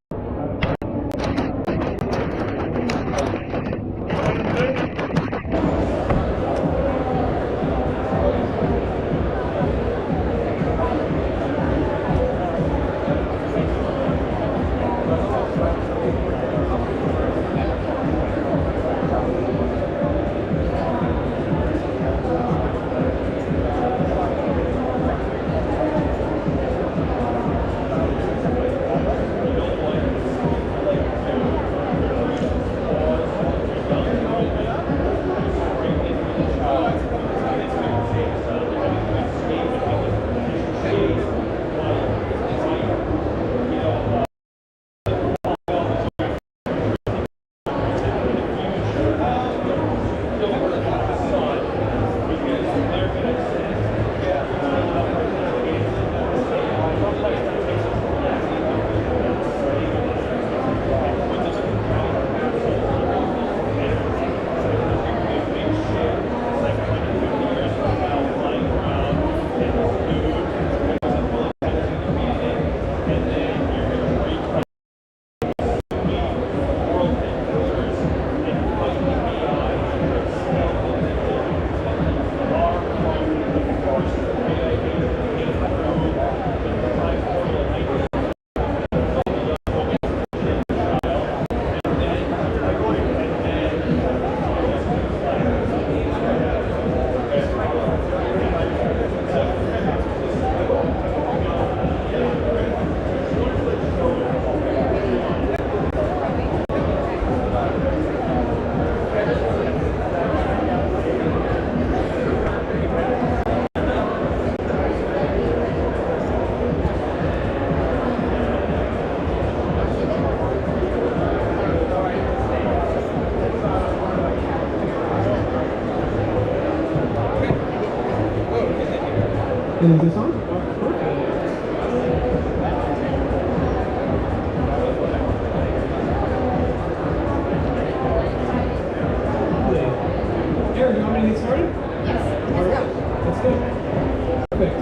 Is this on? Aaron, do you want me to get started? Yes, let's go. Perfect.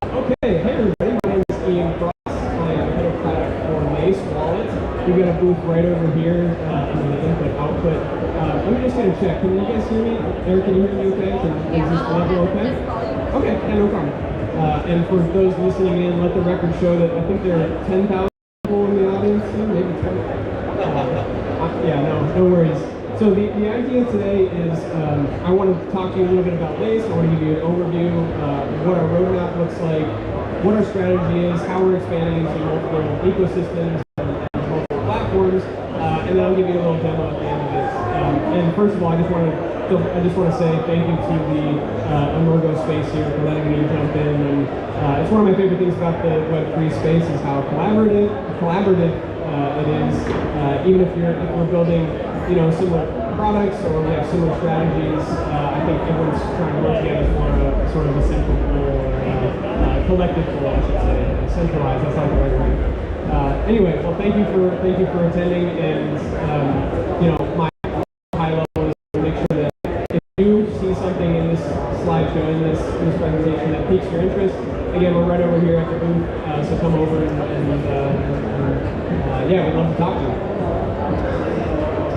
Okay, hey everybody, my name is Ian Cross. I am head of product for Mace Wallet. We've got a booth right over here in the input-output. Let me just get a check. Can you guys hear me? Eric, can you hear me okay? Is this level okay? Okay, yeah, no problem. And for those listening in, let the record show that I think there are 10,000 people in the audience here, maybe 20. Yeah, no worries. So the idea today is I want to talk to you a little bit about Lace. I want to give you an overview, what our roadmap looks like, what our strategy is, how we're expanding into multiple ecosystems and multiple platforms, and then I'll give you a little demo at the end of this. And first of all, I just want to say thank you to the Emergo space here for letting me jump in. And it's one of my favorite things about the Web3 space is how collaborative it is. Even if we're building, similar products or we have similar strategies, I think everyone's trying to work together for a sort of a central goal or collective goal, I should say. Centralized, that's not the right word. Anyway, well, thank you for attending, and my high level is to make sure that if you see something in this slideshow, in this presentation that piques your interest, again, we're right over here at the booth, so come over and yeah, we'd love to talk to you.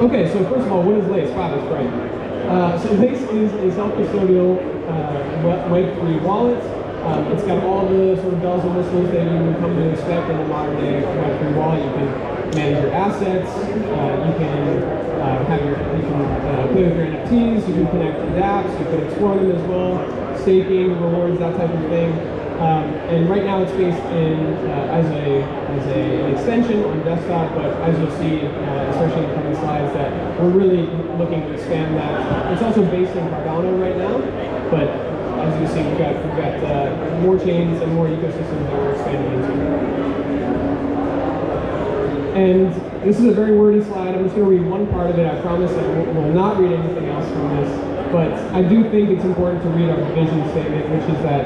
Okay, so first of all, what is Lace? Wow, that's great. So Lace is a self-custodial Web3 wallet. It's got all the sort of bells and whistles that you would come to expect in a modern day Web3 wallet. You can manage your assets, you can play with your NFTs, you can connect to dApps, you can explore them as well, staking, rewards, that type of thing. And right now it's based in as an extension on desktop, but as you'll see, especially in the coming slides, that we're really looking to expand that. It's also based in Cardano right now, but as you see, we've got more chains and more ecosystems that we're expanding into. And this is a very wordy slide. I'm just going to read one part of it. I promise I will not read anything else from this, but I do think it's important to read our vision statement, which is that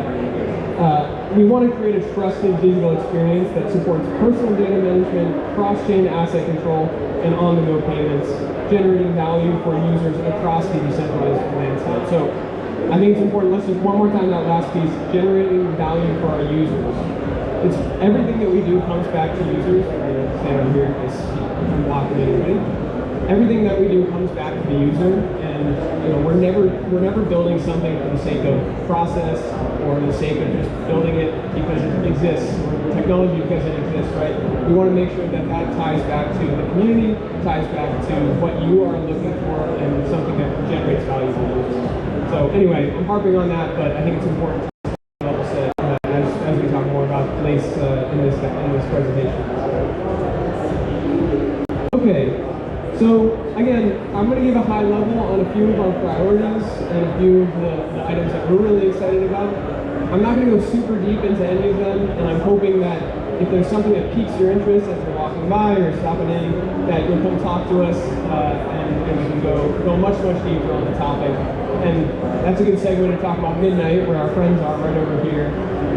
we want to create a trusted digital experience that supports personal data management, cross-chain asset control, and on-the-go payments, generating value for users across the decentralized landscape. So I think it's important, let's just one more time that last piece, generating value for our users. It's everything that we do comes back to users. I'm going to stand over here because I'm blocking anybody. Everything that we do comes back to the user, and we're never building something for the sake of process or the sake of just building it because it exists, or technology because it exists, right? We want to make sure that that ties back to the community, ties back to what you are looking for, and something that generates value for users. So anyway, I'm harping on that, but I think it's important to level set as we talk more about Lace in this presentation. Okay. So again, I'm going to give a high level on a few of our priorities and a few of the items that we're really excited about. I'm not going to go super deep into any of them, and I'm hoping that if there's something that piques your interest as you're walking by or stopping in, that you'll come talk to us and we can go much deeper on the topic. And that's a good segue to talk about Midnight, where our friends are right over here.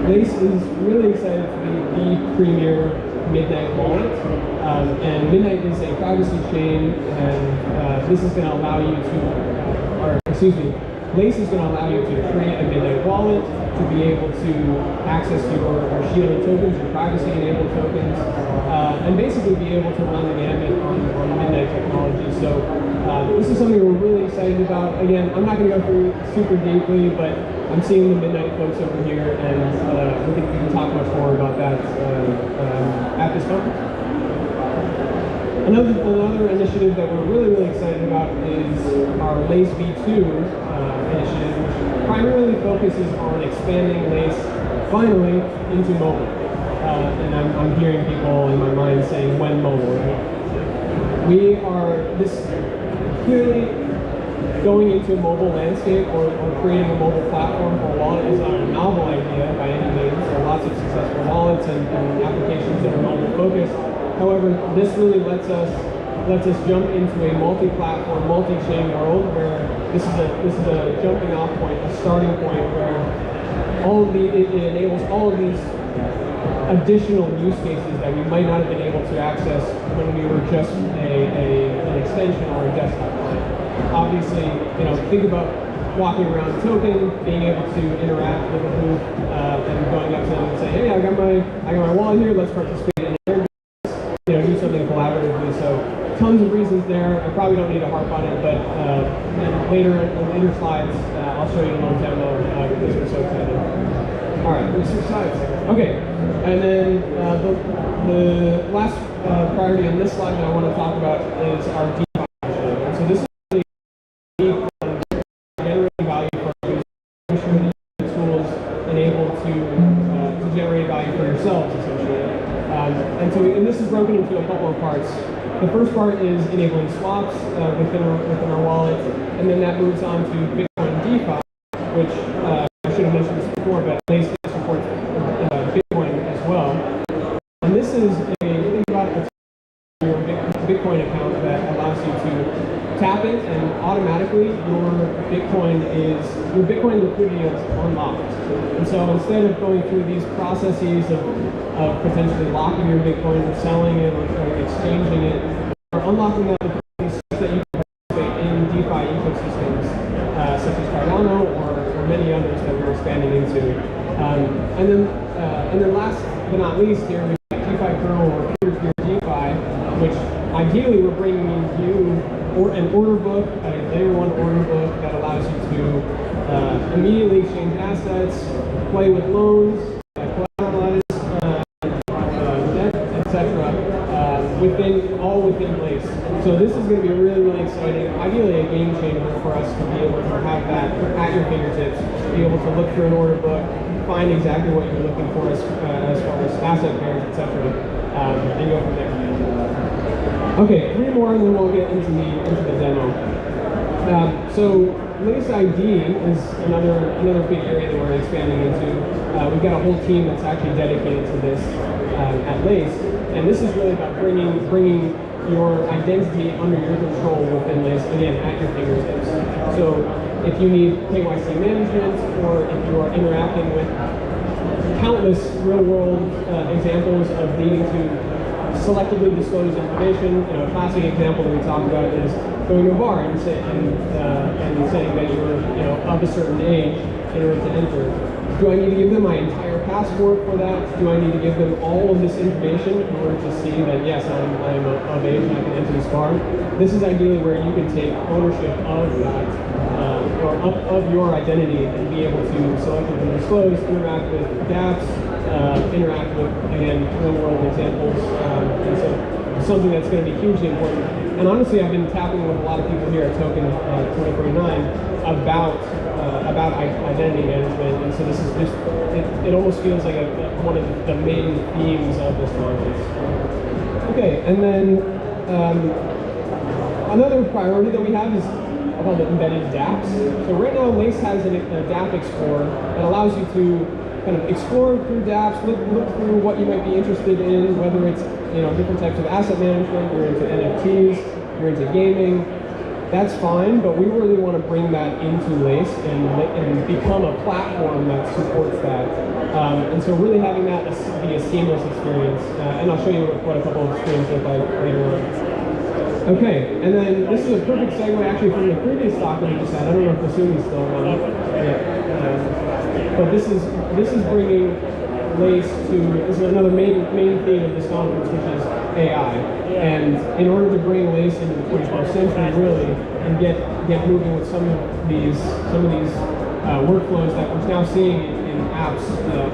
Lace is really excited to be the premier Midnight wallet, and Midnight is a privacy chain, and this is going to allow you Lace is going to allow you to create a Midnight wallet, to be able to access your shielded tokens, your privacy-enabled tokens, and basically be able to run the gamut on Midnight technology. So this is something we're really excited about. Again, I'm not going to go through super deeply, but I'm seeing the Midnight folks over here, and we can talk much more about that at this conference. Another initiative that we're really excited about is our Lace V2 initiative, which primarily focuses on expanding Lace finally into mobile. And I'm hearing people in my mind saying, when mobile, right? We are clearly going into a mobile landscape or creating a mobile platform for a wallet is not a novel idea by any means. There are lots of successful wallets and applications that are mobile focused. However, this really lets us jump into a multi-platform, multi-chain world where this is a jumping off point, a starting point where it enables all of these additional use cases that we might not have been able to access when we were just an extension or a desktop client. Obviously, think about walking around the token, being able to interact with a booth, and going up to them and say, hey, I got my wallet here, let's participate in it. Do something collaboratively. So tons of reasons there. I probably don't need to harp on it, but later slides, I'll show you a little demo because we're so excited. All right, let's switch sides. Okay, and then the last priority on this slide that I want to talk about is our DeFi initiative. So this is generating value for our users, making sure that you have tools enabled to generate value for yourselves, essentially. And this is broken into a couple of parts. The first part is enabling swaps within our wallet, and then that moves on to Bitcoin DeFi, which I should have mentioned this before, but Lace supports Bitcoin as well. And this is think about your Bitcoin account that allows you to tap it, and automatically your Bitcoin liquidity is unlocked. And so instead of going through these processes of potentially locking your Bitcoin or selling it or exchanging it, or unlocking that liquidity so that you can participate in DeFi ecosystems such as Cardano or many others that we're expanding into. And then last but not least here, we've got DeFi Kernel or peer-to-peer DeFi, which ideally we're bringing you an order book, a layer 1 order book that allows you to immediately exchange assets, play with loans, collateralize debt, etc. All within Lace. So this is going to be really exciting, ideally a game changer for us to be able to have that at your fingertips, be able to look through an order book, find exactly what you're looking for as far as asset pairs, etc. And go from there. Okay, 3 more and then we'll get into the demo. So Lace ID is another big area that we're expanding into. We've got a whole team that's actually dedicated to this at Lace, and this is really about bringing your identity under your control within Lace, again, at your fingertips. So if you need KYC management, or if you are interacting with countless real-world examples of needing to selectively disclose information. You know, a classic example that we talk about is going to a bar and saying that you're, you know, of a certain age in order to enter. Do I need to give them my entire passport for that? Do I need to give them all of this information in order to see that, yes, I'm of age and I can enter this bar? This is ideally where you can take ownership of that, or of your identity, and be able to selectively disclose, interact with dApps, interact with, again, real-world examples, and so something that's going to be hugely important. And honestly, I've been tapping with a lot of people here at Token2049 about identity management, and so this is just, it almost feels like one of the main themes of this conference. Okay, and then another priority that we have is called embedded dApps. So right now, Lace has a dApp Explorer that allows you to kind of explore through dApps, look through what you might be interested in, whether it's, you know, different types of asset management, you're into NFTs, you're into gaming. That's fine, but we really want to bring that into Lace and become a platform that supports that. And so really having that be a seamless experience. And I'll show you what a couple of screens look like later on. Okay, and then this is a perfect segue actually from the previous talk that we just had. I don't know if Masumi's still around. Yeah. But this is bringing Lace to, this is another main theme of this conference, which is AI. And in order to bring Lace into the 21st century, really, and get moving with some of these workflows that we're now seeing in apps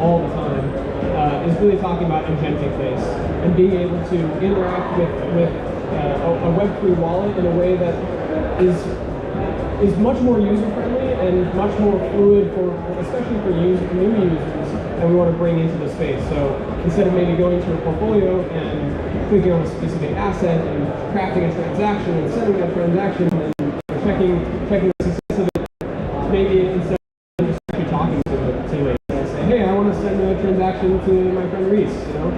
all the time, is really talking about agentic Lace and being able to interact with a Web3 wallet in a way that is much more user-friendly and much more fluid, especially for new users that we want to bring into the space. So instead of maybe going to your portfolio and clicking on a specific asset and crafting a transaction and sending that transaction and checking the success of it, maybe instead of just actually talking to it, say, hey, I want to send a transaction to my friend Reese, you know,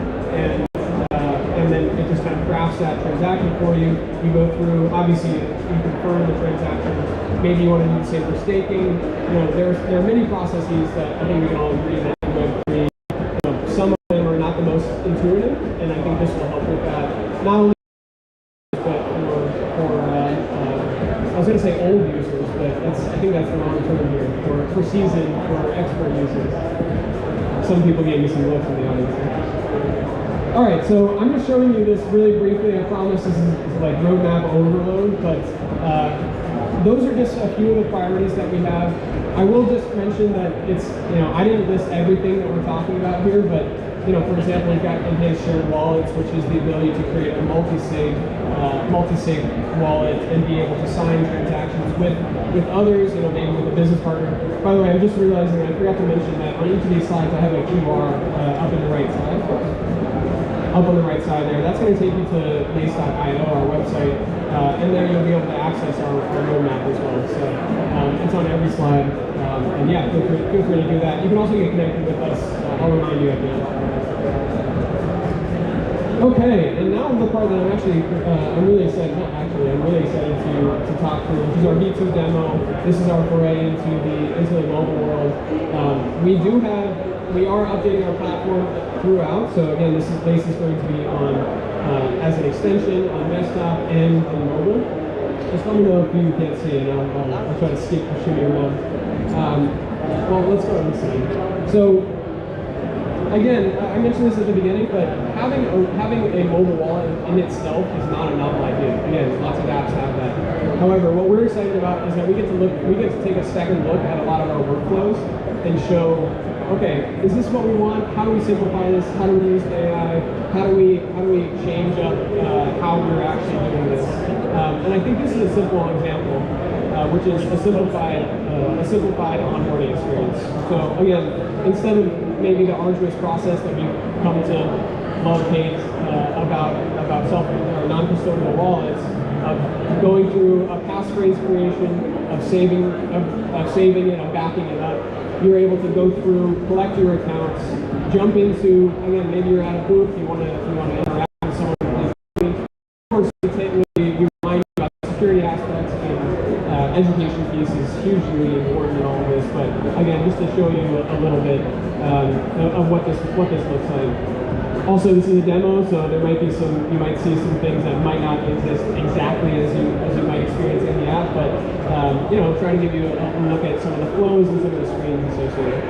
and then it just kind of crafts that transaction for you. You go through, obviously, you confirm the transaction. Maybe you want to do the same for staking. You know, there are many processes that I think we can all agree that in Web3, you know, some of them are not the most intuitive, and I think this will help with that. Not only, but for I was going to say old users, but I think that's the wrong term here. For seasoned, for expert users. Some people gave me some looks in the audience. All right, so I'm just showing you this really briefly. I promise this is like roadmap overload, but those are just a few of the priorities that we have. I will just mention that it's, you know, I didn't list everything that we're talking about here, but, you know, for example, we've got enhanced shared wallets, which is the ability to create a multi-sig wallet and be able to sign transactions with others, you know, maybe with a business partner. By the way, I'm just realizing I forgot to mention that on each of these slides I have a QR up in the right side. Up on the right side there. That's going to take you to lace.io, our website, and there you'll be able to access our roadmap as well. So it's on every slide, and yeah, feel free to do that. You can also get connected with us. I'll remind you at the end. Okay, and now the part that I'm really excited to talk through, which is our V2 demo. This is our foray into the mobile world. We are updating our platform throughout. So again, Lace is going to be on as an extension on desktop and on mobile. Just let me know if you can't see it. I'll try to skip or shoot you around. Well, let's go on this side. So again, I mentioned this at the beginning, but having a mobile wallet in itself is not a novel idea. Again, lots of apps have that. However, what we're excited about is that we get to take a second look at a lot of our workflows and show, okay, is this what we want? How do we simplify this? How do we use AI? How do we change up how we're actually doing this? And I think this is a simple example, which is a simplified onboarding experience. So again, instead of maybe the arduous process that we've come to love hate about self or non-custodial wallets, of going through a passphrase creation, of saving it, of backing it up. You're able to go through, collect your accounts, jump into, again, maybe you're at a booth, you want to interact with someone. Of course, you remind you about the security aspects, and education piece is hugely important in all of this. But again, just to show you a little bit of what this looks like. Also, this is a demo, so there might be you might see some things that might not exist exactly as you might experience in the app, but you know, try to give you a look at some of the flows and some of the screens associated.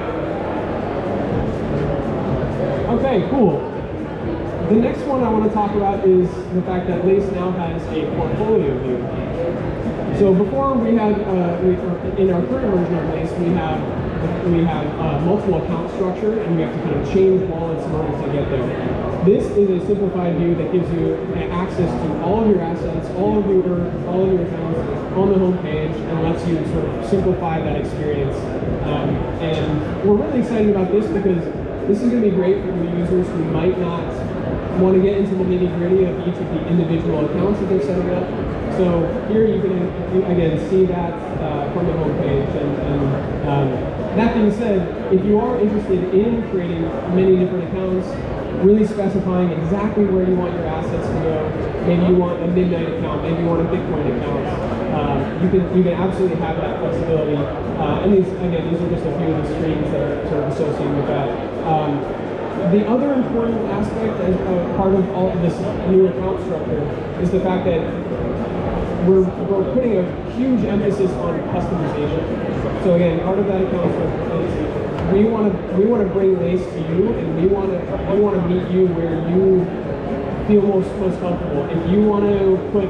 Okay, cool. The next one I want to talk about is the fact that Lace now has a portfolio view. So before we had, in our current version of Lace, we have multiple account structure, and we have to kind of change wallets in order to get there. This is a simplified view that gives you access to all of your assets, all of your accounts on the home page, and lets you sort of simplify that experience. And we're really excited about this because this is going to be great for new users who might not want to get into the nitty-gritty of each of the individual accounts that they're setting up. So here you can, again, see that from the home page. And that being said, if you are interested in creating many different accounts, really specifying exactly where you want your assets to go, maybe you want a Midnight account, maybe you want a Bitcoin account, you can absolutely have that flexibility. And these are just a few of the screens that are sort of associated with that. The other important aspect as part of all of this new account structure is the fact that we're putting a huge emphasis on customization. So again, part of that account structure is we want to bring Lace to you, and we want to meet you where you feel most comfortable. If you want to put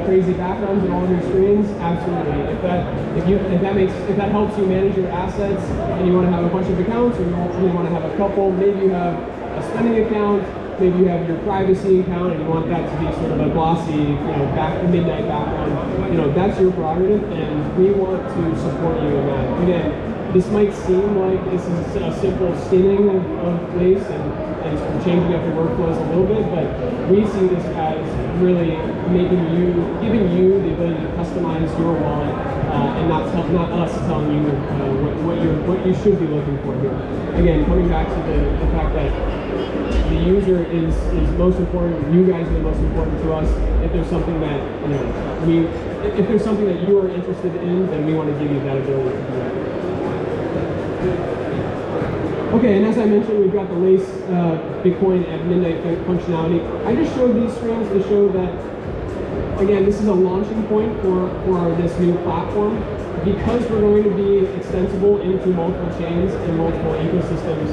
crazy backgrounds in all of your screens, absolutely. If that helps you manage your assets, and you want to have a bunch of accounts, or you only want to have a couple, maybe you have a spending account, maybe you have your privacy account, and you want that to be sort of a glossy, Midnight background. That's your prerogative, and we want to support you in that. Again, this might seem like this is a simple skinning of Lace and changing up your workflows a little bit, but we see this as really giving you the ability to customize your wallet, and not us telling you what you should be looking for here. Again, coming back to the fact that the user is most important. You guys are the most important to us. If there's something that if there's something that you are interested in, then we want to give you that ability to do that. Okay, and as I mentioned, we've got the Lace Bitcoin at Midnight functionality. I just showed these screens to show that, again, this is a launching point for this new platform. Because we're going to be extensible into multiple chains and multiple ecosystems,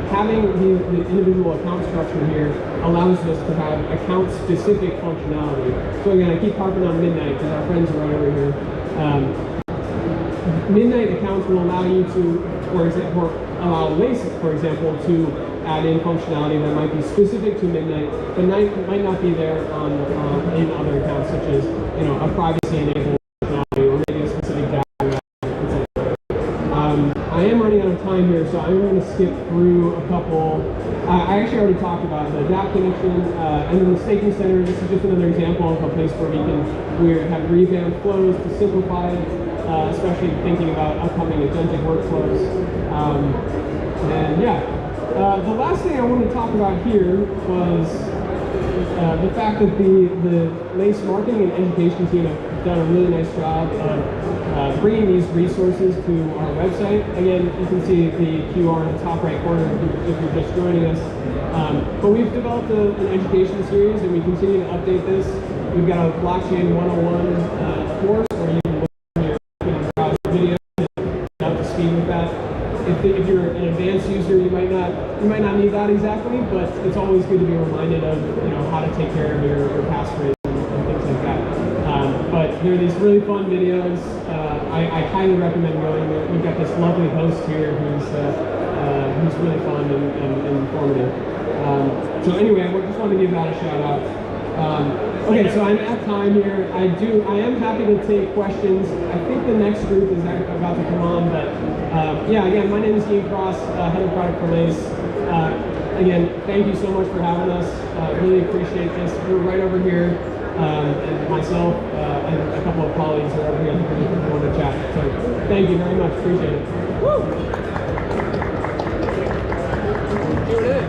having the individual account structure here allows us to have account-specific functionality. So again, I keep harping on Midnight because our friends are right over here. Midnight accounts will allow you to, allow Lace, for example, to add in functionality that might be specific to Midnight, but might not be there in other accounts, such as a privacy-enabled functionality or maybe a specific data. I am running out of time here, so I'm going to skip through a couple. I actually already talked about the DApp connection, and then the staking center. This is just another example of a place where we have revamped flows to simplify it, especially thinking about upcoming agentic workflows. The last thing I wanted to talk about here was the fact that the Lace marketing and education team have done a really nice job of bringing these resources to our website. Again, you can see the QR in the top right corner if you're just joining us. But we've developed an education series, and we continue to update this. We've got a blockchain 101 course where you can look at your browse videos and get up to speed with that. If you're an advanced user, you might not need that exactly, but it's always good to be reminded of how to take care of your passphrase and things like that. But there are these really fun videos. I highly recommend going there. We've got this lovely host here who's really fun and informative. So anyway, I just wanted to give that a shout out. Okay, so I'm at time here. I am happy to take questions. I think the next group is about to come on, but again, my name is Ian Cross, head of product for Lace. Again, thank you so much for having us. Really appreciate this. We're right over here, and myself and a couple of colleagues are over here if you want to chat. So thank you very much. Appreciate it. Woo! Here it is.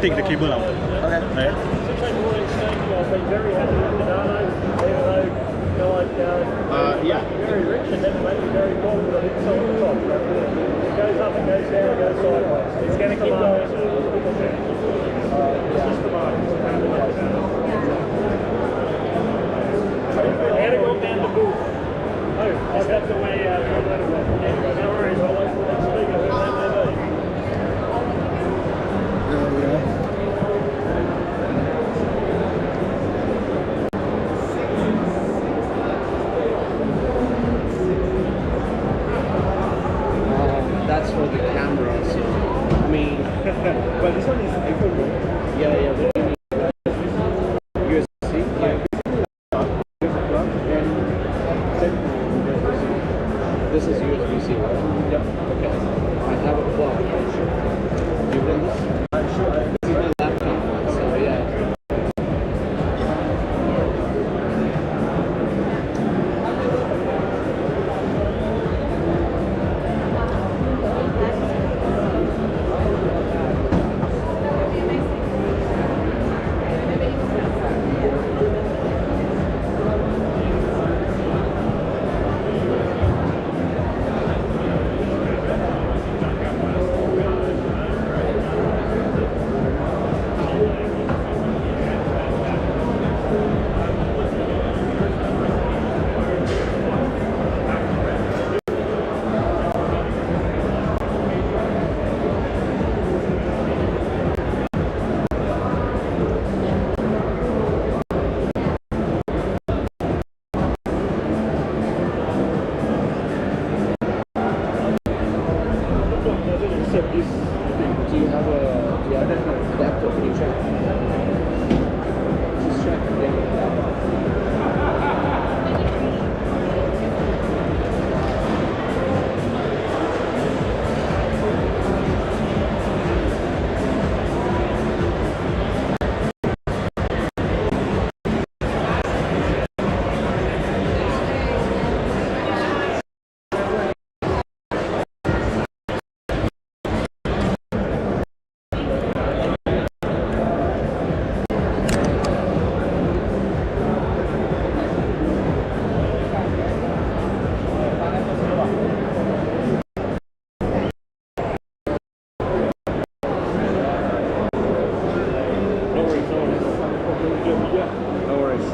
take the cable out. Okay. Right? I've been very happy with the nano, even though Yeah. very rich and then maybe very cool, but it's on the top. It goes up and goes down and goes sideways. It's going to keep going. It's just the market. And it went down the booth. Oh, is that the way no worries, I'll wait for the next speaker, who that may be. That's for the camera, so I mean, But this one is iPhone, right? yeah, what do you mean? USB? Yeah. This is USB-C, right? Yep. Okay. I have a plug. Do you want this? I'm sure. This is my laptop, so yeah. Do you have an adapter? Can you check? Just check. No worries.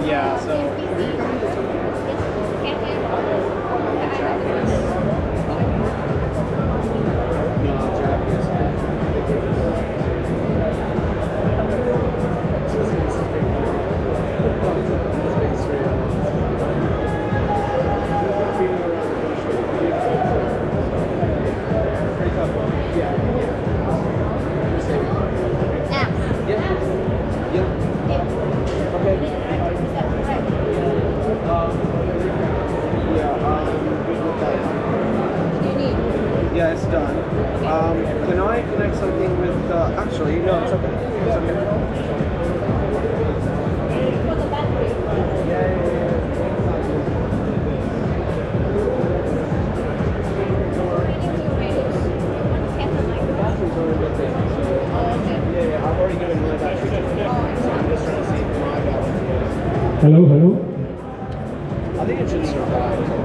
Yeah, so. No, Japanese. Hello, hello. I think it should survive.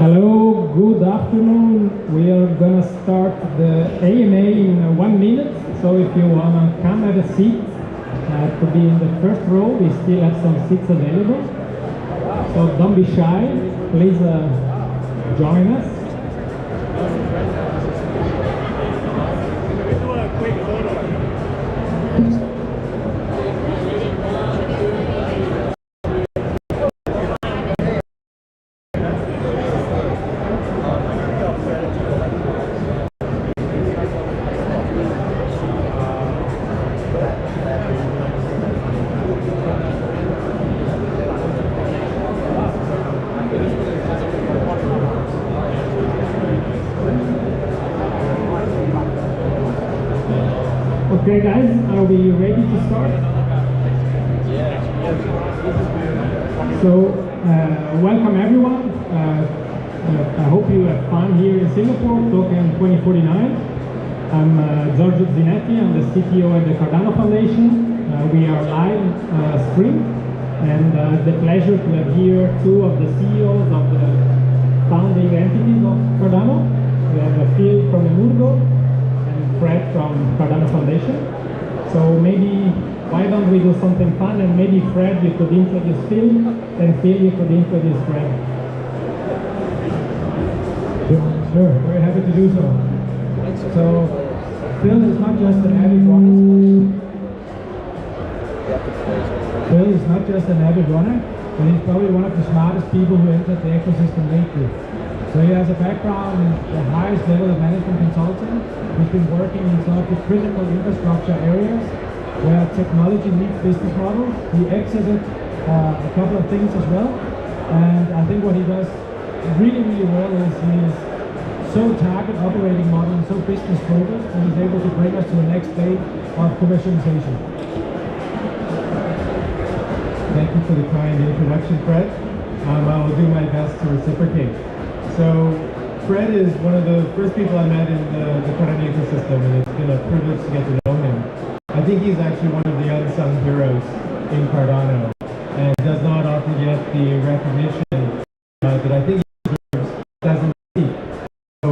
Hello, good afternoon. We are gonna start the AMA in 1 minute. So if you wanna come have a seat to be in the first row, we still have some seats available. So don't be shy. Please join us. Okay guys, are we ready to start? So, welcome everyone. I hope you have fun here in Singapore, Token2049. I'm Giorgio Zinetti, I'm the CTO at the Cardano Foundation. We are live stream, and it's a pleasure to have here two of the CEOs of the founding entities of Cardano. We have Phil from Emurgo, Fred from Cardano Foundation. So maybe why don't we do something fun, and maybe Fred, you could introduce Phil, and Phil, you could introduce Fred. Sure, very happy to do so. So Phil is not just an avid runner. Phil is not just an avid runner, but he's probably one of the smartest people who entered the ecosystem lately. So he has a background in the highest level of management consulting. He's been working in some of the critical infrastructure areas where technology meets business models. He exited a couple of things as well. And I think what he does really, really well is he's so target operating model and so business focused, and he's able to bring us to the next stage of commercialization. Thank you for the kind introduction, Fred. I will do my best to reciprocate. So Fred is one of the first people I met in the Cardano ecosystem, and it's been a privilege to get to know him. I think he's actually one of the unsung heroes in Cardano, and does not often get the recognition that I think he deserves, doesn't see. So I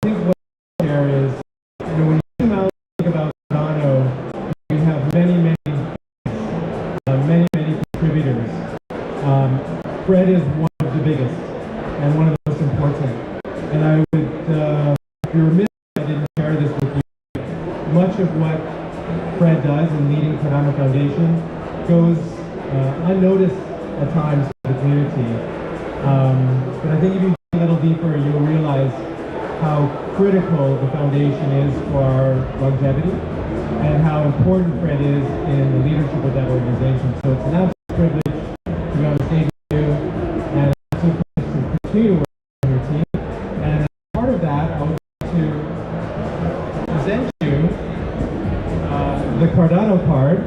think what I share is, when you zoom out and think about Cardano, we have many contributors. Fred is one of the biggest, and one of the most important. And I would be remiss if I didn't share this with you. Much of what Fred does in leading Cardano Foundation goes unnoticed at times to the community. But I think if you dig a little deeper, you'll realize how critical the foundation is for our longevity, and how important Fred is in the leadership of that organization. So it's an absolute privilege to be on the stage with you, and an absolute privilege to continue to work on your team. And as part of that, I would like to present you the Cardano card,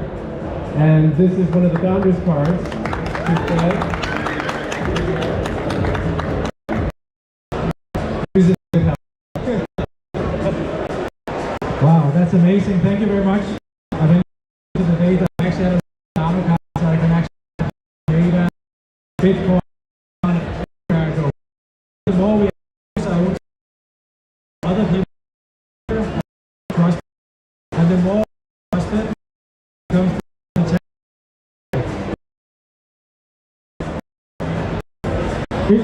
and this is one of the founders' cards to Fred. Wow, that's amazing. Thank you very much. I've been to the data. I actually had a Cardano card, so I can actually data, Bitcoin, go. The more we use, I would other people trust, and the more trusted comes to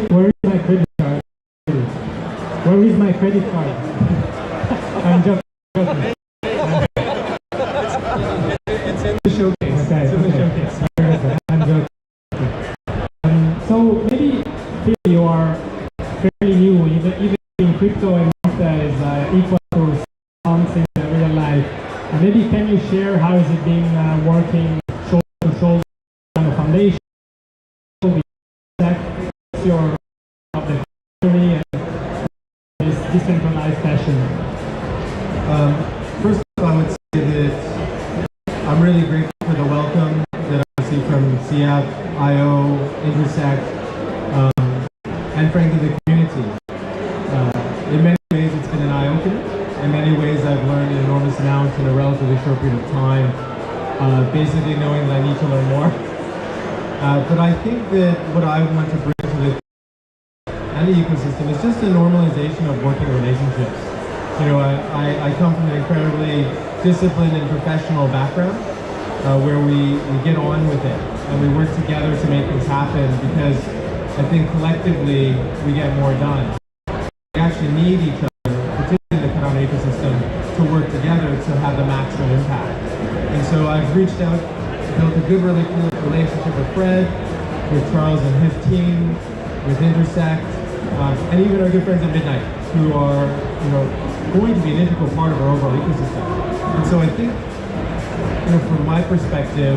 where is my credit card? Where is my credit card? I'm just joking. It's in the showcase. Okay, it's in the showcase. I'm joking. So maybe you are fairly new, even in crypto, and that is equal to something in real life. Maybe can you share how is it being working shoulder to shoulder on the foundation? What's your of the economy and this decentralized fashion? First of all, I would say that I'm really grateful for the welcome that I received from CF, IO, Intersect, and frankly the community. In many ways it's been an eye-opener. In many ways I've learned an enormous amount in a relatively short period of time, basically knowing that I need to learn more. But I think that what I want to bring to the and the ecosystem is just a normalization of working relationships. You know, I come from an incredibly disciplined and professional background where we get on with it and we work together to make things happen, because I think collectively we get more done. We actually need each other, particularly in the Cardano ecosystem, to work together to have the maximum impact. And so I've reached out, built a good relationship with Fred, with Charles and his team, with Intersect, and even our good friends at Midnight, who are, you know, going to be an integral part of our overall ecosystem. And so I think, you know, from my perspective,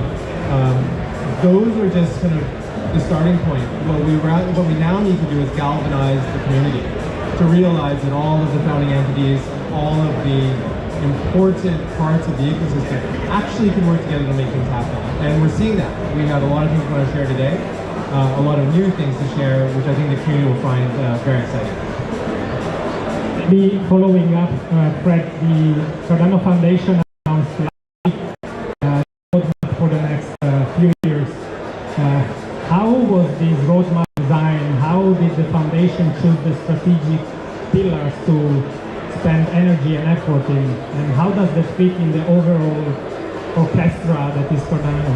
those are just kind of the starting point. What we now need to do is galvanize the community to realize that all of the founding entities, all of the important parts of the ecosystem actually can work together to make things happen. And we're seeing that. We have a lot of things we want to share today, a lot of new things to share, which I think the community will find very exciting. Maybe following up, Fred, the Cardano Foundation announced roadmap for the next few years. How was this roadmap designed? How did the foundation choose the strategic pillars to spend energy and effort in? And how does that fit in the overall orchestra that is Cardano?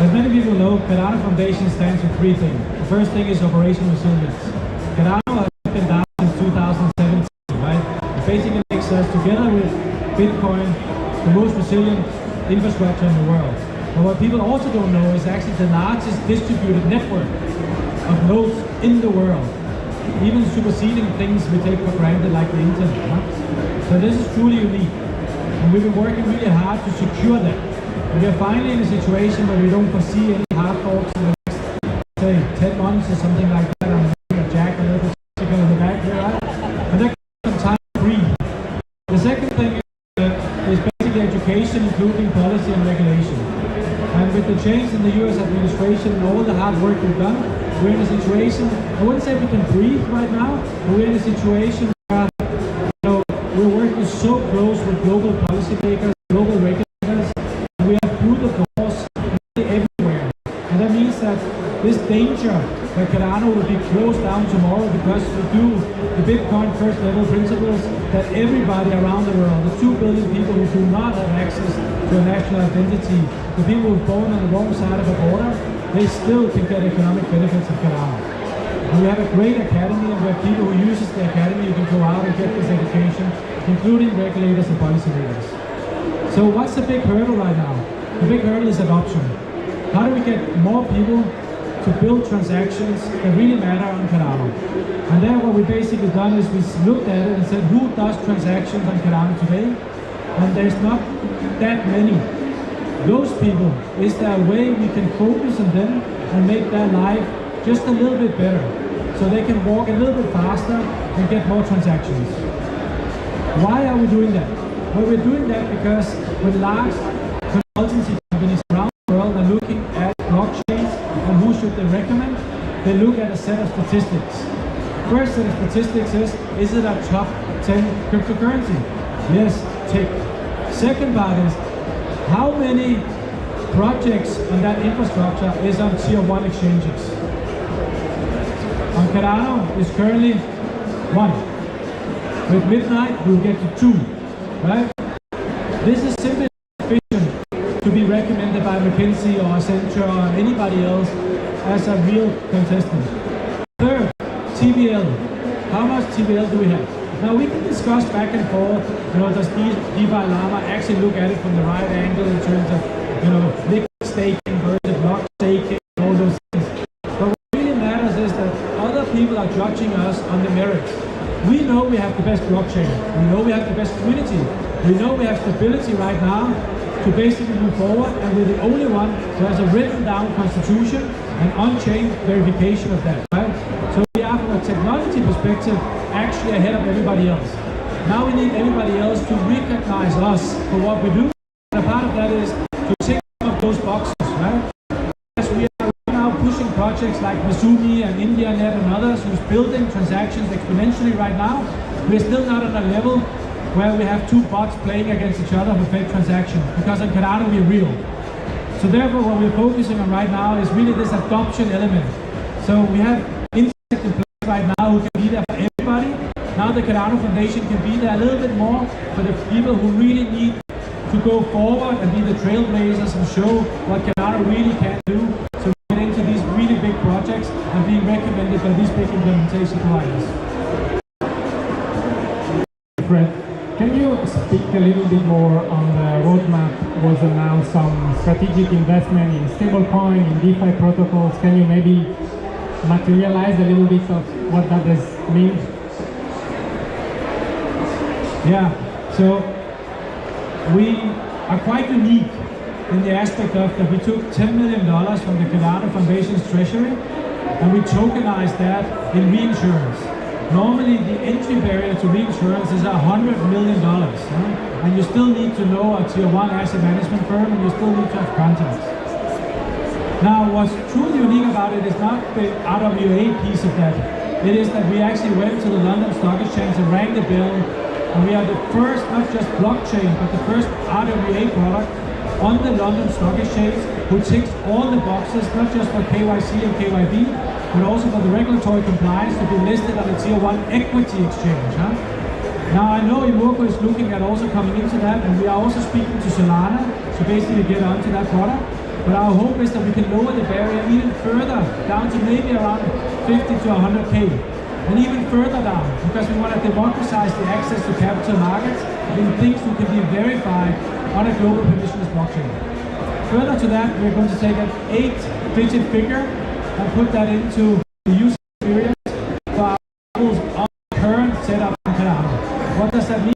As many people know, Cardano Foundation stands for three things. The first thing is operational resilience. Cardano has been down since 2017, right? It basically makes us, together with Bitcoin, the most resilient infrastructure in the world. But what people also don't know is actually the largest distributed network of nodes in the world, even superseding things we take for granted like the internet. Huh? So this is truly unique, and we've been working really hard to secure that. And we are finally in a situation where we don't foresee any hard forks in the next, say, 10 months or something like that. I'm looking at Jack a little bit in the back here, right? And that gives some time to breathe. The second thing is basically education, including policy and regulation. And with the change in the US administration and all the hard work we've done, we're in a situation, I wouldn't say we can breathe right now, but we're in a situation where, you know, we're working so close with global policymakers, global regulators. We have through the doors everywhere. And that means that this danger that Cardano will be closed down tomorrow because we do the Bitcoin first level principles, that everybody around the world, the 2 billion people who do not have access to a national identity, the people who are born on the wrong side of a border, they still can get economic benefits of Cardano. And we have a great academy, and we have people who use the academy who can go out and get this education, including regulators and policymakers. So what's the big hurdle right now? The big hurdle is adoption. How do we get more people to build transactions that really matter on Cardano? And then what we basically done is we looked at it and said, who does transactions on Cardano today? And there's not that many. Those people, is there a way we can focus on them and make their life just a little bit better, so they can walk a little bit faster and get more transactions? Why are we doing that? Well, we're doing that because when large consultancy companies around the world are looking at blockchains and who should they recommend, they look at a set of statistics. First set of statistics is it a top 10 cryptocurrency? Yes, tick. Second part is, how many projects on that infrastructure is on tier 1 exchanges? On Cardano is currently 1. With Midnight, we'll get to 2. Right? This is simply sufficient to be recommended by McKinsey or Accenture or anybody else as a real contestant. Third, TVL. How much TVL do we have? Now we can discuss back and forth, you know, does DeFi Llama actually look at it from the right angle in terms of, you know, liquid staking versus block staking, all those things. But what really matters is that other people are judging us on the merits. We know we have the best blockchain. We know we have the best community. We know we have stability right now to basically move forward, and we're the only one who has a written down constitution and on-chain verification of that, right? So we are, from a technology perspective, actually ahead of everybody else. Now we need everybody else to recognize us for what we do. And a part of that is to tick some of those boxes, right? As we are now pushing projects like Masumi and IndiaNet and others who's building transactions exponentially right now, we're still not on a level where we have two bots playing against each other for fake transactions, because on Cardano we're real. So therefore, what we're focusing on right now is really this adoption element. So we have Intersect in place right now who can be there for everybody. Now the Cardano Foundation can be there a little bit more for the people who really need to go forward and be the trailblazers and show what Cardano really can do. So we get into these really big projects and being recommended by these big implementation providers. Fred, can you speak a little bit more on the roadmap? Was announced some strategic investment in stablecoin, in DeFi protocols. Can you maybe materialize a little bit of what that does mean? Yeah, so we are quite unique in the aspect of that we took $10 million from the Cardano Foundation's treasury and we tokenized that in reinsurance. Normally the entry barrier to reinsurance is $100 million, and you still need to know a tier 1 asset management firm and you still need to have contacts. Now what's truly unique about it is not the RWA piece of that. It is that we actually went to the London Stock Exchange and rang the bell. And we are the first, not just blockchain, but the first RWA product on the London Stock Exchange who ticks all the boxes, not just for KYC and KYB, but also for the regulatory compliance to be listed on a tier 1 equity exchange. Now I know Immorco is looking at also coming into that, and we are also speaking to Solana to basically get onto that product. But our hope is that we can lower the barrier even further, down to maybe around 50 to 100K. And even further down, because we want to democratize the access to capital markets in things that can be verified on a global permissionless blockchain. Further to that, we're going to take an 8-digit figure and put that into the user experience for our on the current setup in Cardano. What does that mean?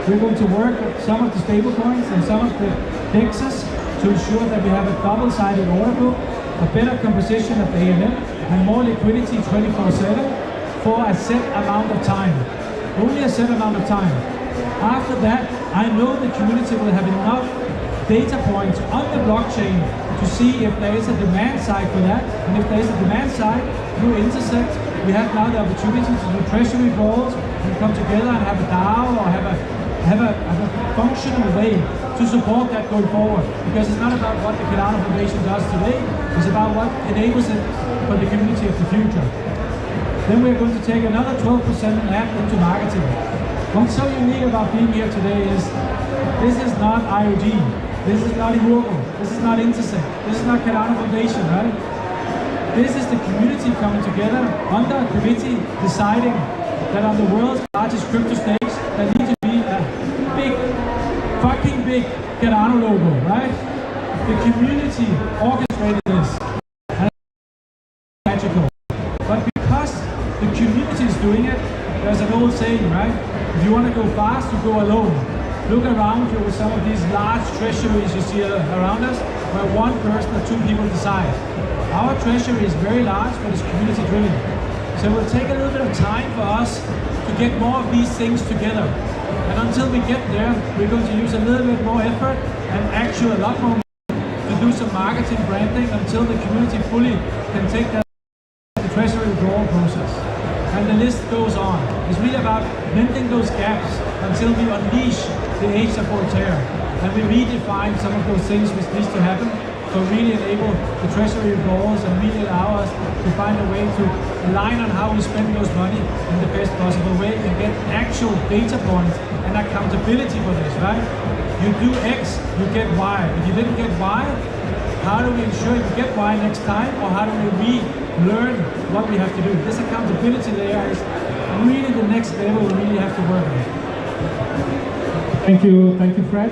We're going to work with some of the stablecoins and some of the DEXs to ensure that we have a double-sided order book, a better composition of AMM, and more liquidity 24/7. For a set amount of time, only a set amount of time. After that, I know the community will have enough data points on the blockchain to see if there is a demand side for that, and if there is a demand side through Intersect, we have now the opportunity to do treasury goals and come together and have a DAO or have a functional way to support that going forward. Because it's not about what the Cardano Foundation does today, it's about what enables it for the community of the future. Then we're going to take another 12% and add into marketing. What's so unique about being here today is this is not IOG, this is not Immorco, this is not Intersect, this is not Cardano Foundation, right? This is the community coming together under a committee deciding that on the world's largest crypto stage there needs to be a big, fucking big Cardano logo, right? The community orchestrated this. And it's magical. But because the community is doing it, there's an old saying, right? If you want to go fast, you go alone. Look around you with some of these large treasuries you see around us, where one person or two people decide. Our treasury is very large, but it's community driven. So it will take a little bit of time for us to get more of these things together. And until we get there, we're going to use a little bit more effort and actually a lot more money to do some marketing branding until the community fully can take that treasury withdrawal process. And the list goes on. It's really about mending those gaps until we unleash the age of Voltaire. And we redefine some of those things which needs to happen to really enable the treasury withdrawals and really allow us to find a way to align on how we spend those money in the best possible way and get actual data points and accountability for this, right? You do X, you get Y. If you didn't get Y, how do we ensure you get Y next time, or how do we relearn what we have to do? This accountability layer is really the next level we really have to work on. Thank you, Fred.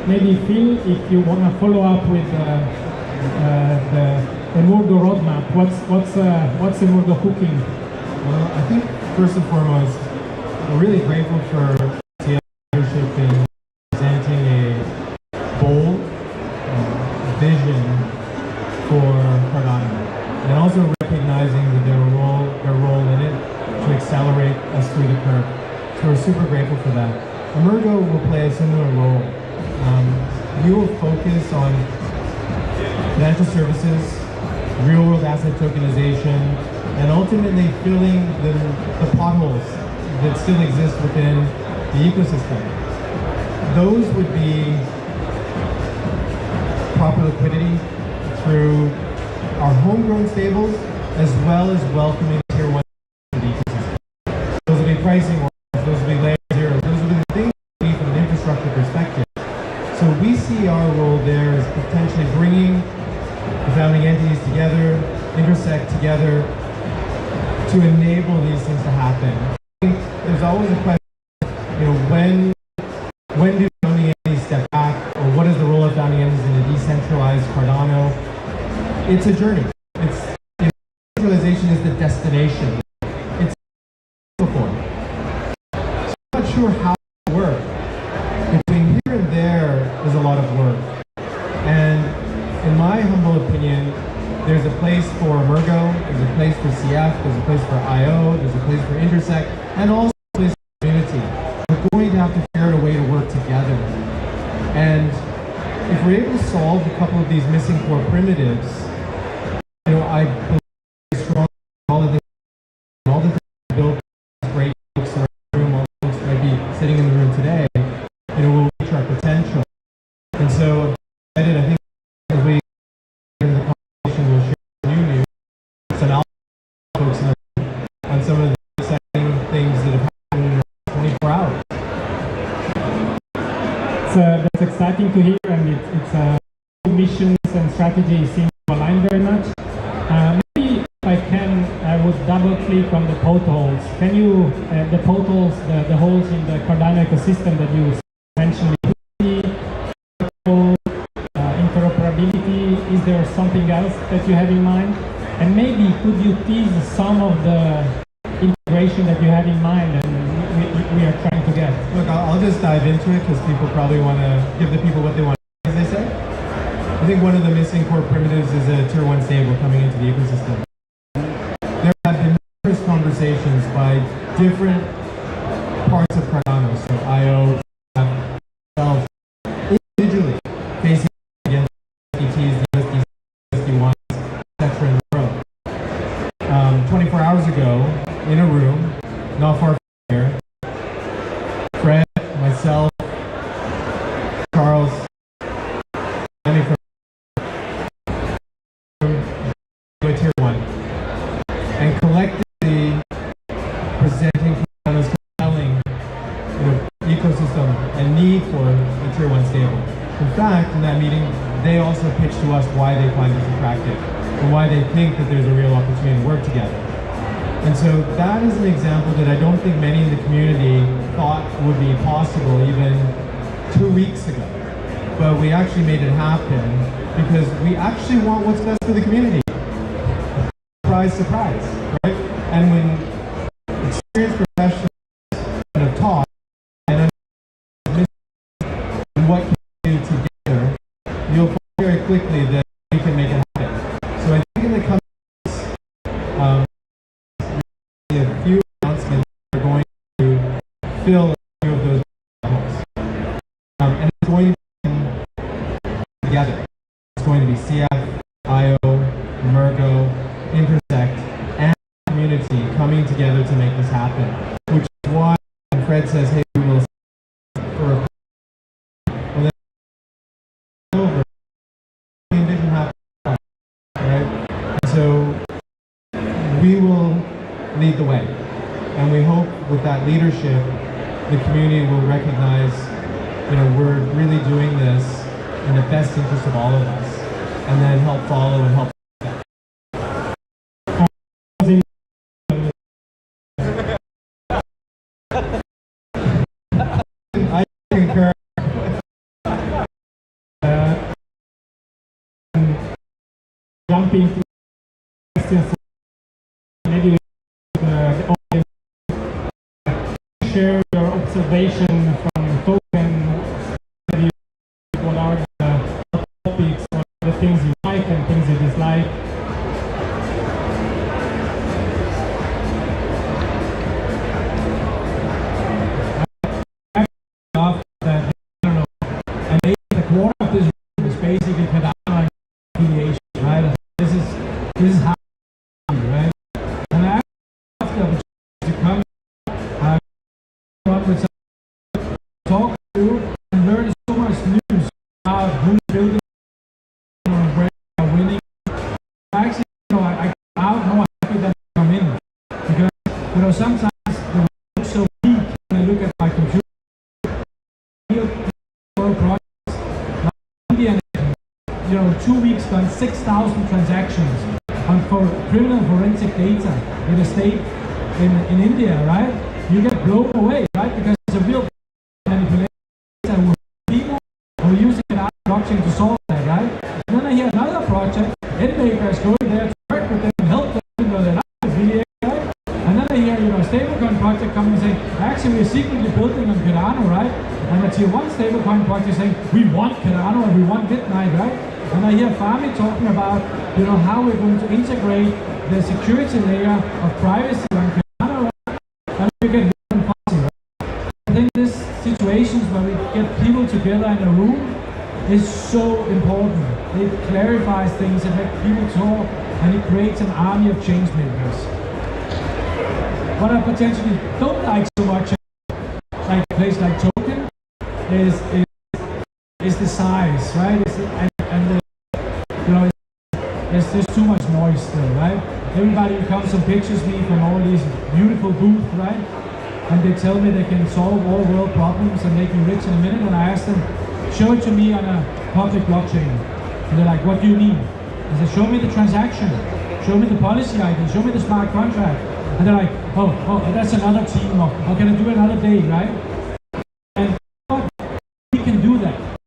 Maybe Phil, if you want to follow up with the Immorco roadmap, what's Immorco cooking? Well, I think first and foremost, we're really grateful for the leadership in presenting a bold vision for Cardano, and also recognizing that their role in it to accelerate us through the curve. So we're super grateful for that. Immorco will play a similar role. We will focus on financial services, real-world asset tokenization, and ultimately filling the potholes that still exist within the ecosystem. Those would be proper liquidity through our homegrown stables, as well as welcoming tier 1 to the ecosystem. Those will be pricing wars, those will be layer zero, those will be the things we need from an infrastructure perspective. So we see our role there as potentially bringing the founding entities together, intersect together to enable these things to happen. I think there's always a question, when do founding entities step back, or what is the role of founding entities in a decentralized Cardano? It's a journey. Decentralization is the destination. It's before. So I'm not sure how it works. Between here and there is a lot of work. And in my humble opinion, there's a place for Emergo, there's a place for CF, there's a place for IO, there's a place for Intersect, and also a place for community. We're going to have to figure out a way to work together. And if we're able to solve a couple of these missing core primitives, I believe strongly all the things built, great folks in the room, all the folks that might be sitting in the room today, we'll reach our potential. And so I think as we in the conversation, we'll share new news, some folks in the room on some of the exciting things that have happened in the last 24 hours. That's exciting to hear, and it's missions and strategy seem to align very much. Maybe if I can, I would double click on the potholes. Can you, the potholes, the holes in the Cardano ecosystem that you mentioned, interoperability, is there something else that you have in mind? And maybe could you tease some of the integration that you have in mind and we are trying to get? Look, I'll just dive into it because people probably want to give the people what they want, as they say. I think one of the missing core primitives is a tier 1 stable coming into the ecosystem. There have been numerous conversations by different parts of Cardano, so IO, themselves, individually facing against ETs, USDs, USD1s, etc. in the world. 24 hours ago, in a room, not far from here, Fred, myself, Charles, Andy from tier 1, and collectively presenting Cardano's compelling ecosystem and need for a tier 1 stable. In fact, in that meeting, they also pitched to us why they find this attractive and why they think that there's a real opportunity to work together. And so that is an example that I don't think many in the community thought would be possible even 2 weeks ago. But we actually made it happen because we actually want what's best for the community. Surprise, surprise, right? And when experienced professionals have taught and what can we do together, you'll find very quickly that we can make it happen. So I think in the coming weeks, a few announcements are going to fill a few of those holes. And it's going to be together. It's going to be CF, IO, Emergo, Intersect, and community coming together to make this happen. Which is why when Fred says, hey, we will for a well, then over envision happen, right? And so we will lead the way. And we hope with that leadership, the community will recognize, we're really doing this in the best interest of all of us, and then help follow and help. I concur. Jumping to questions, maybe the audience share your observation from Token. What are the topics, what are the things you like and things you dislike? This is how, right? And I asked the opportunity to come up with some sometimes the work so weak when I look at my computer. Projects, India, 2 weeks done 6,000 transactions on for criminal forensic data in a state in India, right? You get blown away, right? Because it's a real manipulation. People who are using an blockchain to solve that, right? And then I hear another project, makers going there to work with them and help them, they're not really, right? And then I hear, a stablecoin project coming and saying, actually we're secretly building on Cardano, right? And a tier 1 stablecoin project saying, we want Cardano and we want Bitcoin, right? And I hear Fami talking about, how we're going to integrate the security layer of privacy on Cardano, right? And we get really fuzzy, right? I think these situations where we get people together in a room is so important. It clarifies things, it makes people talk, and it creates an army of change makers. What I potentially don't like so much, like a place like Token, is the size, right? There's too much noise still, right? Everybody comes and pictures me from all these beautiful booths, right? And they tell me they can solve all world problems and make me rich in a minute, and I ask them, show it to me on a public blockchain. And they're like, what do you mean? I said, show me the transaction, show me the policy ID, show me the smart contract. And they're like, oh, that's another team, or can I do another day, right? And we can do that.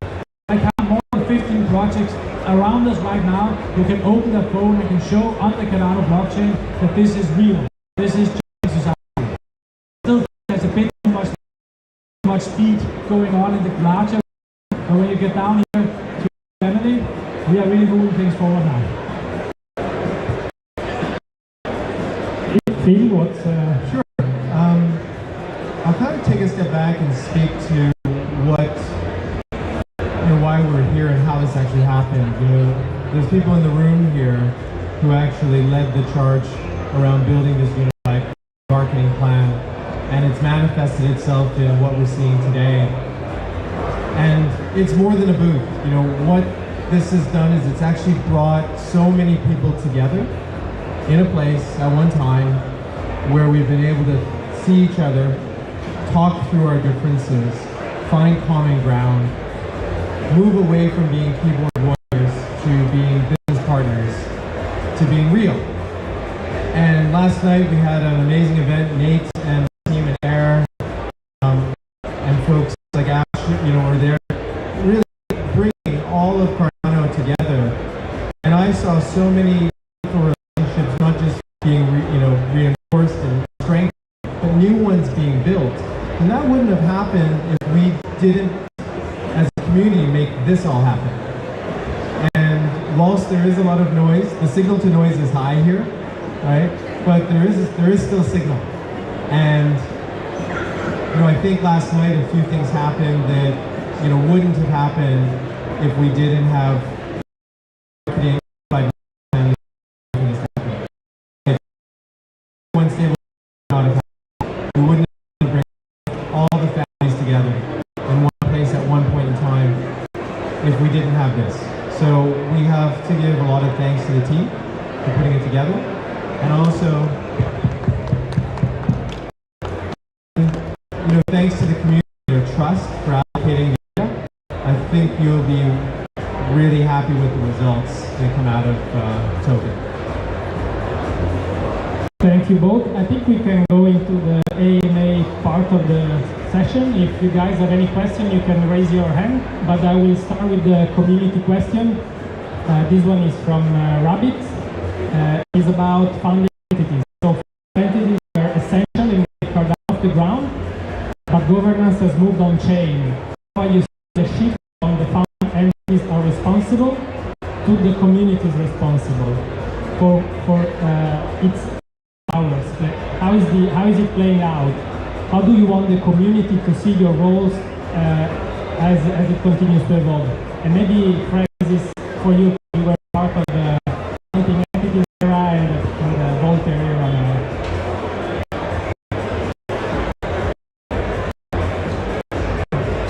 I have more than 15 projects around us right now who can open their phone and can show on the Cardano blockchain that this is real. This is changing society. Still, there's a bit too much speed going on in the larger. But when you get down here to family, we are really moving things forward now. Phil, what's sure. I'll kind of take a step back and speak to why we're here and how this actually happened. There's people in the room here who actually led the charge around building this unified marketing plan, and it's manifested itself in what we're seeing today. And it's more than a booth. What this has done is it's actually brought so many people together in a place at one time where we've been able to see each other, talk through our differences, find common ground, move away from being keyboard warriors to being business partners, to being real. And last night we had an amazing event. Nate and the team at Air and folks like Ash, were there really bringing all of Cardano together. And I saw so many relationships not just being reinforced and strengthened, but new ones being built. And that wouldn't have happened if we didn't, as a community, make this all happen. And whilst there is a lot of noise, the signal to noise is high here, right? But there is still signal. And I think last night a few things happened that wouldn't have happened if we didn't have marketing by one stable not have happened. We wouldn't have bring all the families together in one place at one point in time if we didn't have this. So we have to give a lot of thanks to the team for putting it together, and also thanks to the community, their trust for allocating data. I think you'll be really happy with the results that come out of Token. Thank you both. I think we can go into the AMA part of the session. If you guys have any question, you can raise your hand, but I will start with the community question. This one is from Rabbit. It's about founding entities. So entities are essential in the Cardano off the ground, but governance has moved on chain. How you see the shift on the founding entities are responsible to the communities responsible for its powers. How is it playing out? How do you want the community to see your roles as it continues to evolve? And maybe, Frank, this is for you. You were part of the founding entities era and the Voltaire era now.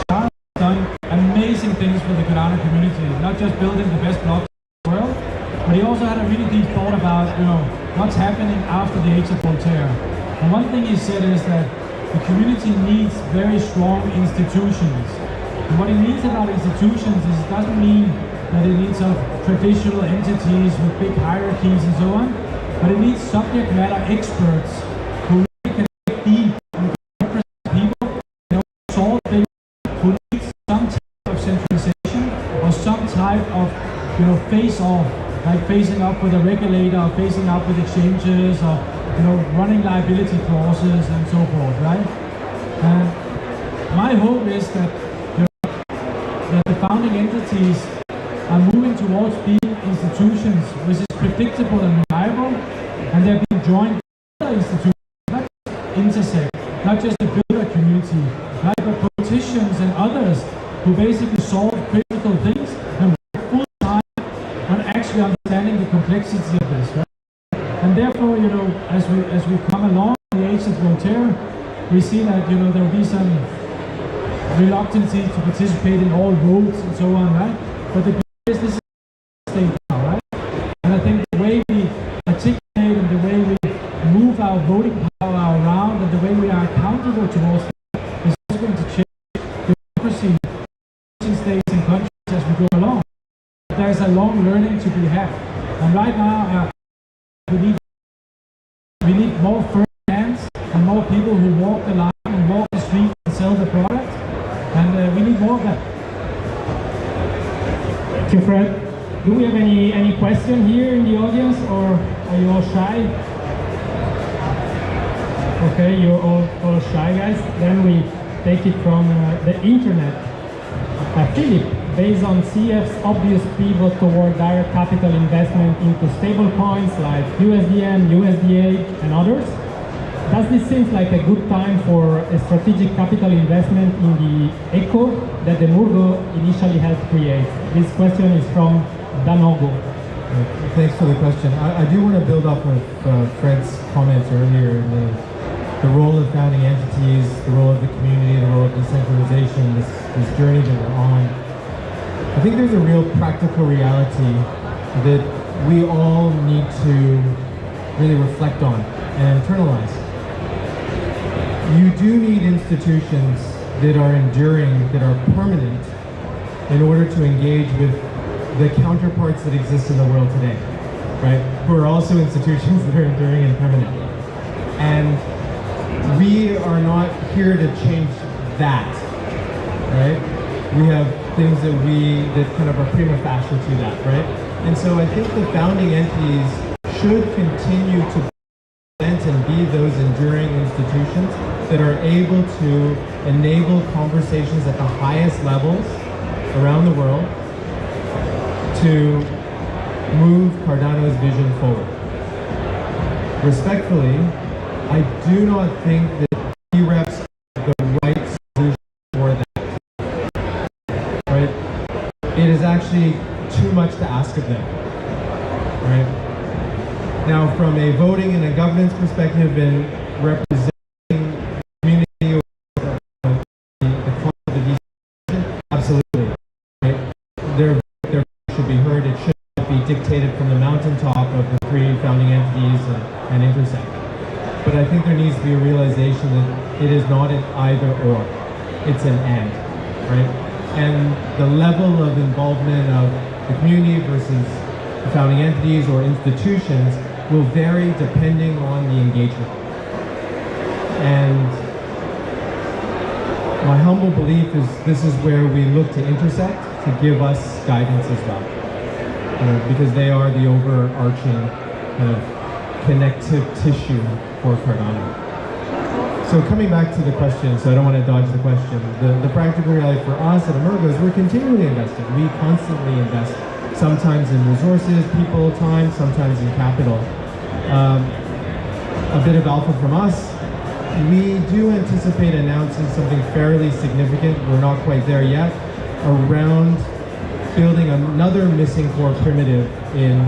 Charles has done amazing things for the Cardano community, not just building the best blockchain in the world, but he also had a really deep thought about what's happening after the age of Voltaire. And one thing he said is that the community needs very strong institutions. And what it means about institutions is it doesn't mean that it needs of traditional entities with big hierarchies and so on, but it needs subject matter experts who really can dig deep and represent people, solve things, who need some type of centralization or some type of face-off, like facing up with a regulator, or facing up with exchanges, or running liability clauses and so forth, right? And my hope is that that the founding entities are moving towards being institutions which is predictable and reliable, and they're being joined by other institutions, not just Intersect, not just the builder community, right, but politicians and others who basically solve critical things and work full time on actually understanding the complexity of this, right? And therefore, as we come along in the age of Voltaire, we see that there will be some reluctance to participate in all votes and so on, right? But the beauty is this is state now, right? And I think the way we articulate and the way we move our voting power around and the way we are accountable towards that is also going to change democracy in states and countries as we go along. There's a long learning to be had. And right now, we need more firm hands and more people who walk the line and walk the street and sell the product. And we need more of that. Thank you, Fred. Do we have any question here in the audience, or are you all shy? Okay, you're all shy, guys. Then we take it from the internet. Philip, based on CF's obvious pivot toward direct capital investment into stable coins like USDM, USDA, and others, does this seem like a good time for a strategic capital investment in the echo that the Murgo initially helped create? This question is from Danogo. Thanks for the question. I do want to build off of Fred's comments earlier, the role of founding entities, the role of the community, the role of decentralization, this journey that we're on. I think there's a real practical reality that we all need to really reflect on and internalize. You do need institutions that are enduring, that are permanent, in order to engage with the counterparts that exist in the world today, right? Who are also institutions that are enduring and permanent. And we are not here to change that, right? We have things that kind of are prima facie to that, right? And so I think the founding entities should continue to present and be those enduring institutions that are able to enable conversations at the highest levels around the world to move Cardano's vision forward. Respectfully, I do not think that PREPs are the right solution for that. Right? It is actually too much to ask of them. Right? Now, from a voting and a governance perspective and representing community or the cause of the decision, absolutely. Right? Their should be heard. It should not be dictated from the mountaintop of the three founding entities and Intersect. But I think there needs to be a realization that it is not an either or, it's an and, right? And the level of involvement of the community versus the founding entities or institutions will vary depending on the engagement. And my humble belief is this is where we look to Intersect to give us guidance as well. Because they are the overarching kind of connective tissue for Cardano. So coming back to the question, so I don't want to dodge the question, the practical reality for us at Emergo is we're continually investing. We constantly invest, sometimes in resources, people, time, sometimes in capital. A bit of alpha from us. We do anticipate announcing something fairly significant, we're not quite there yet, around building another missing core primitive in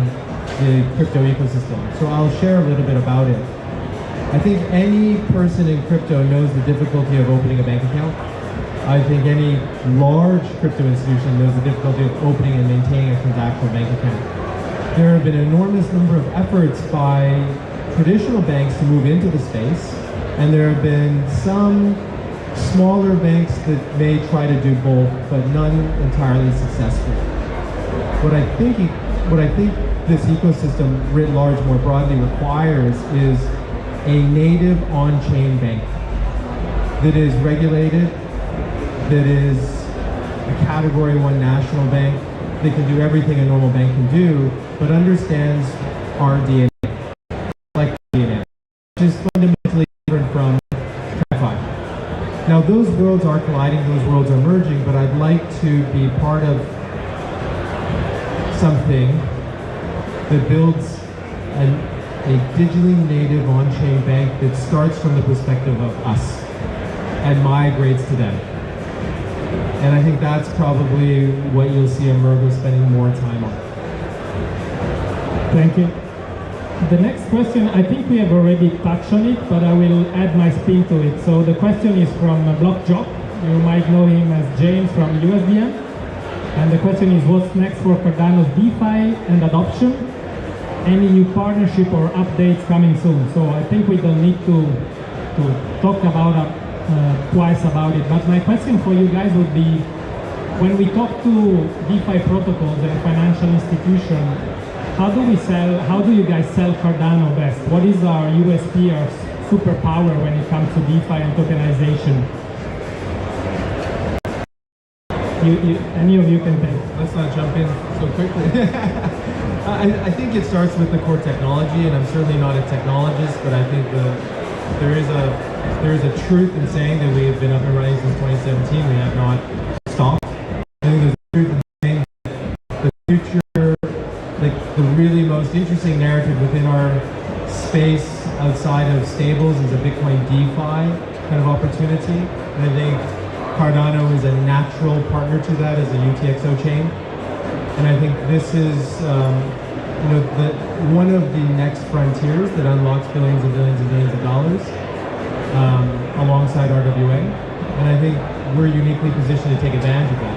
the crypto ecosystem. So I'll share a little bit about it. I think any person in crypto knows the difficulty of opening a bank account. I think any large crypto institution knows the difficulty of opening and maintaining a transactional bank account. There have been an enormous number of efforts by traditional banks to move into the space, and there have been some smaller banks that may try to do both, but none entirely successful. What I think this ecosystem writ large more broadly requires is a native on-chain bank that is regulated, that is a Category 1 national bank, that can do everything a normal bank can do, but understands our DNA, like DNA, which is fundamentally different from TradFi. Now those worlds are colliding, those worlds are merging, but I'd like to be part of something that builds a digitally native on-chain bank that starts from the perspective of us and migrates to them. And I think that's probably what you'll see Emergo spending more time on. Thank you. The next question, I think we have already touched on it, but I will add my spin to it. So the question is from BlockJock. You might know him as James from USDM. And the question is, what's next for Cardano's DeFi and adoption? Any new partnership or updates coming soon? So I think we don't need to talk about twice about it. But my question for you guys would be, when we talk to DeFi protocols and financial institutions, how do you guys sell Cardano best? What is our USP or superpower when it comes to DeFi and tokenization? Any of you can take. Let's not jump in so quickly. I think it starts with the core technology, and I'm certainly not a technologist, but I think there is a truth in saying that we have been up and running since 2017. We have not stopped. I think there's a truth in saying that the future, like the really most interesting narrative within our space outside of stables is a Bitcoin DeFi kind of opportunity. And I think Cardano is a natural partner to that as a UTXO chain. And I think this is one of the next frontiers that unlocks billions and billions and billions of dollars alongside RWA. And I think we're uniquely positioned to take advantage of that.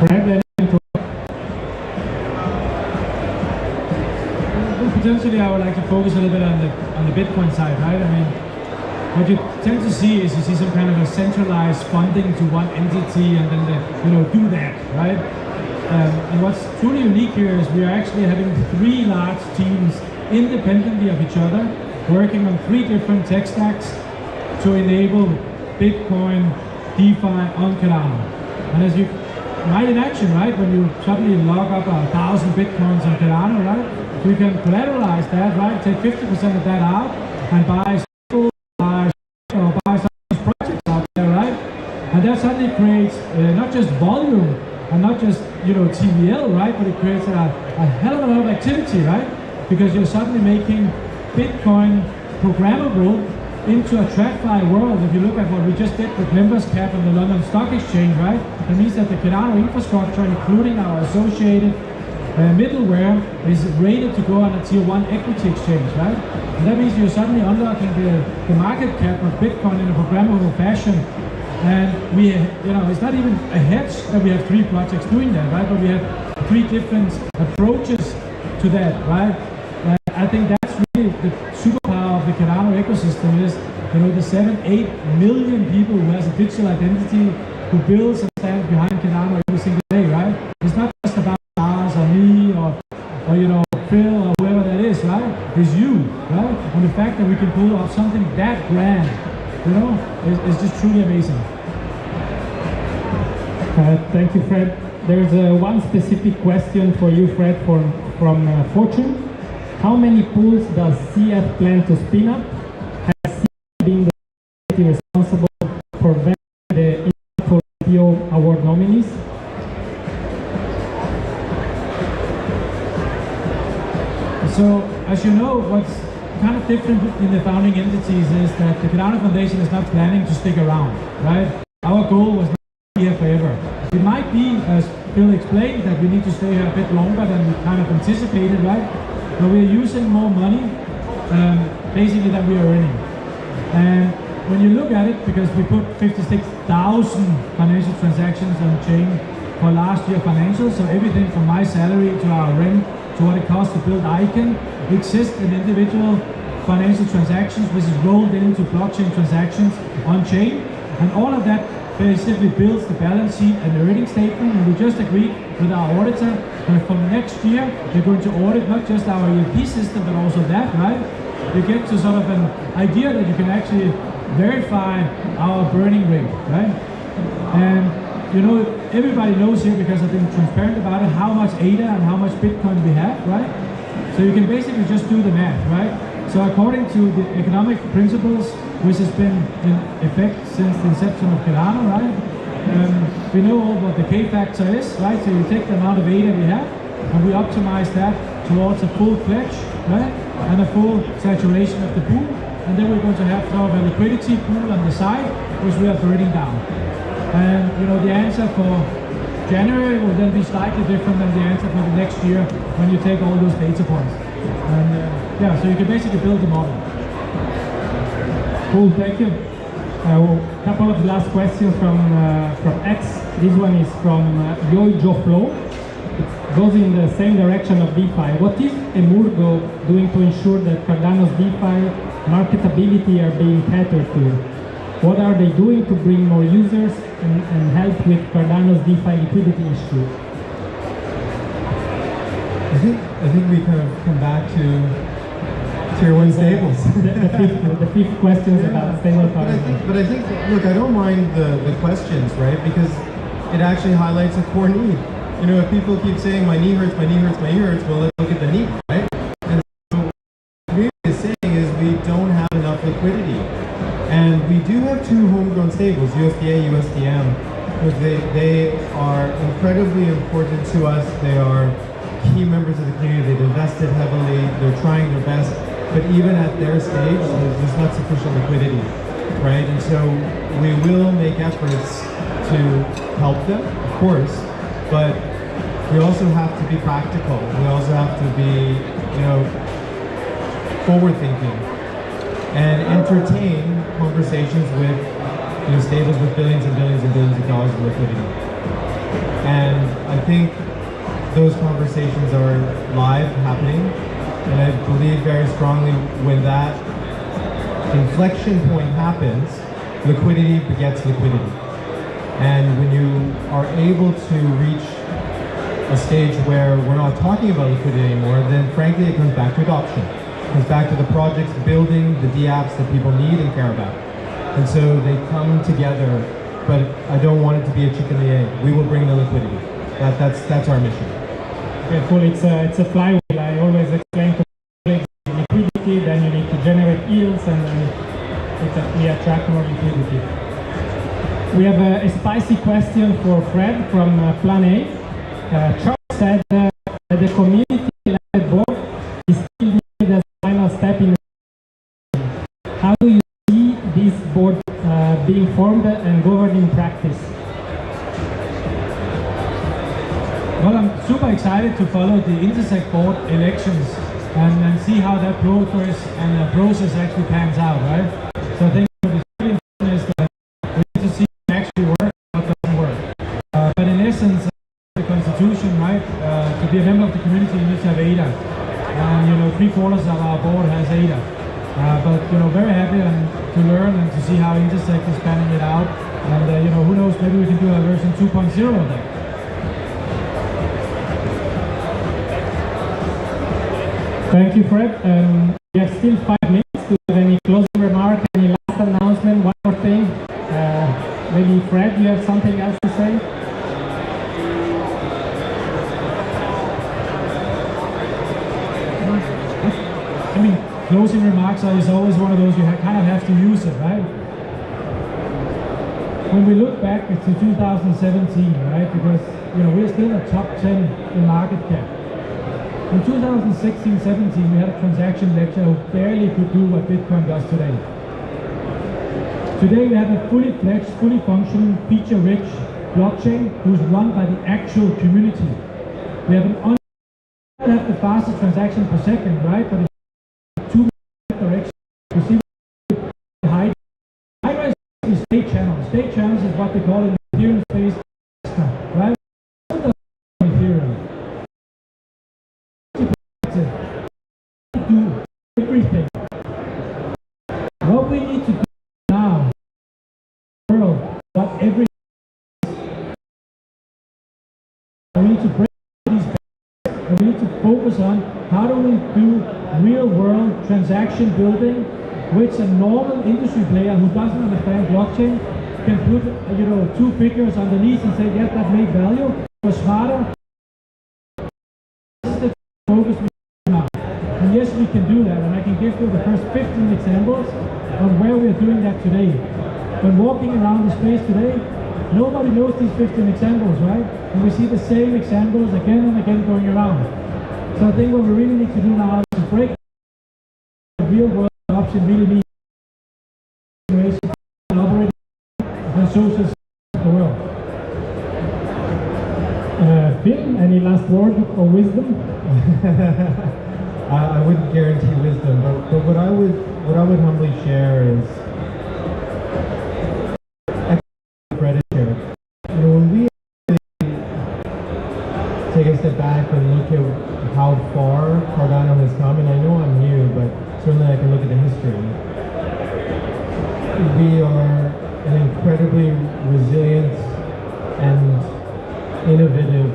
Fred, potentially I would like to focus a little bit on the Bitcoin side, right? I mean, what you tend to see is you see some kind of a centralized funding to one entity, and then they do that, right? And what's truly unique here is we are actually having 3 large teams independently of each other, working on 3 different tech stacks to enable Bitcoin DeFi on Cardano. And as you might imagine, right, when you suddenly log up 1,000 Bitcoins on Cardano, right, you can collateralize that, right, take 50% of that out and buy some projects out there, right? And that suddenly creates not just volume and not just TVL, right, but it creates a hell of a lot of activity, right? Because you're suddenly making Bitcoin programmable into a TradFi world. If you look at what we just did with members cap on the London Stock Exchange, right, that means that the Cardano infrastructure, including our associated middleware, is rated to go on a tier 1 equity exchange, right? And that means you're suddenly unlocking the market cap of Bitcoin in a programmable fashion. And we, it's not even a hedge that we have 3 projects doing that, right? But we have 3 different approaches to that, right? And I think that's really the superpower of the Cardano ecosystem is, the 7-8 million people who has a digital identity, who builds and stands behind Cardano every single day, right? It's not just about us or me or Phil or whoever that is, right? It's you, right? And the fact that we can pull off something that grand, is just truly amazing. Thank you, Fred. There's one specific question for you, Fred, from Fortune. How many pools does CF plan to spin up? Has CF been the responsible for the IPO award nominees? So, as you know, what's kind of different in the founding entities is that the Cardano Foundation is not planning to stick around, right? Our goal was not to be here forever. It might be, as Phil explained, that we need to stay here a bit longer than we kind of anticipated, right? But we're using more money, basically, than we are earning. And when you look at it, because we put 56,000 financial transactions on chain for last year financials, so everything from my salary to our rent to what it costs to build ICANN, exist in individual financial transactions, which is rolled into blockchain transactions on-chain, and all of that basically builds the balance sheet and the earning statement. And we just agreed with our auditor that from next year they're going to audit not just our ERP system but also that, right? You get to sort of an idea that you can actually verify our burning rate, right? And you know, everybody knows here, because I've been transparent about it, how much ADA and how much Bitcoin we have, right? So you can basically just do the math, right? So according to the economic principles, which has been in effect since the inception of Cardano, right? We know all what the K factor is, right? So you take the amount of ADA we have, and we optimize that towards a full pledge, right? And a full saturation of the pool. And then we're going to have sort of a liquidity pool on the side, which we are burning down. And you know, the answer for January will then be slightly different than the answer for the next year when you take all those data points. And yeah, so you can basically build the model. Cool, thank you. A couple of last questions from X. This one is from YoJoFlow. It goes in the same direction of DeFi. What is Emurgo doing to ensure that Cardano's DeFi marketability are being catered to? What are they doing to bring more users and help with Cardano's DeFi liquidity issue? I think we kind of come back to Tier 1 stables. the fifth question is about stable coins. But I think, look, I don't mind the questions, right? Because it actually highlights a core need. You know, if people keep saying my knee hurts, my knee hurts, my knee hurts, well, let's look at the knee, right? And so what the community is saying is we don't have enough liquidity. And we do have two homegrown stables, USDA, USDM. They are incredibly important to us. They are key members of the community. They've invested heavily. They're trying their best. But even at their stage, there's not sufficient liquidity, right? And so we will make efforts to help them, of course, but we also have to be practical. We also have to be, you know, forward-thinking and entertain conversations with, you know, stables with billions and billions and billions of dollars of liquidity. And I think those conversations are live, happening, and I believe very strongly when that inflection point happens, liquidity begets liquidity. And when you are able to reach a stage where we're not talking about liquidity anymore, then frankly it comes back to adoption. It comes back to the projects building the dApps that people need and care about. And so they come together, but I don't want it to be a chicken and the egg. We will bring the liquidity. That's our mission. Okay, cool. It's a flywheel. I always explain to liquidity, then you need to generate yields, and then we attract more liquidity. We have a spicy question for Fred from Plan A. Charles said that the community-led board is still needed as a final step in. How do you see this board being formed and governed in practice? Well, I'm super excited to follow the Intersect board elections and see how that progress and process actually pans out, right? So I think what is really important is that we need to see what actually works and what doesn't work. But in essence, the Constitution, right? To be a member of the community, you need to have ADA. And, you know, 3/4 of our board has ADA. But, you know, very happy to learn and to see how Intersect is planning it out. And, you know, who knows, maybe we can do a version 2.0 of that. Thank you, Fred. We have still 5 minutes. Do you have any closing remark, any last announcement, one more thing? Maybe Fred, you have something else to say? I mean, closing remarks is always one of those you kind of have to use it, right? When we look back to 2017, right, because, you know, we're still in the top 10 in market cap. In 2016-17, we had a transaction ledger who barely could do what Bitcoin does today. Today, we have a fully fledged, fully functioning, feature-rich blockchain who's run by the actual community. We have have the fastest transaction per second, right? But it's 2 directions. You see the high is state channels. State channels is what they call in the Ethereum space, right? Ethereum. every we need to break these barriers, and we need to focus on how do we do real world transaction building, which a normal industry player who doesn't understand blockchain can put, you know, 2 figures underneath and say, yes, that made value. For smarter, this is the focus we have now. And yes, we can do that, and I can give you the first 15 examples on where we're doing that today. When walking around the space today, nobody knows these 15 examples, right? And we see the same examples again and again going around. So I think what we really need to do now is to break the real world adoption really means operating and social of the world. Phil, any last word or wisdom? I wouldn't guarantee wisdom, but what I would humbly share is credit share. You know, when we take a step back and look at how far Cardano has come, and I know I'm new, but certainly I can look at the history. We are an incredibly resilient and innovative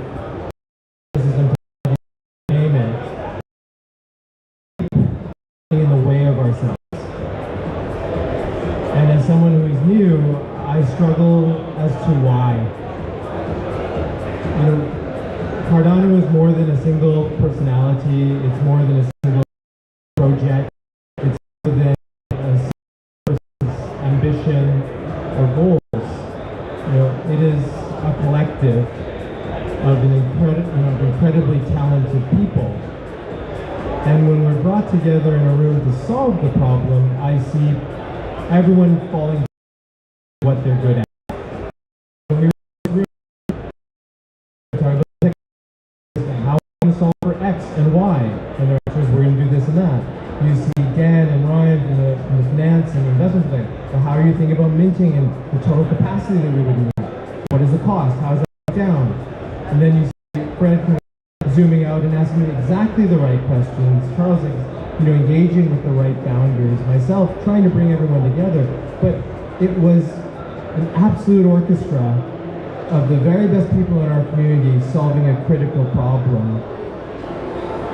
system, name it, in the way of ourselves. And as someone who is new, I struggle as to why. You know, Cardano is more than a single personality, it's more than a single project, it's more than a single person's ambition or goals. You know, it is a collective of incredibly talented people. And when we're brought together in a room to solve the problem, I see everyone falling what they're good at. How are we going to solve for X and Y? And their answers, we're going to do this and that. You see Dan and Ryan from the finance and investment thing. Well, how are you thinking about minting and the total capacity that we would need? What is the cost? How is that down? And then you see Fred zooming out and asking me exactly the right questions. Charles, you know, engaging with the right boundaries. Myself trying to bring everyone together. But it was an absolute orchestra of the very best people in our community solving a critical problem.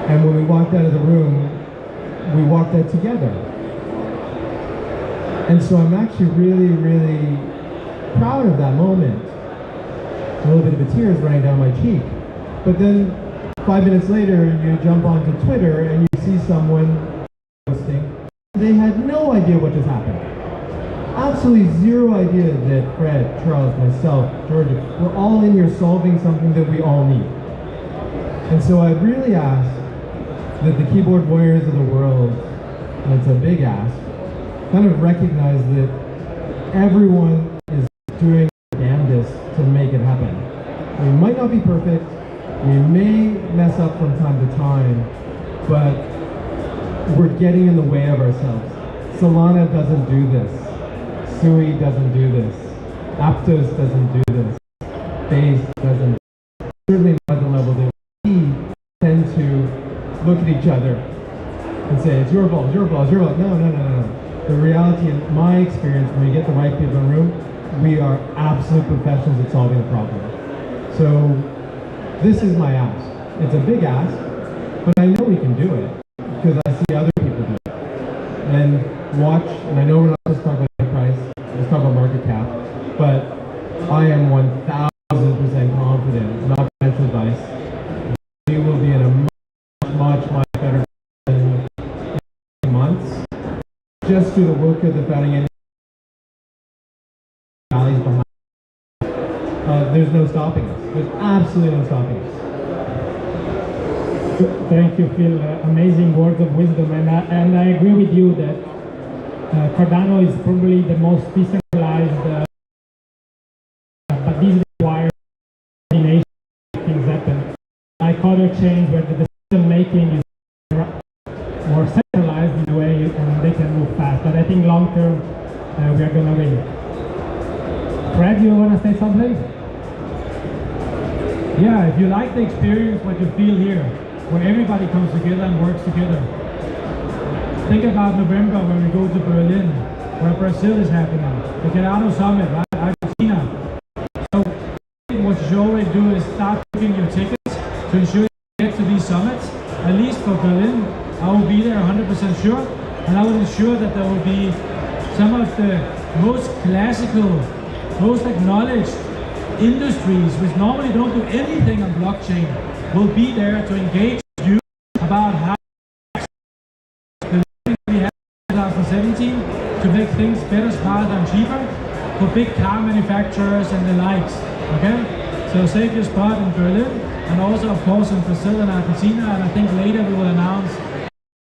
And when we walked out of the room, we walked out together. And so I'm actually really, really proud of that moment. A little bit of a tear is running down my cheek. But then 5 minutes later, you jump onto Twitter and you see someone posting. They had no idea what just happened. Absolutely zero idea that Fred, Charles, myself, Georgia, we're all in here solving something that we all need. And so I'd really ask that the keyboard warriors of the world, and it's a big ask, kind of recognize that everyone is doing their damnedest to make it happen. We might not be perfect, we may mess up from time to time, but we're getting in the way of ourselves. Solana doesn't do this. Sui doesn't do this. Aptos doesn't do this. Base doesn't do this. Certainly not at the level that we tend to look at each other and say, it's your fault, it's your fault, it's your fault. No, no, no, no. The reality, in my experience, when you get the right people in the room, we are absolute professionals at solving a problem. So this is my ask. It's a big ask, but I know we can do it because I see other people do it. And watch, and I know we're not supposed to talk about price, let's talk about market cap, but I am 1000% confident, not financial advice, we will be in a much better position in months, just through the work of the founding engineers behind. There's no stopping us. There's absolutely no stopping us. Thank you, Phil. Amazing words of wisdom, and I agree with you that Cardano is probably the most decentralized, but these require coordination to make things happen. Like other chains where the decision making is more centralized in a way, and they can move fast. But I think long term, we are going to win. Fred, you want to say something? Yeah, if you like the experience, what you feel here, where everybody comes together and works together. Think about November when we go to Berlin, where Brazil is happening. The Cardano Summit, right? Argentina. should already do is start booking your tickets to ensure you get to these summits. At least for Berlin, I will be there 100% sure, and I will ensure that there will be some of the most classical, most acknowledged industries which normally don't do anything on blockchain will be there to engage you about how the we had in 2017 to make things better, smarter and cheaper for big car manufacturers and the likes. Okay? So save your spot in Berlin, and also of course in Brazil and Argentina, and I think later we will announce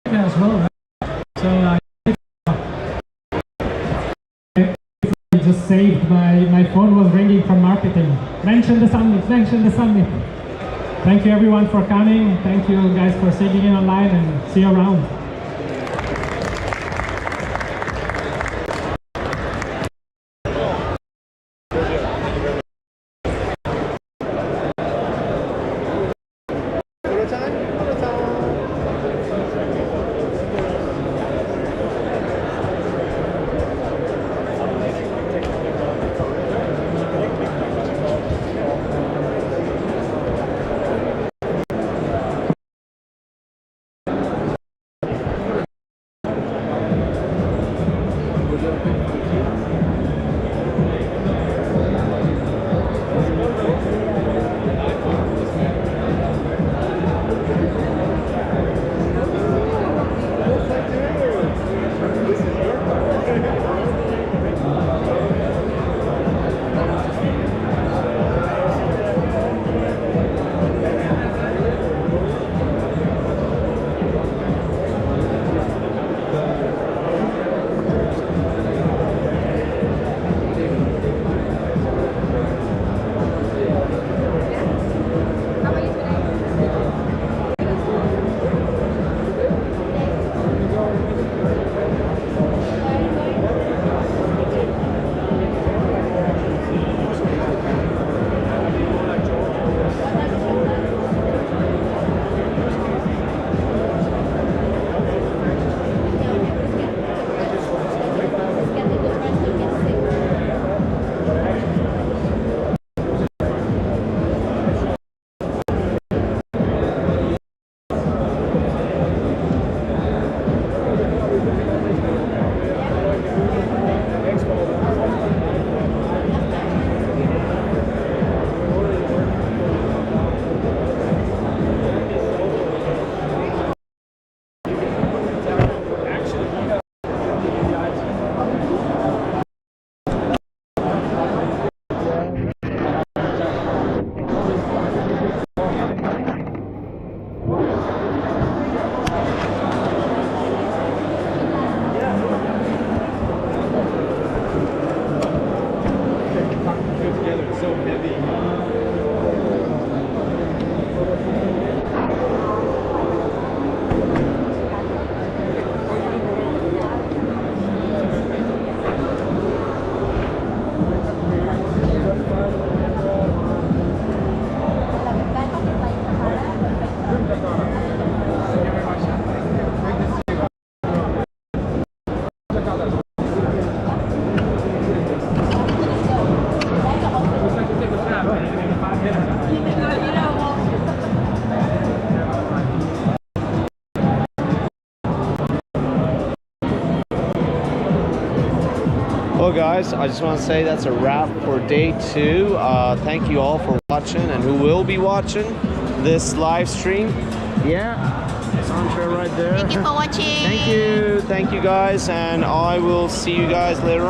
America as well, right? So just saved my phone was ringing from marketing. Mention the summit, mention the summit. Thank you everyone for coming. Thank you guys for sitting in online, and see you around. Well guys, I just want to say that's a wrap for day 2. Thank you all for watching, and who will be watching this live stream. Yeah, it's on trail right there. Thank you for watching. Thank you guys, and I will see you guys later on.